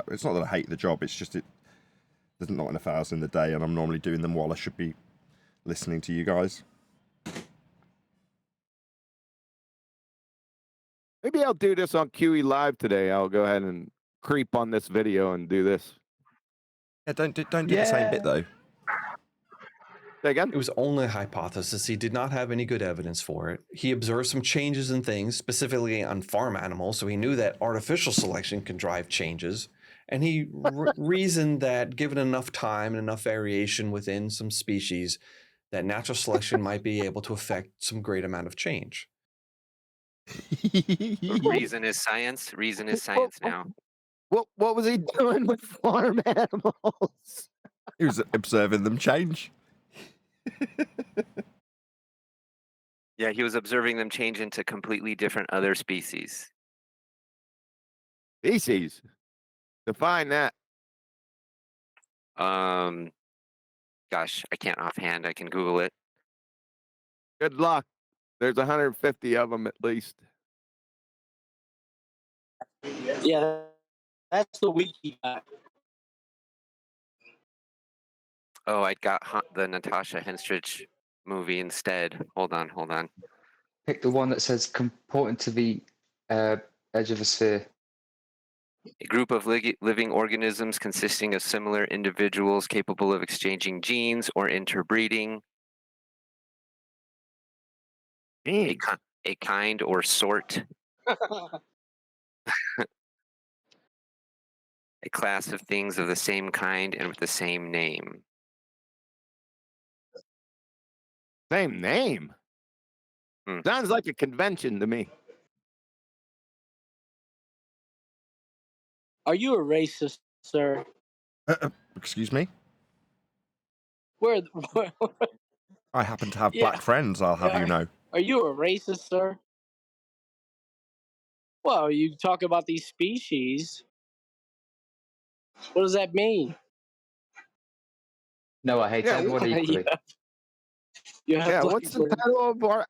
It's not that I hate the job. It's just there's not enough hours in the day, and I'm normally doing them while I should be listening to you guys. Maybe I'll do this on QE Live today. I'll go ahead and creep on this video and do this. Yeah, don't do the same bit though. Say again? It was only a hypothesis. He did not have any good evidence for it. He observed some changes in things, specifically on farm animals, so he knew that artificial selection can drive changes. And he reasoned that given enough time and enough variation within some species, that natural selection might be able to affect some great amount of change. Reason is science. Reason is science now. What was he doing with farm animals? He was observing them change. Yeah, he was observing them change into completely different other species. Species? Define that. Gosh, I can't offhand. I can Google it. Good luck. There's 150 of them at least. Yeah, that's the wiki guy. Oh, I got the Natasha Henstridge movie instead. Hold on. Pick the one that says important to the edge of a sphere. A group of living organisms consisting of similar individuals capable of exchanging genes or interbreeding. A kind or sort. A class of things of the same kind and with the same name. Same name? Sounds like a convention to me. Are you a racist, sir? Excuse me? Where I happen to have Yeah. black friends, I'll have you know. Are you a racist, sir? Well, you talk about these species. What does that mean? No, I hate everyone equally. You have Yeah, black what's the friends. title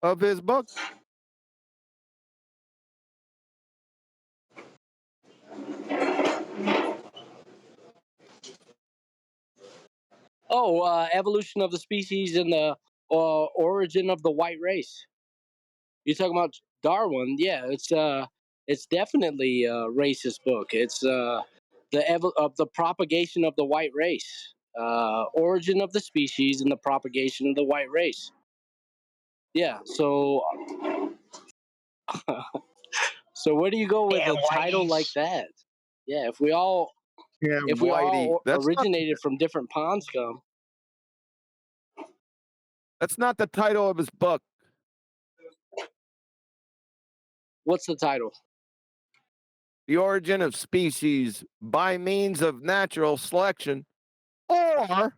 of his book? Oh, evolution of the species and the origin of the white race. You're talking about Darwin? Yeah, it's definitely a racist book. It's the propagation of the white race, origin of the species and the propagation of the white race. Yeah, so so where do you go with a title like that? Yeah, if we all Whitey. originated from different pond scum. That's not the title of his book. What's the title? The Origin of Species by Means of Natural Selection, or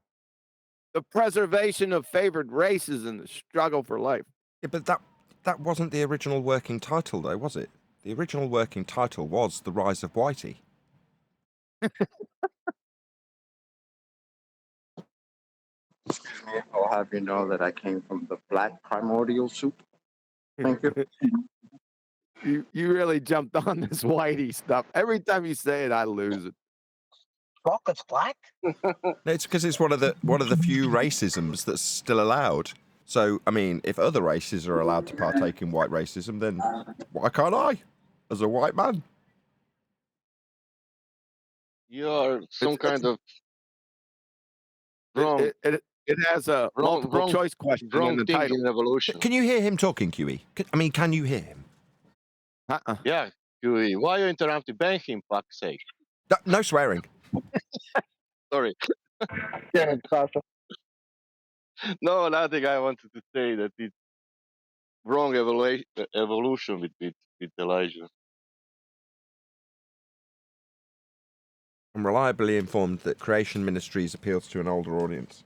The Preservation of Favored Races in the Struggle for Life. Yeah, but that wasn't the original working title, though, was it? The original working title was The Rise of Whitey. I'll have you know that I came from the black primordial soup. Thank you. You really jumped on this Whitey stuff. Every time you say it, I lose it. Chocolate's black? No, it's because it's one of the few racisms that's still allowed. So, I mean, if other races are allowed to partake in white racism, then why can't I, as a white man? You're some kind of wrong. It has a multiple choice question in the thing title. in evolution. Can you hear him talking, QE? Can you hear him? Yeah, QE. Why you interrupting? Ban him, fuck's sake. No swearing. Sorry. Yeah, Sasha. No, nothing. I wanted to say that it's wrong evolution with Elijah. I'm reliably informed that Creation Ministries appeals to an older audience.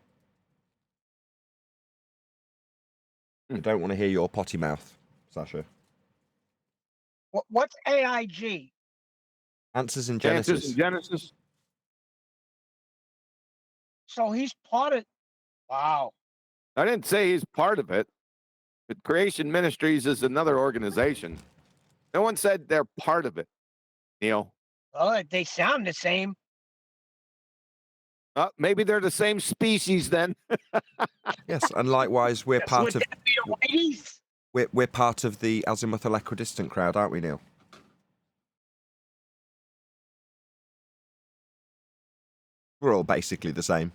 I don't want to hear your potty mouth, Sasha. What's AIG? Answers in Genesis. Answers in Genesis. So he's part of. Wow. I didn't say he's part of it. But Creation Ministries is another organization. No one said they're part of it, Neil. Well, they sound the same. Maybe they're the same species then. Yes, and likewise, we're part of. Would that be the whiteys? We're part of the azimuthal equidistant crowd, aren't we, Neil? We're all basically the same.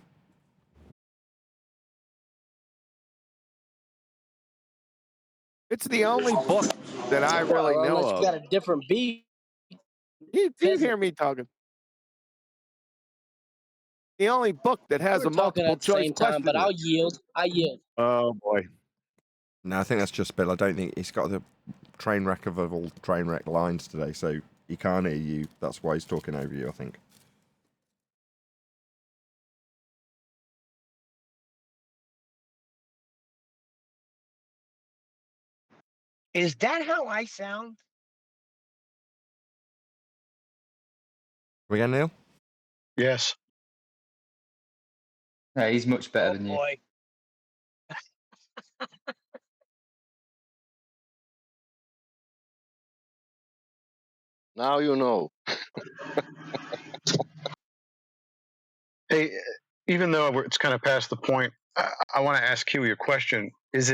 It's the only book that I really know unless of. you got a different beat. You hear me talking? The only book that has We're a talking multiple at the choice same time, question. but I'll yield. I yield. Oh boy. No, I think that's just Bill. I don't think he's got the train wreck of all train wreck lines today, so he can't hear you. That's why he's talking over you, I think. Is that how I sound? We go, Neil? Yes. No, he's much better than you. Boy. Now you know. Hey, even though it's kind of past the point, I want to ask Huey a question. Does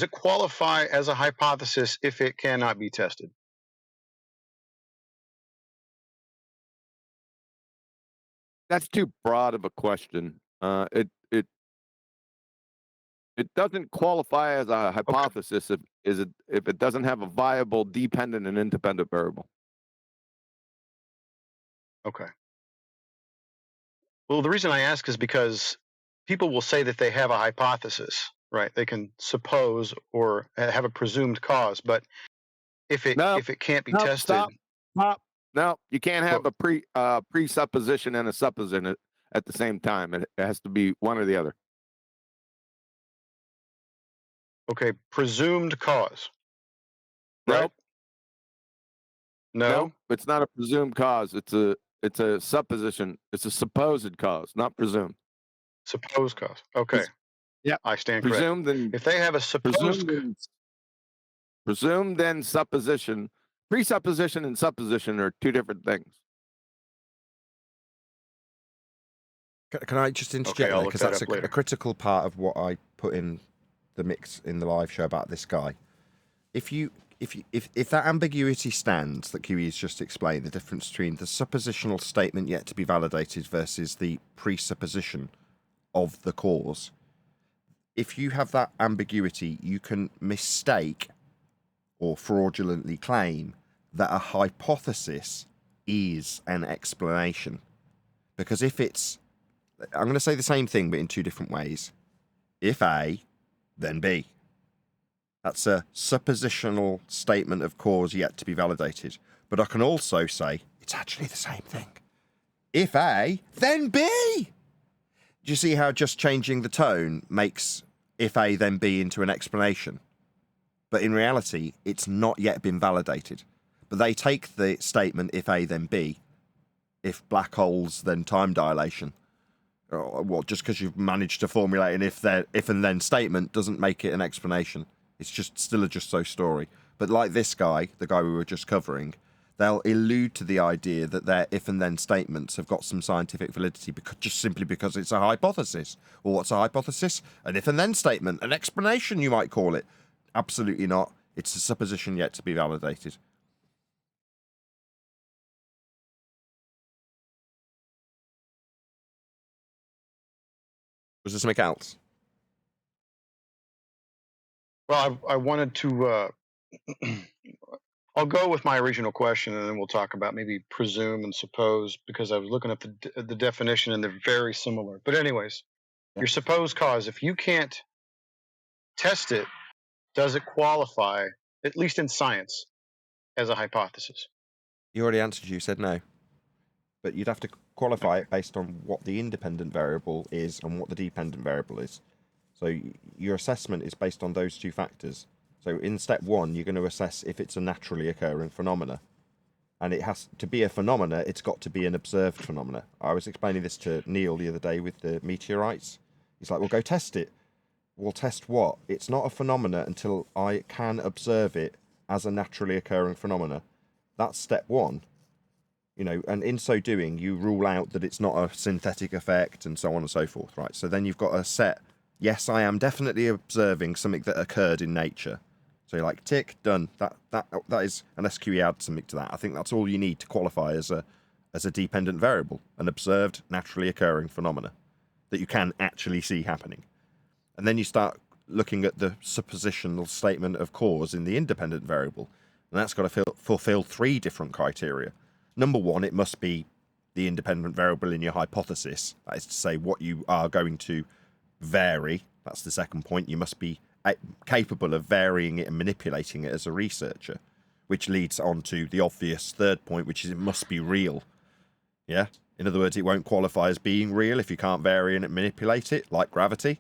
it qualify as a hypothesis if it cannot be tested? That's too broad of a question. It doesn't qualify as a hypothesis if it doesn't have a viable dependent and independent variable. Okay. Well, the reason I ask is because people will say that they have a hypothesis, right? They can suppose or have a presumed cause, but if it can't be tested, Stop. No, you can't have a presupposition and a supposition at the same time. It has to be one or the other. okay, presumed cause. Right? Nope. No. Nope, it's not a presumed cause. It's a supposition. It's a supposed cause, not presumed. Supposed cause. Okay. Yeah. I stand Presumed corrected. and If they have a supposed presumed and supposition, presupposition and supposition are two different things. Can I just interject there? Because that's a critical part of what I put in the mix in the live show about this guy. If that ambiguity stands that QE has just explained, the difference between the suppositional statement yet to be validated versus the presupposition of the cause, if you have that ambiguity, you can mistake or fraudulently claim that a hypothesis is an explanation. Because if it's, I'm going to say the same thing but in two different ways. If A, then B. That's a suppositional statement of cause yet to be validated. But I can also say it's actually the same thing. If A, then B. Do you see how just changing the tone makes if A, then B into an explanation? But in reality, it's not yet been validated. But they take the statement if A, then B. If black holes, then time dilation. Well, just because you've managed to formulate an if and then statement doesn't make it an explanation. It's just still a just so story. But like this guy, the guy we were just covering, they'll allude to the idea that their if and then statements have got some scientific validity just simply because it's a hypothesis. Well, what's a hypothesis? An if and then statement, an explanation you might call it. Absolutely not. It's a supposition yet to be validated. Was there something else? Well, I wanted to. I'll go with my original question, and then we'll talk about maybe presume and suppose, because I was looking at the definition, and they're very similar. But anyways, your supposed cause, if you can't test it, does it qualify, at least in science, as a hypothesis? You already answered. You said no. but you'd have to qualify it based on what the independent variable is and what the dependent variable is. So your assessment is based on those two factors. So in step 1, you're going to assess if it's a naturally occurring phenomena. And it has to be a phenomena, it's got to be an observed phenomena. I was explaining this to Neil the other day with the meteorites. He's like, well, go test it. Well, test what? It's not a phenomena until I can observe it as a naturally occurring phenomena. That's step 1. You know, and in so doing, you rule out that it's not a synthetic effect and so on and so forth, right? So then you've got a set, yes, I am definitely observing something that occurred in nature. So you're like, tick, done. That is an SQE add something to that. I think that's all you need to qualify as a dependent variable, an observed, naturally occurring phenomena that you can actually see happening. And then you start looking at the suppositional statement of cause in the independent variable, and that's got to fulfill 3 different criteria. Number 1, it must be the independent variable in your hypothesis. That is to say, what you are going to vary. That's the second point. You must be capable of varying it and manipulating it as a researcher, which leads on to the obvious third point, which is it must be real. Yeah? In other words, it won't qualify as being real if you can't vary and manipulate it, like gravity.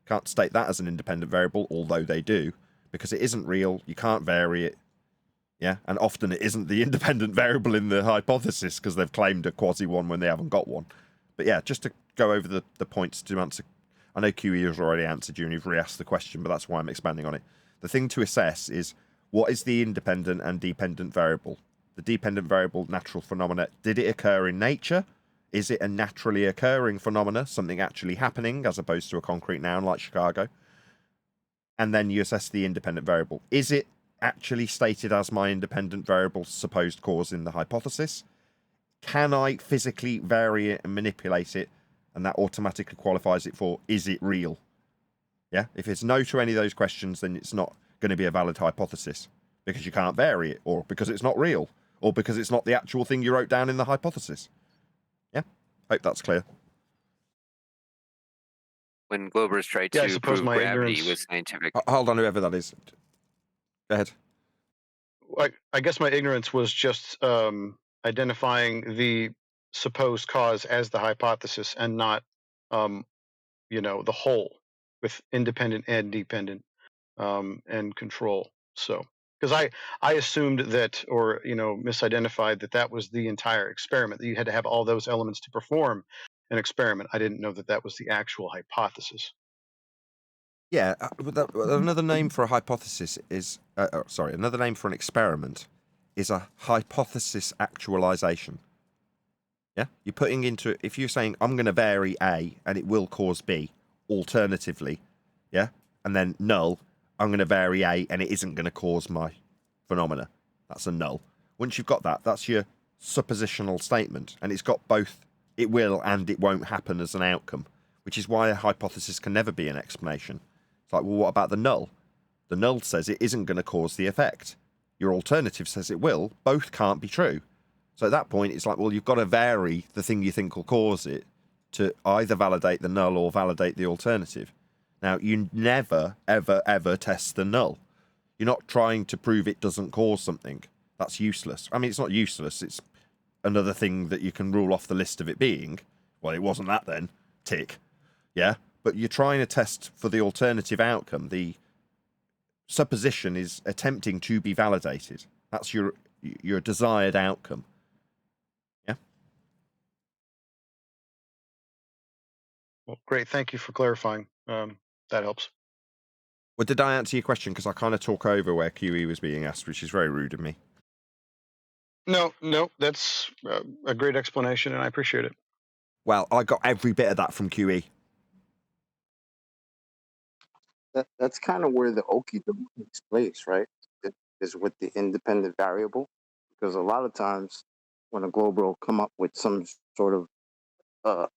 Can't state that as an independent variable, although they do, because it isn't real, you can't vary it. Yeah, and often it isn't the independent variable in the hypothesis because they've claimed a quasi one when they haven't got one. But yeah, just to go over the points to answer, I know QE has already answered you and you've re-asked the question, but that's why I'm expanding on it. The thing to assess is, what is the independent and dependent variable? The dependent variable, natural phenomena, did it occur in nature? Is it a naturally occurring phenomena, something actually happening as opposed to a concrete noun like Chicago? And then you assess the independent variable. Is it actually stated as my independent variable supposed cause in the hypothesis? Can I physically vary it and manipulate it? And that automatically qualifies it for, is it real? Yeah, if it's no to any of those questions, then it's not going to be a valid hypothesis because you can't vary it, or because it's not real, or because it's not the actual thing you wrote down in the hypothesis. Yeah, hope that's clear. When Globers tried Yeah, I to suppose prove my gravity ignorance. with scientific. Hold on, whoever that is. Go ahead. I guess my ignorance was just identifying the supposed cause as the hypothesis and not, the whole with independent and dependent and control. So, because I assumed that, or misidentified that was the entire experiment, that you had to have all those elements to perform an experiment. I didn't know that was the actual hypothesis. Yeah, another name for a hypothesis is, another name for an experiment is a hypothesis actualization. Yeah, you're putting into, if you're saying, I'm going to vary A and it will cause B, alternatively, yeah, and then null, I'm going to vary A and it isn't going to cause my phenomena. That's a null. Once you've got that, that's your suppositional statement, and it's got both it will and it won't happen as an outcome, which is why a hypothesis can never be an explanation. It's like, well, what about the null? The null says it isn't going to cause the effect. Your alternative says it will. Both can't be true. So at that point, it's like, well, you've got to vary the thing you think will cause it to either validate the null or validate the alternative. Now, you never, ever, ever test the null. You're not trying to prove it doesn't cause something. That's useless. I mean, it's not useless. It's another thing that you can rule off the list of it being. Well, it wasn't that then. Tick. Yeah? But you're trying to test for the alternative outcome. The supposition is attempting to be validated. That's your desired outcome. Yeah? Well, great. Thank you for clarifying. That helps. Well, did I answer your question? Because I kind of talk over where QE was being asked, which is very rude of me. No, that's a great explanation, and I appreciate it. Well, I got every bit of that from QE. That's kind of where the okie doke takes place, right? It is with the independent variable, because a lot of times when a globe will come up with some sort of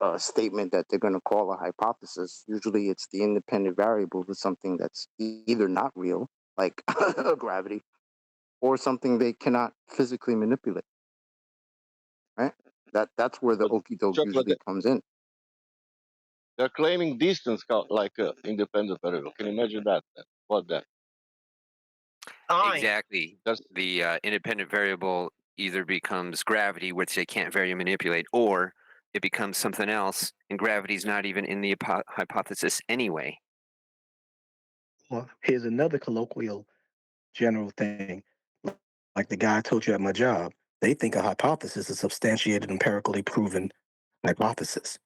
a statement that they're going to call a hypothesis, usually it's the independent variable to something that's either not real, like gravity, or something they cannot physically manipulate. Right? That's where the okie doke Just usually comes in. They're claiming distance like independent variable. Can you imagine that? What that? Exactly. The independent variable either becomes gravity, which they can't very manipulate, or it becomes something else, and gravity's not even in the hypothesis anyway. Well, here's another colloquial general thing. Like the guy I told you at my job, they think a hypothesis is a substantiated, empirically proven hypothesis.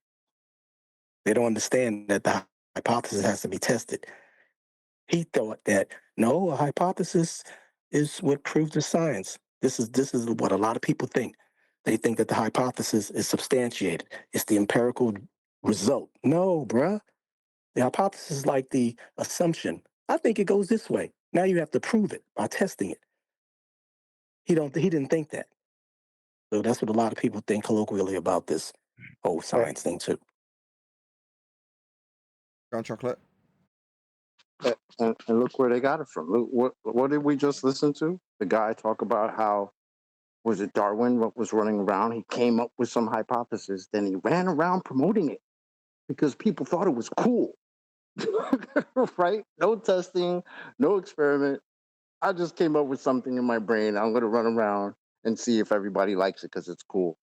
They don't understand that the hypothesis has to be tested. He thought that no, a hypothesis is what proves the science. This is what a lot of people think. They think that the hypothesis is substantiated. It's the empirical result. No, bruh. The hypothesis is like the assumption. I think it goes this way. Now you have to prove it by testing it. He didn't think that. So that's what a lot of people think colloquially about this whole science thing too. Gone chocolate. And look where they got it from. Look, what did we just listen to? The guy talk about how, was it Darwin what was running around? He came up with some hypothesis, then he ran around promoting it because people thought it was cool. Right? No testing, no experiment. I just came up with something in my brain. I'm going to run around and see if everybody likes it because it's cool.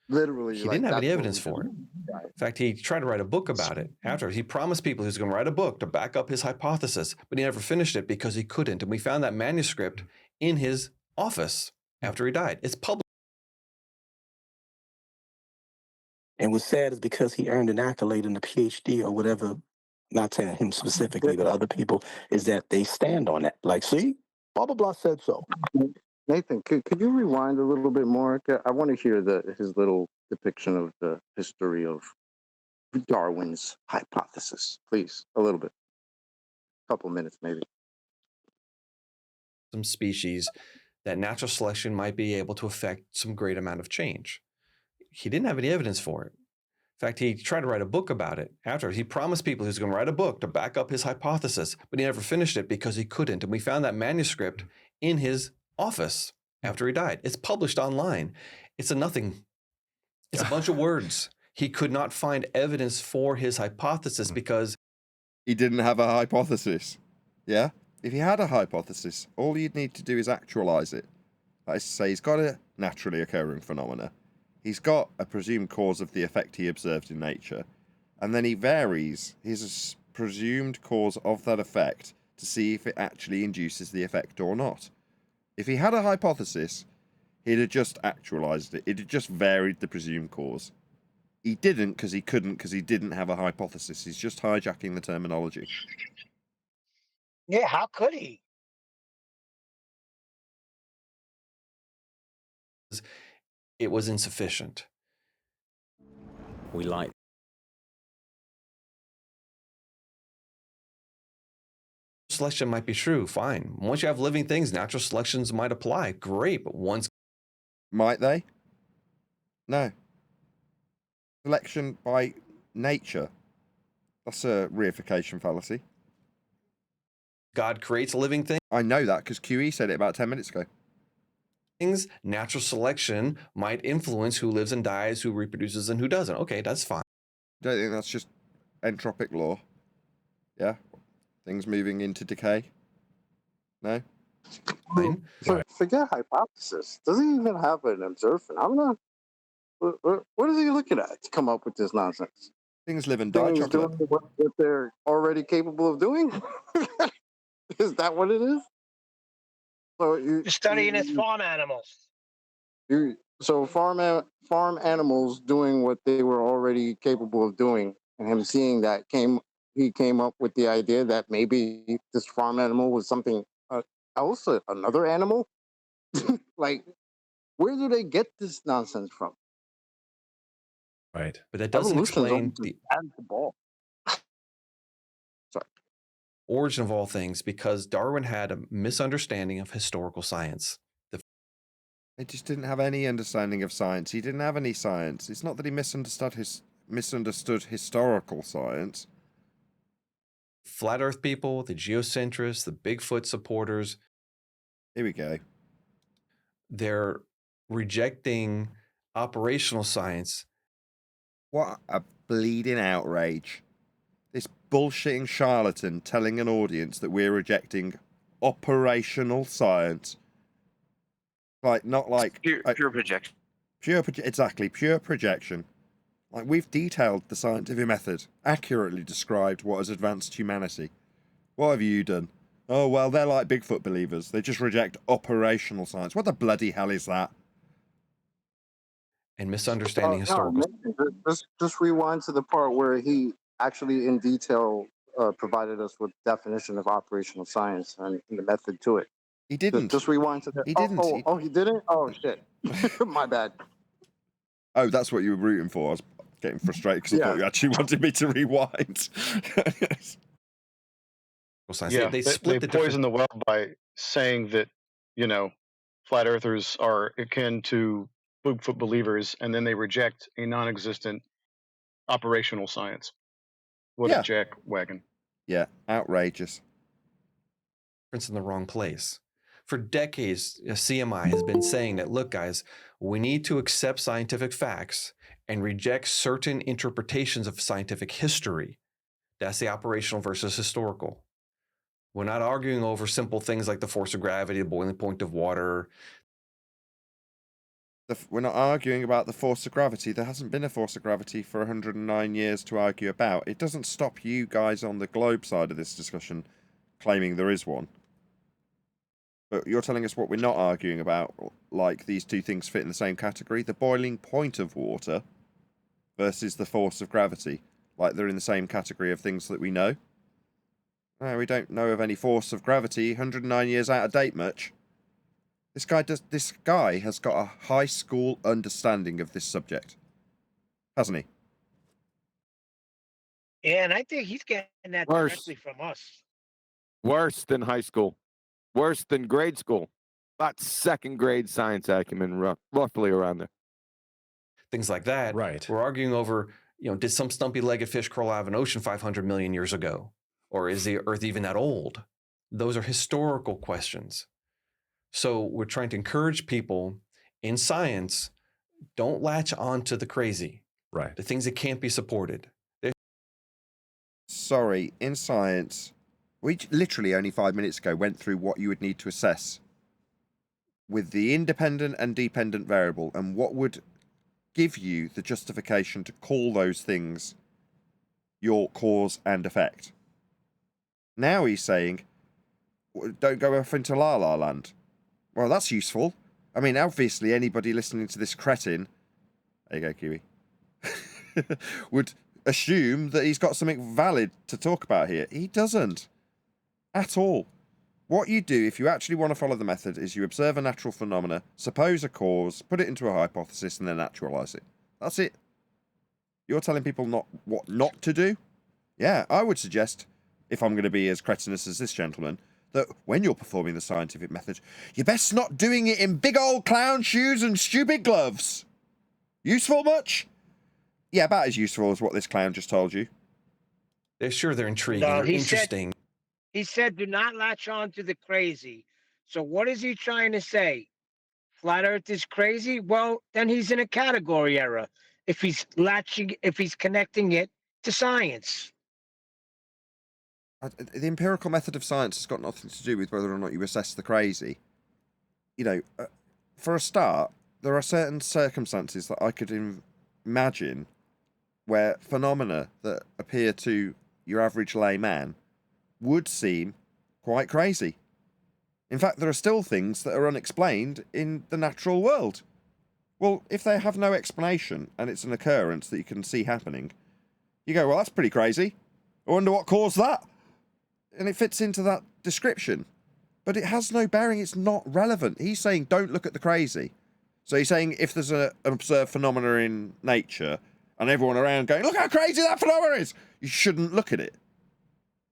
Literally, he didn't have any evidence for it. In fact, he tried to write a book about it. After he promised people he was going to write a book to back up his hypothesis, but he never finished it because he couldn't. And we found that manuscript in his office after he died. It's published. And what's sad is because he earned an accolade in the PhD or whatever, not saying him specifically, but other people, is that they stand on that. Like, see, blah, blah, blah said so. Nathan, could you rewind a little bit more? I want to hear his little depiction of the history of Darwin's hypothesis, please. A little bit. A couple minutes, maybe. Some species that natural selection might be able to affect some great amount of change. He didn't have any evidence for it. In fact, he tried to write a book about it. After he promised people he was going to write a book to back up his hypothesis, but he never finished it because he couldn't. And we found that manuscript in his office after he died. It's published online. It's a nothing. It's a bunch of words. He could not find evidence for his hypothesis because he didn't have a hypothesis. Yeah? If he had a hypothesis, all you'd need to do is actualize it. That is to say, he's got a naturally occurring phenomena. He's got a presumed cause of the effect he observed in nature, and then he varies his presumed cause of that effect to see if it actually induces the effect or not. If he had a hypothesis, he'd have just actualized it. He'd have just varied the presumed cause. He didn't because he couldn't, because he didn't have a hypothesis. He's just hijacking the terminology. Yeah, how could he? it was insufficient. We like selection might be true, fine. Once you have living things, natural selections might apply. Great, but once... Might they? No. Selection by nature. That's a reification fallacy. God creates a living thing. I know that because QE said it about 10 minutes ago. Natural selection might influence who lives and dies, who reproduces and who doesn't. Okay, that's fine. Don't think that's just entropic law? Yeah? Things moving into decay? No? Fine. Forget hypothesis. Doesn't he even have an observed phenomenon? What is he looking at to come up with this nonsense? Things live and die, Things chocolate. doing what they're already capable of doing? Is that what it is? So You're studying his farm animals. So farm animals doing what they were already capable of doing, and him seeing that he came up with the idea that maybe this farm animal was something else, another animal. Like, where do they get this nonsense from? Right, but that doesn't explain the ball. Sorry. Origin of all things, because Darwin had a misunderstanding of historical science. He just didn't have any understanding of science. He didn't have any science. It's not that he misunderstood historical science. Flat Earth people, the geocentrists, the Bigfoot supporters. Here we go. They're rejecting operational science. What a bleeding outrage. This bullshitting charlatan telling an audience that we're rejecting operational science. Like, not like pure projection. Exactly, pure projection. Like, we've detailed the scientific method, accurately described what has advanced humanity. What have you done? Oh, well, they're like Bigfoot believers. They just reject operational science. What the bloody hell is that? And misunderstanding historical. Just rewind to the part where he actually in detail provided us with definition of operational science and the method to it. He didn't. Just rewind to that. He didn't. He didn't? Oh, shit. My bad. Oh, that's what you were rooting for. I was getting frustrated because I thought you actually wanted me to rewind. Yeah, they poison the well by saying that, you know, flat earthers are akin to Bigfoot believers, and then they reject a non-existent operational science. What a jackwagon. Yeah, outrageous. In the wrong place. For decades, CMI has been saying that, look, guys, we need to accept scientific facts and reject certain interpretations of scientific history. That's the operational versus historical. We're not arguing over simple things like the force of gravity, the boiling point of water. We're not arguing about the force of gravity. There hasn't been a force of gravity for 109 years to argue about. It doesn't stop you guys on the globe side of this discussion claiming there is one. But you're telling us what we're not arguing about, like these two things fit in the same category, the boiling point of water versus the force of gravity, like they're in the same category of things that we know. No, we don't know of any force of gravity. 109 years out of date much. This guy has got a high school understanding of this subject, hasn't he? Yeah, and I think he's getting that directly from us. Worse than high school. Worse than grade school. About second grade science acumen, roughly around there. Things like that. Right. We're arguing over, did some stumpy-legged fish crawl out of an ocean 500 million years ago? Or is the Earth even that old? Those are historical questions. So we're trying to encourage people in science, don't latch on to the crazy. Right. The things that can't be supported. Sorry, in science, we literally only 5 minutes ago went through what you would need to assess with the independent and dependent variable and what would give you the justification to call those things your cause and effect. Now he's saying, don't go off into La La Land. Well, that's useful. I mean, obviously anybody listening to this cretin, there you go, Kiwi, would assume that he's got something valid to talk about here. He doesn't. At all. What you do, if you actually want to follow the method, is you observe a natural phenomena, suppose a cause, put it into a hypothesis, and then actualize it. That's it. You're telling people what not to do? Yeah, I would suggest, if I'm going to be as cretinous as this gentleman, that when you're performing the scientific method, you're best not doing it in big old clown shoes and stupid gloves. Useful much? Yeah, about as useful as what this clown just told you. They're intriguing, they're interesting. He said, do not latch on to the crazy. So what is he trying to say? Flat Earth is crazy? Well, then he's in a category error if he's connecting it to science. The empirical method of science has got nothing to do with whether or not you assess the crazy. For a start, there are certain circumstances that I could imagine where phenomena that appear to your average layman would seem quite crazy. In fact, there are still things that are unexplained in the natural world. Well, if they have no explanation and it's an occurrence that you can see happening, you go, well, that's pretty crazy. I wonder what caused that. And it fits into that description. But it has no bearing. It's not relevant. He's saying don't look at the crazy. So he's saying if there's an observed phenomena in nature and everyone around going, look how crazy that phenomena is, you shouldn't look at it.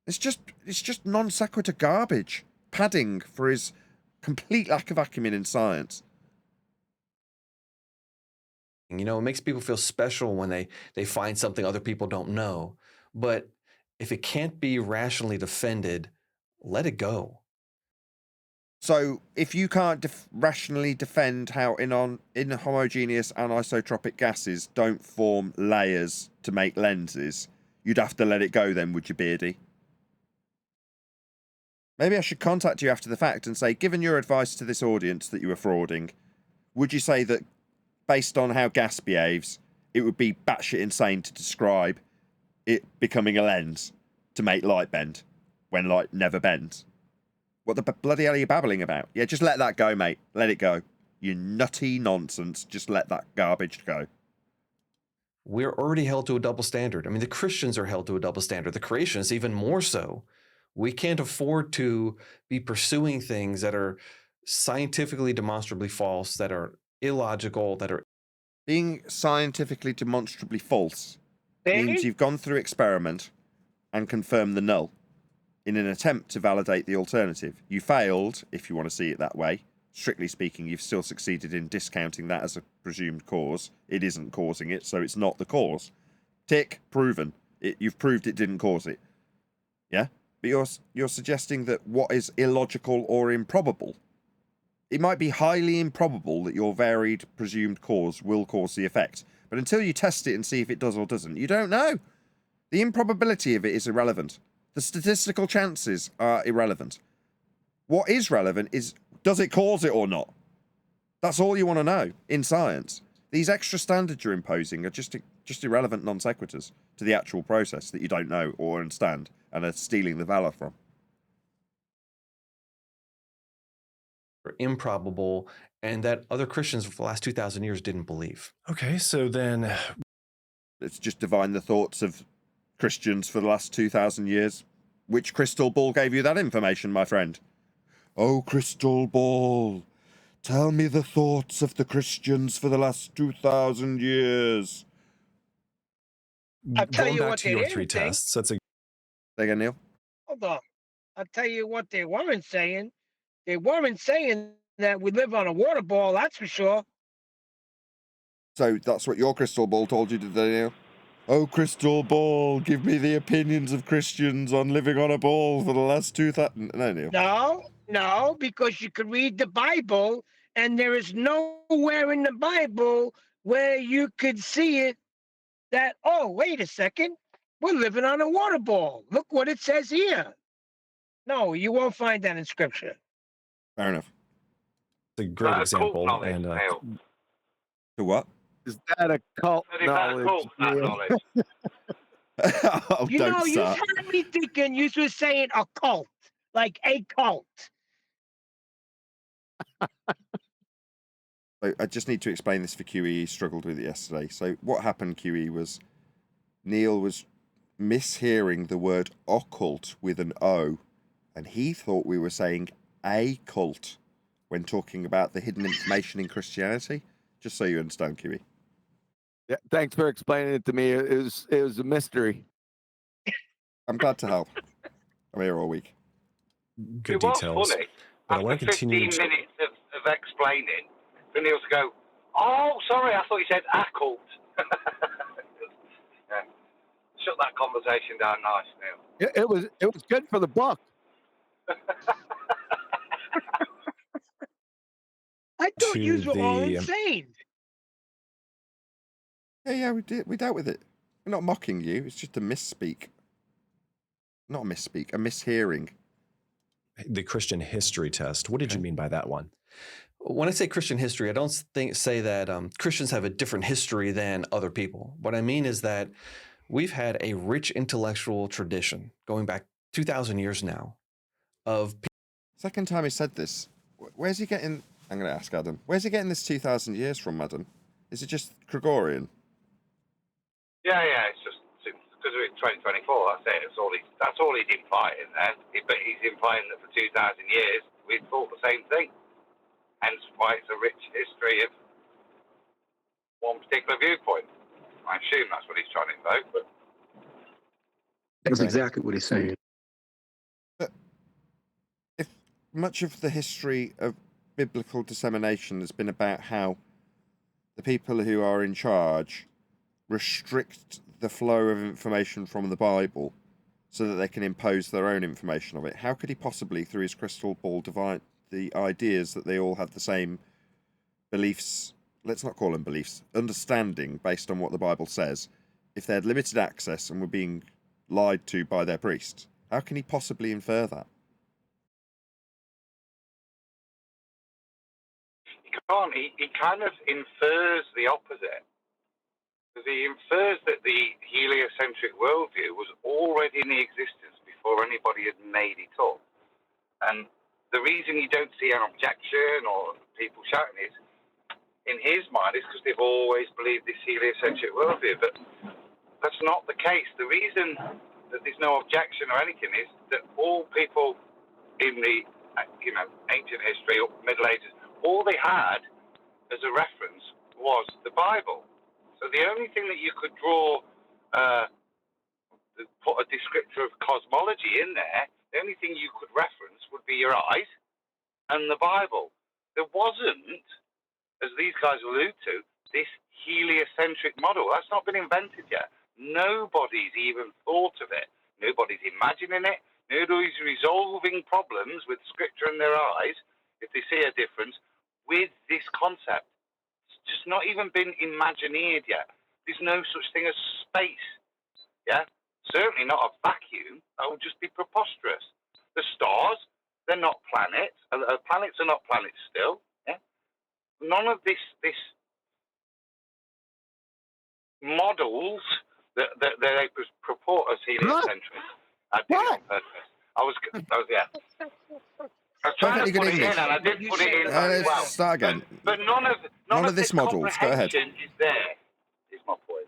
It's just non sequitur garbage. Padding for his complete lack of acumen in science. It makes people feel special when they find something other people don't know. But if it can't be rationally defended, let it go. So if you can't rationally defend how inhomogeneous anisotropic gases don't form layers to make lenses, you'd have to let it go then, would you, Beardy? Maybe I should contact you after the fact and say, given your advice to this audience that you were frauding, would you say that based on how gas behaves, it would be batshit insane to describe it becoming a lens to make light bend when light never bends? What the bloody hell are you babbling about? Yeah, just let that go, mate. Let it go. You nutty nonsense. Just let that garbage go. We're already held to a double standard. I mean, the Christians are held to a double standard. The creationists, even more so. We can't afford to be pursuing things that are scientifically demonstrably false, that are illogical, that are... Being scientifically demonstrably false means you've gone through experiment and confirmed the null in an attempt to validate the alternative. You failed, if you want to see it that way. Strictly speaking, you've still succeeded in discounting that as a presumed cause. It isn't causing it, so it's not the cause. Tick, proven. You've proved it didn't cause it. Yeah? But you're suggesting that what is illogical or improbable, it might be highly improbable that your varied presumed cause will cause the effect. But until you test it and see if it does or doesn't, you don't know. The improbability of it is irrelevant. The statistical chances are irrelevant. What is relevant is, does it cause it or not? That's all you want to know in science. These extra standards you're imposing are just irrelevant non sequiturs to the actual process that you don't know or understand and are stealing the valor from. Improbable, and that other Christians for the last 2,000 years didn't believe. Okay, so then... Let's just divine the thoughts of Christians for the last 2,000 years. Which crystal ball gave you that information, my friend? Oh, crystal ball, tell me the thoughts of the Christians for the last 2,000 years. I'll tell Going you back what to they your didn't three think. tests, that's a... Say again, Neil? Hold on. I'll tell you what they weren't saying. They weren't saying that we live on a water ball, that's for sure. So that's what your crystal ball told you today, Neil? Oh, crystal ball, give me the opinions of Christians on living on a ball for the last 2,000... No, Neil. No, because you could read the Bible, and there is nowhere in the Bible where you could see it that, oh, wait a second, we're living on a water ball. Look what it says here. No, you won't find that in Scripture. Fair enough. It's a great example. And To what? Is that a cult knowledge? Oh, You don't know, you start. had me thinking you were saying a cult, like a cult. So I just need to explain this for QE. He struggled with it yesterday. So what happened, QE, was Neil was mishearing the word occult with an O, and he thought we were saying a cult when talking about the hidden information in Christianity. Just so you understand, QE. Yeah, thanks for explaining it to me. It was a mystery. I'm glad to help. I'm here all week. Good it was details. funny. But I After want to continue 15 minutes of explaining, for Neil to go, oh, sorry, I thought you said a cult. Yeah. Shut that conversation down nice, Neil. It was good for the buck. I thought you to were all the insane. Yeah, we dealt with it. We're not mocking you. It's just a misspeak. Not a misspeak, a mishearing. Christian history test. What did you mean by that one? When I say Christian history, I don't say that Christians have a different history than other people. What I mean is that we've had a rich intellectual tradition going back 2,000 years now of... Second time he said this. Where's he getting... I'm going to ask Adam. Where's he getting this 2,000 years from, Adam? Is it just Gregorian? Yeah, it's just because we're in 2024. That's it. That's all he's implying there. But he's implying that for 2,000 years we've thought the same thing. Hence why it's a rich history of one particular viewpoint. I assume that's what he's trying to invoke. But that's exactly what he's saying. But if much of the history of biblical dissemination has been about how the people who are in charge restrict the flow of information from the Bible so that they can impose their own information of it, how could he possibly, through his crystal ball, divide the ideas that they all have the same beliefs, let's not call them beliefs, understanding based on what the Bible says, if they had limited access and were being lied to by their priests? How can he possibly infer that? can't. He kind of infers the opposite. Because he infers that the heliocentric worldview was already in existence before anybody had made it up. And the reason you don't see an objection or people shouting is, in his mind, is because they've always believed this heliocentric worldview. But that's not the case. The reason that there's no objection or anything is that all people in the ancient history or Middle Ages, all they had as a reference was the Bible. So the only thing that you could draw, put a descriptor of cosmology in there, the only thing you could reference would be your eyes and the Bible. There wasn't, as these guys allude to, this heliocentric model. That's not been invented yet. Nobody's even thought of it. Nobody's imagining it. Nobody's resolving problems with scripture in their eyes, if they see a difference, with this concept. It's just not even been imagineered yet. There's no such thing as space. Yeah? Certainly not a vacuum. That would just be preposterous. The stars, they're not planets. Planets are not planets still. Yeah? None of this models that they purport as heliocentric. I did it on purpose. I was trying to put it in, and I did put it in very well. Let's start again. But none of this models. Go ahead. comprehension is there. Is my point.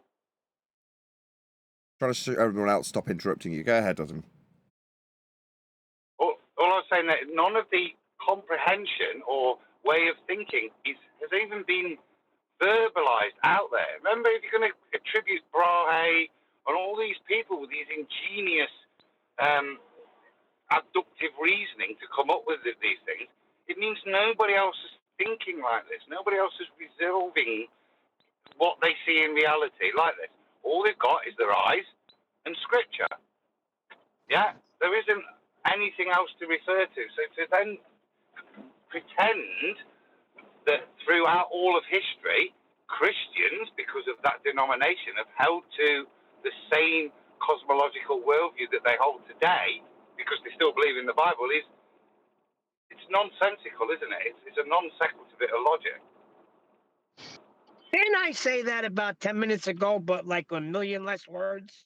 Trying to shoot everyone else. Stop interrupting you. Go ahead, Adam. All I was saying that none of the comprehension or way of thinking has even been verbalized out there. Remember, if you're going to attribute Brahe and all these people with these ingenious abductive reasoning to come up with these things, it means nobody else is thinking like this. Nobody else is resolving what they see in reality like this. All they've got is their eyes and scripture. Yeah, there isn't anything else to refer to. So to then pretend that throughout all of history, Christians, because of that denomination, have held to the same cosmological worldview that they hold today, because they still believe in the Bible, it's nonsensical, isn't it? It's a non sequitur bit of logic. Didn't I say that about 10 minutes ago, but like a million less words?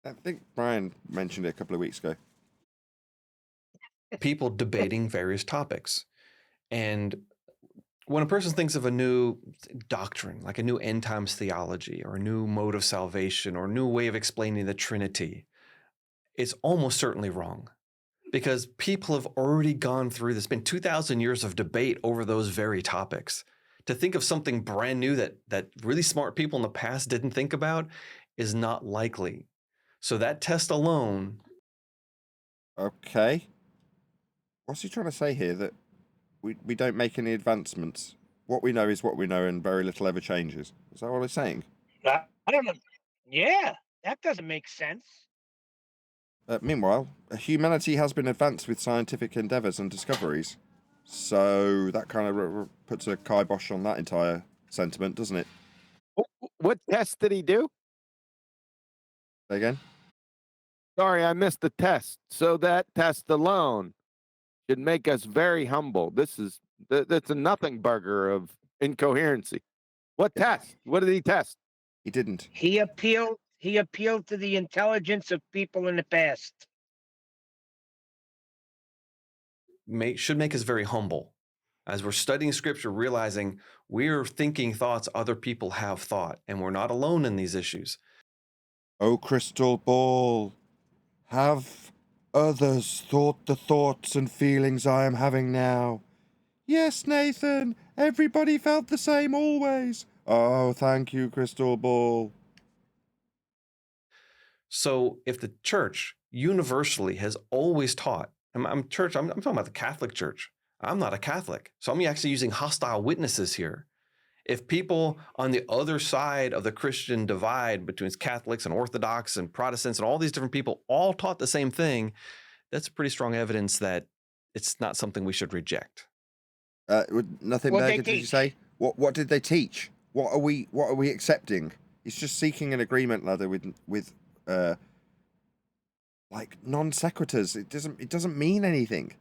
I think Brian mentioned it a couple of weeks ago. People debating various topics. And when a person thinks of a new doctrine, like a new end times theology or a new mode of salvation or a new way of explaining the Trinity, it's almost certainly wrong, because people have already gone through this. It's been 2,000 years of debate over those very topics. To think of something brand new that really smart people in the past didn't think about is not likely. So that test alone. Okay. What's he trying to say here? That we don't make any advancements. What we know is what we know, and very little ever changes. Is that what he's saying? I don't know. Yeah, that doesn't make sense. Meanwhile, humanity has been advanced with scientific endeavours and discoveries. So that kind of puts a kibosh on that entire sentiment, doesn't it? What test did he do? Say again? Sorry, I missed the test. So that test alone should make us very humble. That's a nothing burger of incoherency. What test? What did he test? He didn't. He appealed to the intelligence of people in the past. Should make us very humble. As we're studying scripture, realizing we're thinking thoughts other people have thought, and we're not alone in these issues. Oh, crystal ball, have others thought the thoughts and feelings I am having now? Yes, Nathan, everybody felt the same always. Oh, thank you, crystal ball. So if the church universally has always taught, I'm talking about the Catholic Church. I'm not a Catholic, so I'm actually using hostile witnesses here. If people on the other side of the Christian divide between Catholics and Orthodox and Protestants and all these different people all taught the same thing, that's pretty strong evidence that it's not something we should reject. Nothing negative, did you say? What did they teach? What are we accepting? It's just seeking an agreement ladder with like non sequiturs. It doesn't mean anything.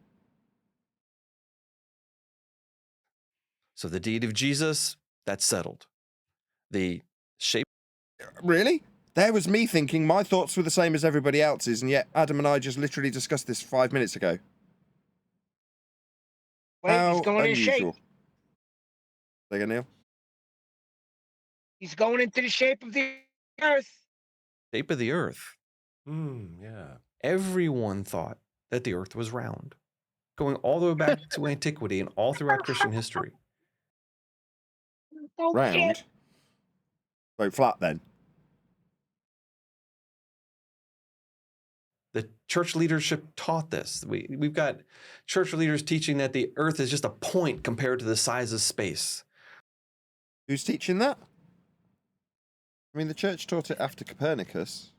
So the deity of Jesus, that's settled. The shape. Really? There was me thinking my thoughts were the same as everybody else's, and yet Adam and I just literally discussed this 5 minutes ago. Wait, he's How going in shape. unusual. Say again, Neil? He's going into the shape of the earth. Shape of the earth. Yeah. Everyone thought that the earth was round, going all the way back to antiquity and all throughout Christian history. Round? So flat then? The church leadership taught this. We've got church leaders teaching that the earth is just a point compared to the size of space. Who's teaching that? I mean, the church taught it after Copernicus.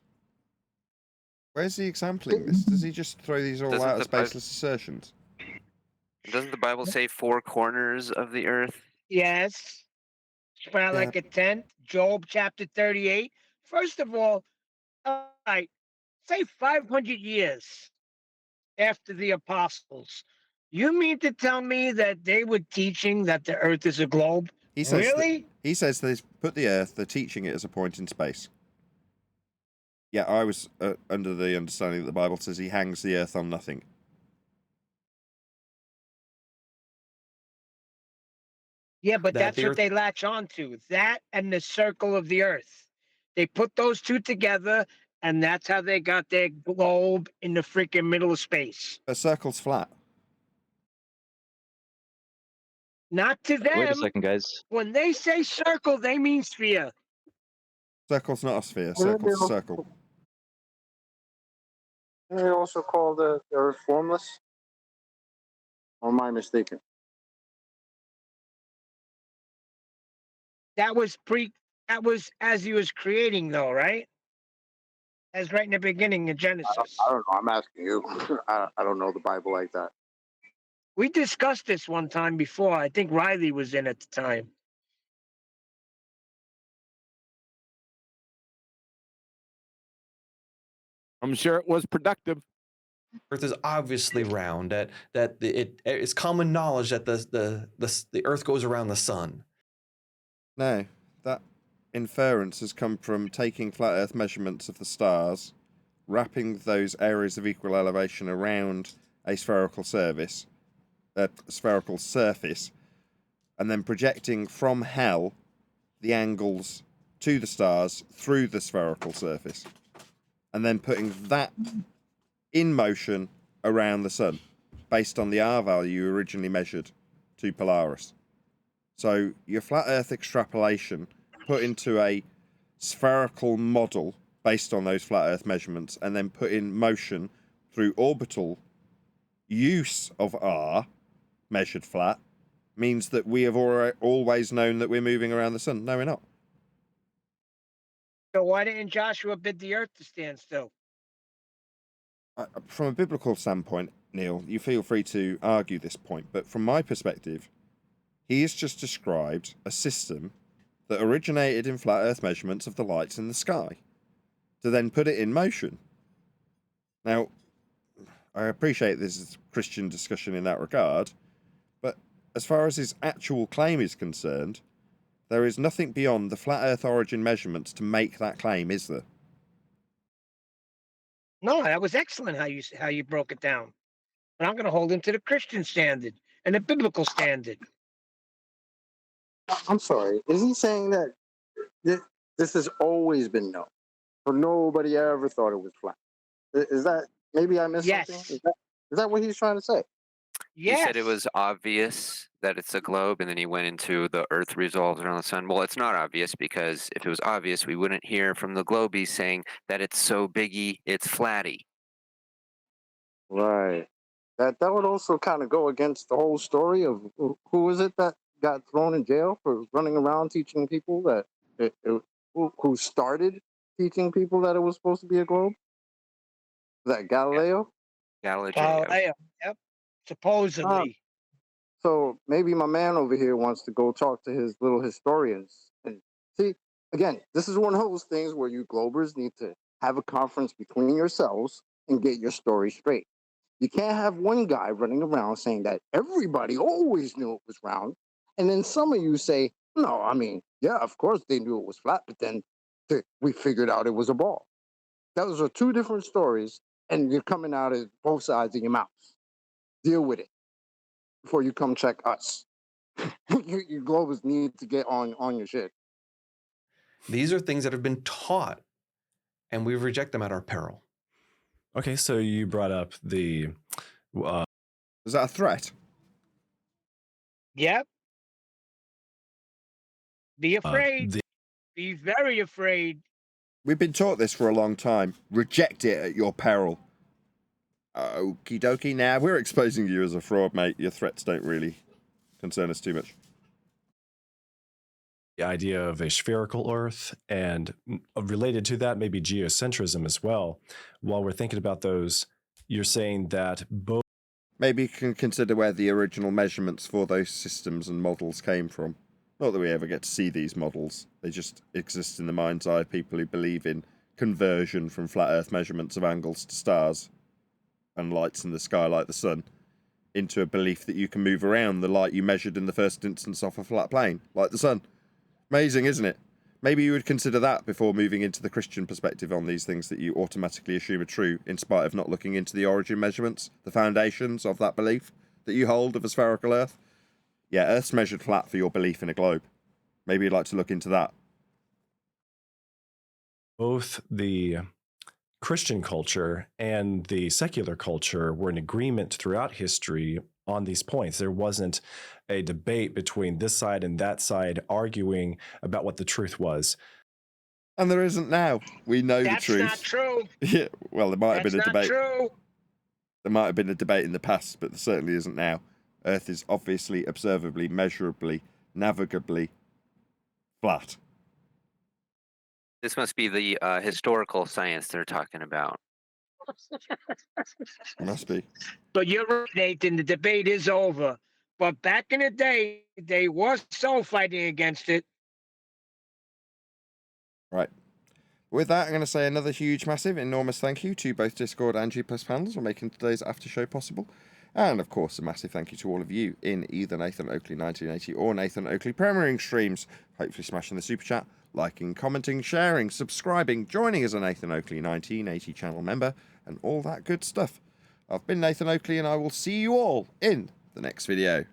Where's he exampling this? Does he just throw these all out as baseless assertions? Doesn't the Bible say 4 corners of the earth? Yes. Spread like a tent. Job chapter 38. First of all right, say 500 years after the apostles. You mean to tell me that they were teaching that the earth is a globe? He says really? He says they've put the earth, they're teaching it as a point in space. Yeah, I was under the understanding that the Bible says he hangs the earth on nothing. Yeah, but that's what they latch on to. That and the circle of the earth. They put those two together, and that's how they got their globe in the freaking middle of space. A circle's flat. Not to them. Wait a second, guys. When they say circle, they mean sphere. Circle's not a sphere. Circle's a circle. Isn't it also called the earth formless? Or am I mistaken? That was as he was creating, though, right? As right in the beginning in Genesis. I don't know. I'm asking you. I don't know the Bible like that. We discussed this one time before. I think Riley was in at the time. I'm sure it was productive. Earth is obviously round. It's common knowledge that the Earth goes around the sun. No, that inference has come from taking flat Earth measurements of the stars, wrapping those areas of equal elevation around a spherical surface, and then projecting from hell the angles to the stars through the spherical surface, and then putting that in motion around the sun, based on the R value originally measured to Polaris. So your flat Earth extrapolation put into a spherical model based on those flat Earth measurements, and then put in motion through orbital use of R, measured flat, means that we have always known that we're moving around the sun. No, we're not. So why didn't Joshua bid the earth to stand still? From a biblical standpoint, Neil, you feel free to argue this point, but from my perspective, he has just described a system that originated in flat Earth measurements of the lights in the sky, to then put it in motion. Now, I appreciate this is a Christian discussion in that regard, but as far as his actual claim is concerned, there is nothing beyond the flat Earth origin measurements to make that claim, is there? No, that was excellent how you broke it down. But I'm going to hold him to the Christian standard and the biblical standard. I'm sorry. Is he saying that this has always been known, or nobody ever thought it was flat? Is that, maybe I missed something? Is that what he's trying to say? He said it was obvious that it's a globe, and then he went into the Earth revolves around the sun. Well, it's not obvious, because if it was obvious, we wouldn't hear from the globies saying that it's so biggy, it's flatty. Right. That would also kind of go against the whole story of who was it that got thrown in jail for running around teaching people that who started teaching people that it was supposed to be a globe? Was that Galileo? Galileo, yep. Supposedly. So maybe my man over here wants to go talk to his little historians. And see, again, this is one of those things where you Globers need to have a conference between yourselves and get your story straight. You can't have one guy running around saying that everybody always knew it was round, And then some of you say, no, I mean, yeah, of course they knew it was flat, but then we figured out it was a ball. Those are two different stories, and you're coming out of both sides of your mouth. Deal with it before you come check us. You globals need to get on your shit. These are things that have been taught, and we reject them at our peril. Okay, so you brought up the... Is that a threat? Yep. Be afraid. Be very afraid. We've been taught this for a long time. Reject it at your peril. Okie dokie. Now we're exposing you as a fraud, mate. Your threats don't really concern us too much. The idea of a spherical Earth, and related to that, maybe geocentrism as well. While we're thinking about those, you're saying that both... Maybe you can consider where the original measurements for those systems and models came from. Not that we ever get to see these models. They just exist in the mind's eye of people who believe in conversion from flat Earth measurements of angles to stars and lights in the sky like the sun into a belief that you can move around the light you measured in the first instance off a flat plane, like the sun. Amazing, isn't it? Maybe you would consider that before moving into the Christian perspective on these things that you automatically assume are true, in spite of not looking into the origin measurements, the foundations of that belief that you hold of a spherical Earth. Yeah, Earth's measured flat for your belief in a globe. Maybe you'd like to look into that. Both the Christian culture and the secular culture were in agreement throughout history on these points. There wasn't a debate between this side and that side arguing about what the truth was. And there isn't now. We know the truth. That's not true. Yeah, well, there might have been a debate. That's not true. There might have been a debate in the past, but there certainly isn't now. Earth is obviously, observably, measurably, navigably flat. This must be the historical science they're talking about. Must be. But you're right, Nathan. The debate is over. But back in the day, they were so fighting against it. Right. With that, I'm going to say another huge, massive, enormous thank you to both Discord and G+ panels for making today's after show possible. And, of course, a massive thank you to all of you in either Nathan Oakley 1980 or Nathan Oakley premiering streams. Hopefully smashing the super chat, liking, commenting, sharing, subscribing, joining as a Nathan Oakley 1980 channel member, and all that good stuff. I've been Nathan Oakley, and I will see you all in the next video.